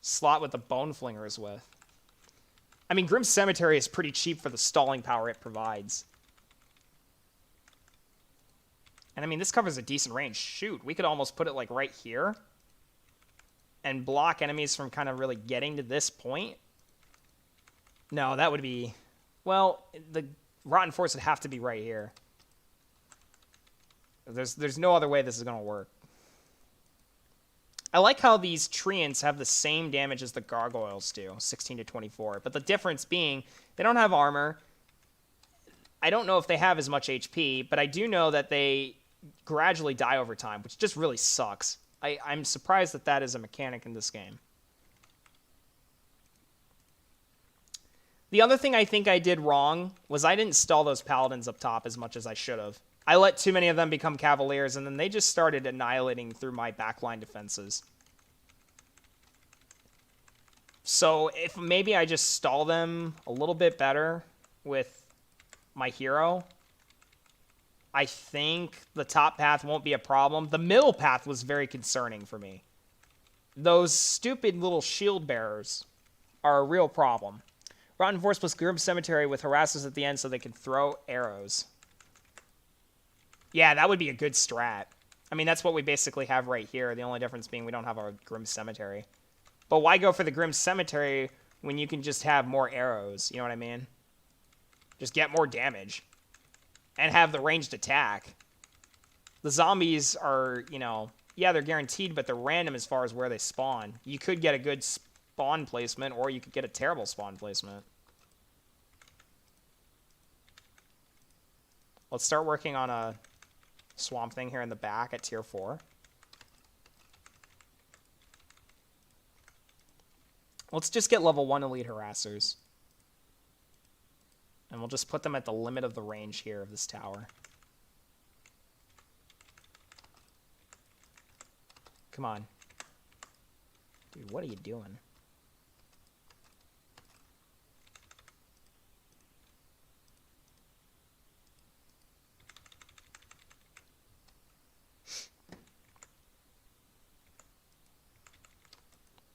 slot with the Bone Flingers with. I mean, Grim Cemetery is pretty cheap for the stalling power it provides. And I mean, this covers a decent range. Shoot, we could almost put it like right here and block enemies from kind of really getting to this point. No, that would be... Well, the Rotten Force would have to be right here. There's no other way this is going to work. I like how these Treants have the same damage as the Gargoyles do, 16 to 24. But the difference being, they don't have armor. I don't know if they have as much HP, but I do know that they gradually die over time, which just really sucks. I'm surprised that that is a mechanic in this game. The other thing I think I did wrong was I didn't stall those Paladins up top as much as I should have. I let too many of them become Cavaliers, and then they just started annihilating through my backline defenses. So if maybe I just stall them a little bit better with my hero, I think the top path won't be a problem. The middle path was very concerning for me. Those stupid little shield bearers are a real problem. Rotten Force plus Grim Cemetery with harassers at the end so they can throw arrows. Yeah, that would be a good strat. I mean, that's what we basically have right here. The only difference being we don't have a Grim Cemetery. But why go for the Grim Cemetery when you can just have more arrows? You know what I mean? Just get more damage. And have the ranged attack. The zombies are, you know, yeah, they're guaranteed, but they're random as far as where they spawn. You could get a good spawn placement, or you could get a terrible spawn placement. Let's start working on a Swamp Thing here in the back at tier 4. Let's just get level 1 Elite Harassers. And we'll just put them at the limit of the range here of this tower. Come on. Dude, what are you doing?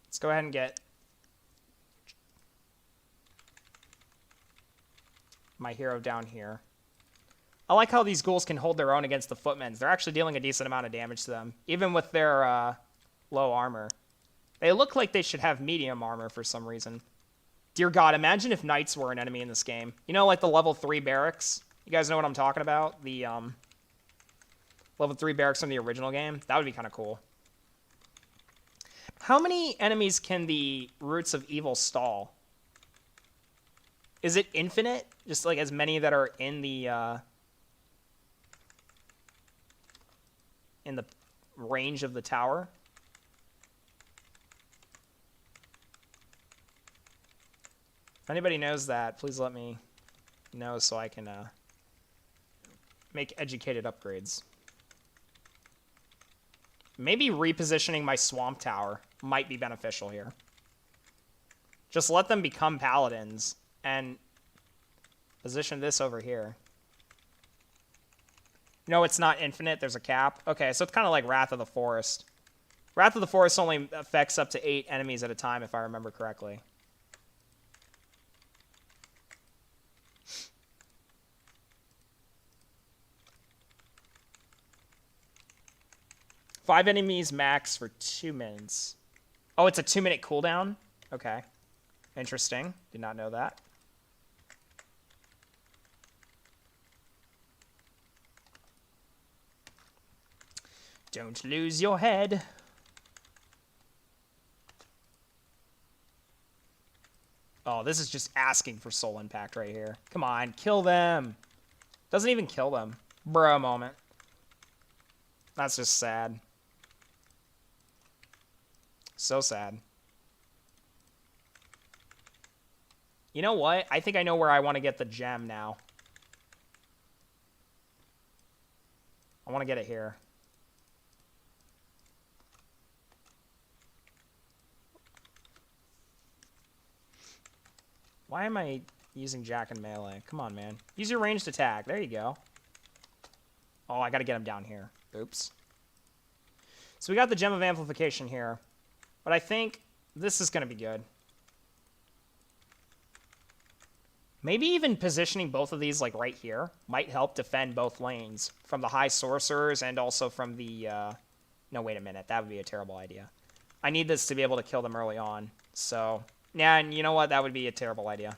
Let's go ahead and get my hero down here. I like how these ghouls can hold their own against the footmen. They're actually dealing a decent amount of damage to them, even with their low armor. They look like they should have medium armor for some reason. Dear God, imagine if knights were an enemy in this game. You know, like the level 3 barracks? You guys know what I'm talking about? The level 3 barracks from the original game? That would be kind of cool. How many enemies can the Roots of Evil stall? Is it infinite? Just like as many that are in the range of the tower? If anybody knows that, please let me know so I can make educated upgrades. Maybe repositioning my swamp tower might be beneficial here. Just let them become paladins and position this over here. No, it's not infinite. There's a cap. Okay, so it's kind of like Wrath of the Forest. Wrath of the Forest only affects up to 8 enemies at a time, if I remember correctly. Five enemies max for 2 minutes. Oh, it's a 2-minute cooldown? Okay. Interesting. Did not know that. Don't lose your head. Oh, this is just asking for soul impact right here. Come on, kill them. Doesn't even kill them. Bruh moment. That's just sad. So sad. You know what? I think I know where I want to get the gem now. I want to get it here. Why am I using Jack and melee? Come on, man. Use your ranged attack. There you go. Oh, I got to get him down here. Oops. So we got the Gem of Amplification here. But I think this is going to be good. Maybe even positioning both of these like right here might help defend both lanes from the high sorcerers and also from the... No, wait a minute. That would be a terrible idea. I need this to be able to kill them early on. So, yeah, and you know what? That would be a terrible idea.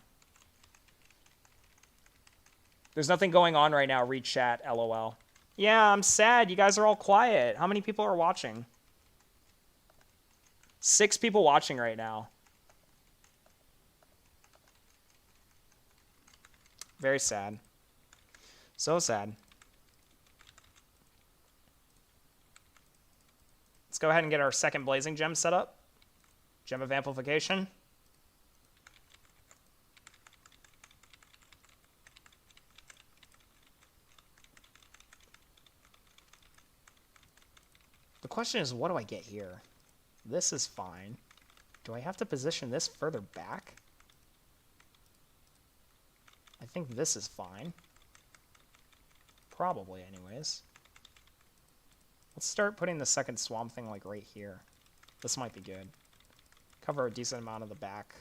There's nothing going on right now. Read chat, LOL. Yeah, I'm sad. You guys are all quiet. How many people are watching? 6 people watching right now. Very sad. So sad. Let's go ahead and get our second blazing gem set up. Gem of Amplification. The question is, what do I get here? This is fine. Do I have to position this further back? I think this is fine. Probably, anyways. Let's start putting the second swamp thing, like, right here. This might be good. Cover a decent amount of the back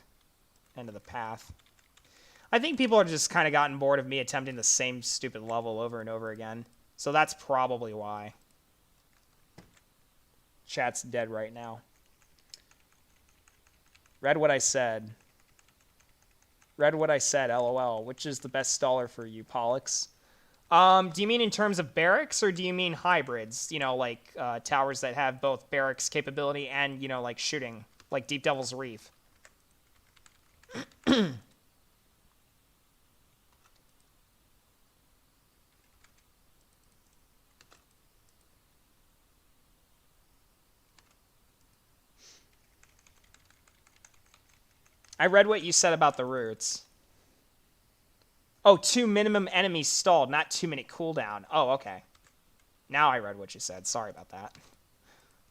end of the path. I think people are just kind of gotten bored of me attempting the same stupid level over and over again. So that's probably why. Chat's dead right now. Read what I said. Read what I said, LOL. Which is the best staller for you, Polyx? Do you mean in terms of barracks, or do you mean hybrids? You know, like towers that have both barracks capability and, you know, like shooting, like Deep Devil's Reef. I read what you said about the roots. Oh, 2 minimum enemies stalled, not 2-minute cooldown. Oh, okay. Now I read what you said. Sorry about that. I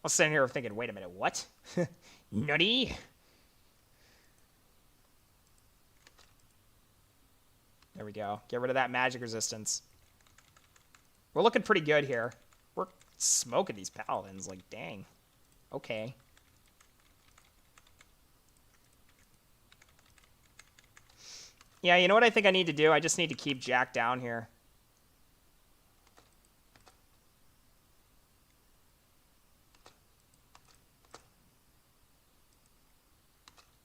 was sitting here thinking, wait a minute, what? Nutty? There we go. Get rid of that magic resistance. We're looking pretty good here. We're smoking these paladins, like, dang. Okay. Yeah, you know what I think I need to do? I just need to keep Jack down here.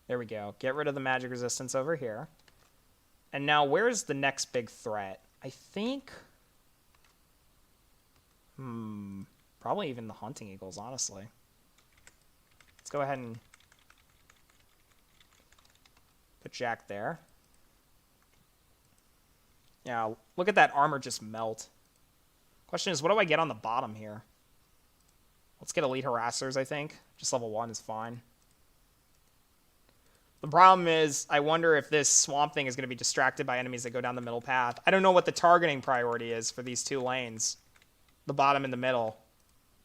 There we go. Get rid of the magic resistance over here. And now, where's the next big threat? I think... probably even the hunting eagles, honestly. Let's go ahead and put Jack there. Yeah, look at that armor just melt. Question is, what do I get on the bottom here? Let's get elite harassers, I think. Just level 1 is fine. The problem is, I wonder if this swamp thing is going to be distracted by enemies that go down the middle path. I don't know what the targeting priority is for these 2 lanes. The bottom and the middle.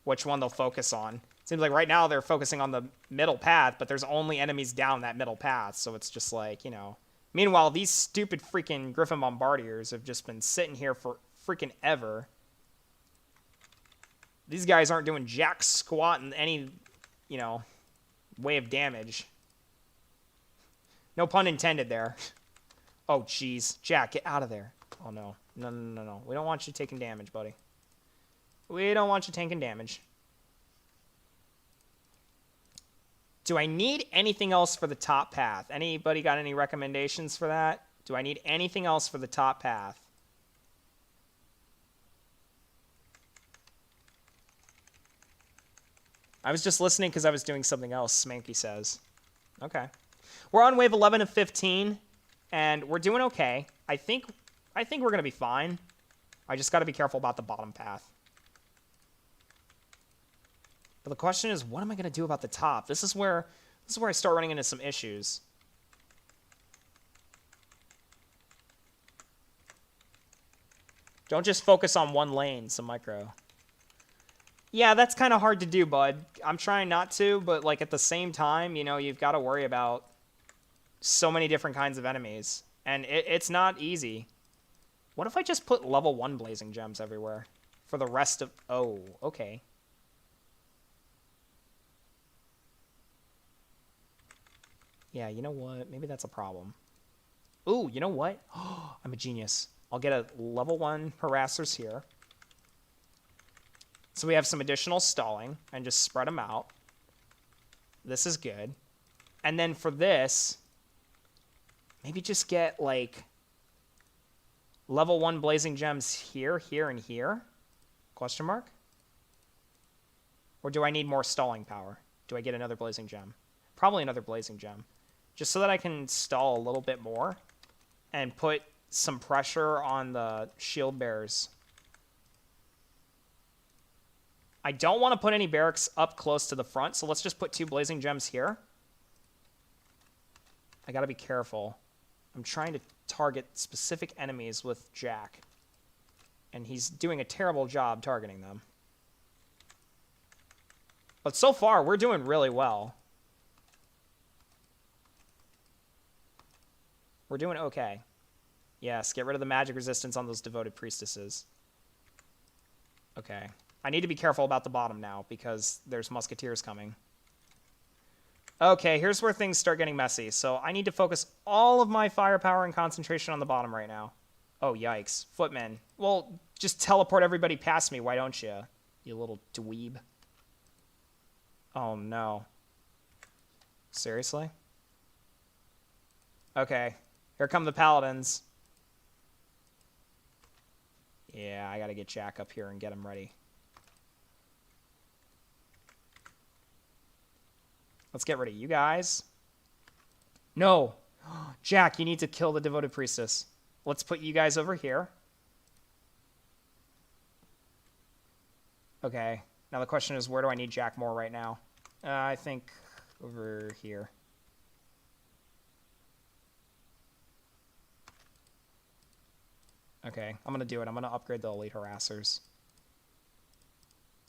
Which one they'll focus on. Seems like right now they're focusing on the middle path, but there's only enemies down that middle path, so it's just like, you know. Meanwhile, these stupid freaking Griffin Bombardiers have just been sitting here for freaking ever. These guys aren't doing jack squat in any, you know, way of damage. No pun intended there. Oh, jeez. Jack, get out of there. Oh, no. No. We don't want you taking damage, buddy. We don't want you taking damage. Do I need anything else for the top path? Anybody got any recommendations for that? Do I need anything else for the top path? I was just listening because I was doing something else, Smanky says. Okay. We're on wave 11 of 15, and we're doing okay. I think we're going to be fine. I just got to be careful about the bottom path. But the question is, what am I going to do about the top? This is where I start running into some issues. Don't just focus on one lane, some micro. Yeah, that's kind of hard to do, bud. I'm trying not to, but like at the same time, you know, you've got to worry about so many different kinds of enemies. And it's not easy. What if I just put level 1 blazing gems everywhere? For the rest of... Oh, okay. Yeah, you know what? Maybe that's a problem. Ooh, you know what? I'm a genius. I'll get a level 1 harassers here. So we have some additional stalling and just spread them out. This is good. And then for this, maybe just get like level 1 blazing gems here, here, and here? Question mark? Or do I need more stalling power? Do I get another blazing gem? Probably another blazing gem. Just so that I can stall a little bit more and put some pressure on the shield bearers. I don't want to put any barracks up close to the front, so let's just put 2 blazing gems here. I gotta be careful. I'm trying to target specific enemies with Jack, and he's doing a terrible job targeting them. But so far, we're doing really well. We're doing okay. Yes, get rid of the magic resistance on those devoted priestesses. Okay. I need to be careful about the bottom now because there's musketeers coming. Okay, here's where things start getting messy. So I need to focus all of my firepower and concentration on the bottom right now. Oh, yikes. Footmen. Well, just teleport everybody past me, why don't you? You little dweeb. Oh, no. Seriously? Okay. Here come the paladins. Yeah, I gotta get Jack up here and get him ready. Let's get rid of you guys. No! Jack, you need to kill the devoted priestess. Let's put you guys over here. Okay. Now the question is, where do I need Jack more right now? I think over here. Okay, I'm going to do it. I'm going to upgrade the elite harassers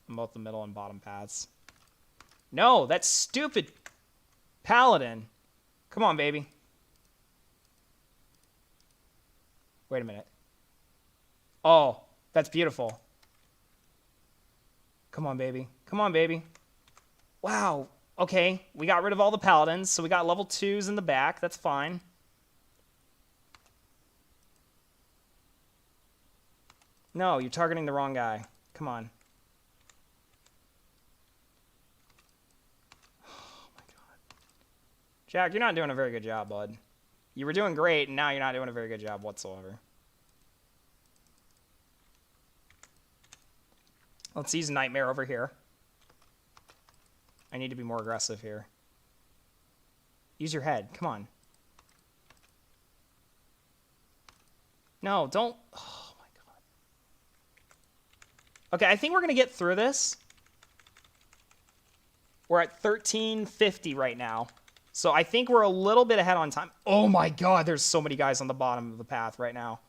on both the middle and bottom paths. No, that stupid paladin. Come on, baby. Wait a minute. Oh, that's beautiful. Come on, baby. Come on, baby. Wow. Okay, we got rid of all the paladins, so we got level 2s in the back. That's fine. No, you're targeting the wrong guy. Come on. Oh, my God. Jack, you're not doing a very good job, bud. You were doing great, and now you're not doing a very good job whatsoever. Let's use Nightmare over here. I need to be more aggressive here. Use your head. Come on. No, don't... Oh. Okay, I think we're going to get through this. We're at 1350 right now. So I think we're a little bit ahead on time. Oh my God, there's so many guys on the bottom of the path right now.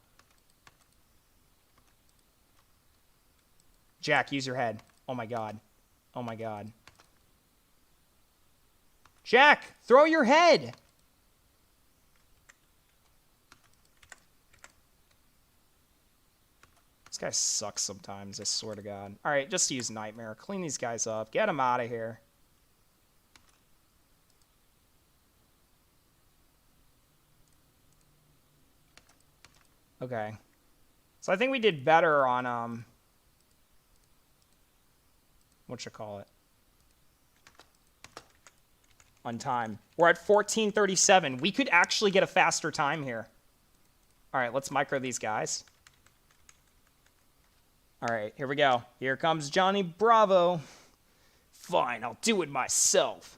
Jack, use your head. Oh my God. Oh my God. Jack, throw your head. This guy sucks sometimes, I swear to God. All right, just use Nightmare. Clean these guys up. Get them out of here. Okay. So I think we did better on, whatchamacallit? On time. We're at 14:37. We could actually get a faster time here. All right, let's micro these guys. All right, here we go. Here comes Johnny Bravo. Fine, I'll do it myself.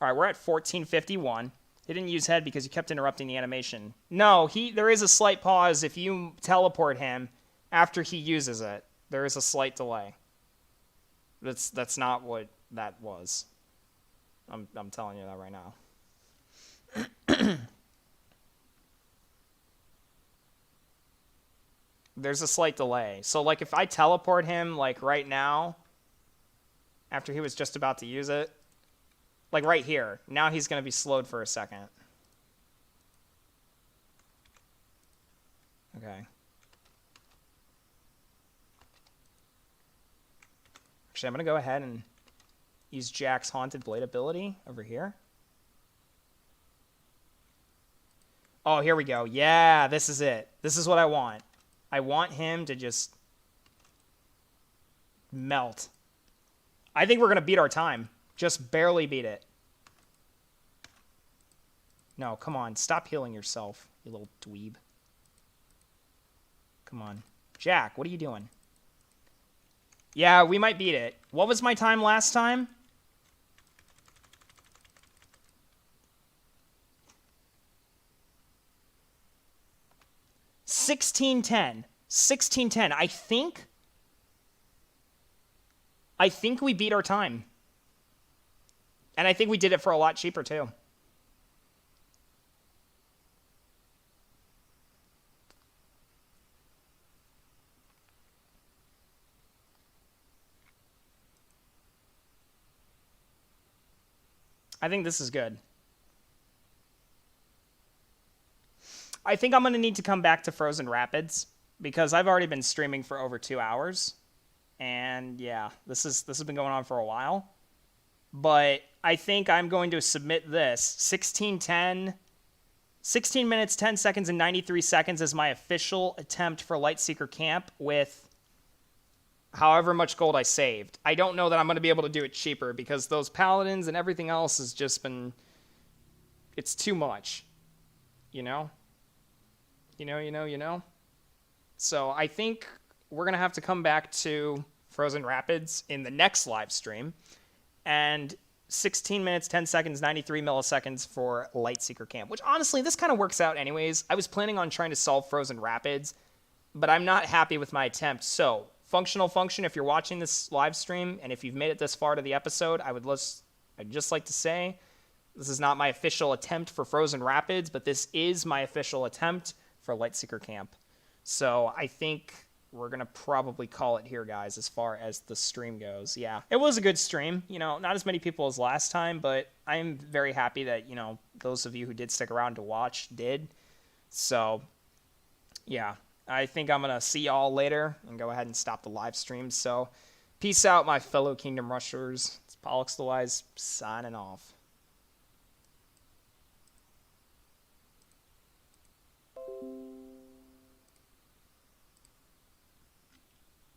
All right, we're at 14:51. He didn't use head because he kept interrupting the animation. No, there is a slight pause if you teleport him after he uses it. There is a slight delay. That's not what that was. I'm telling you that right now. There's a slight delay. So, like, if I teleport him, like, right now, after he was just about to use it, like, right here, now he's going to be slowed for a second. Okay. Actually, I'm going to go ahead and use Jack's Haunted Blade ability over here. Oh, here we go. Yeah, this is it. This is what I want. I want him to just melt. I think we're going to beat our time. Just barely beat it. No, come on. Stop healing yourself, you little dweeb. Come on. Jack, what are you doing? Yeah, we might beat it. What was my time last time? $16.10. I think we beat our time. And I think we did it for a lot cheaper too. I think this is good. I think I'm going to need to come back to Frozen Rapids because I've already been streaming for over 2 hours. And yeah, this has been going on for a while. But I think I'm going to submit this 16:10, 16 minutes, 10 seconds, and 93 seconds as my official attempt for Lightseeker Camp with however much gold I saved. I don't know that I'm going to be able to do it cheaper because those paladins and everything else has just been, it's too much, you know? You know. So I think we're going to have to come back to Frozen Rapids in the next live stream. And 16 minutes, 10 seconds, 93 milliseconds for Lightseeker Camp. Which, honestly, this kind of works out anyways. I was planning on trying to solve Frozen Rapids, but I'm not happy with my attempt. So, Functional Function, if you're watching this live stream, and if you've made it this far to the episode, I'd just like to say, this is not my official attempt for Frozen Rapids, but this is my official attempt for Lightseeker Camp. So I think we're going to probably call it here, guys, as far as the stream goes. Yeah, it was a good stream. You know, not as many people as last time, but I'm very happy that, you know, those of you who did stick around to watch did. So, yeah, I think I'm going to see y'all later and go ahead and stop the live stream. So, peace out, my fellow Kingdom Rushers. It's Polyx the Wise signing off.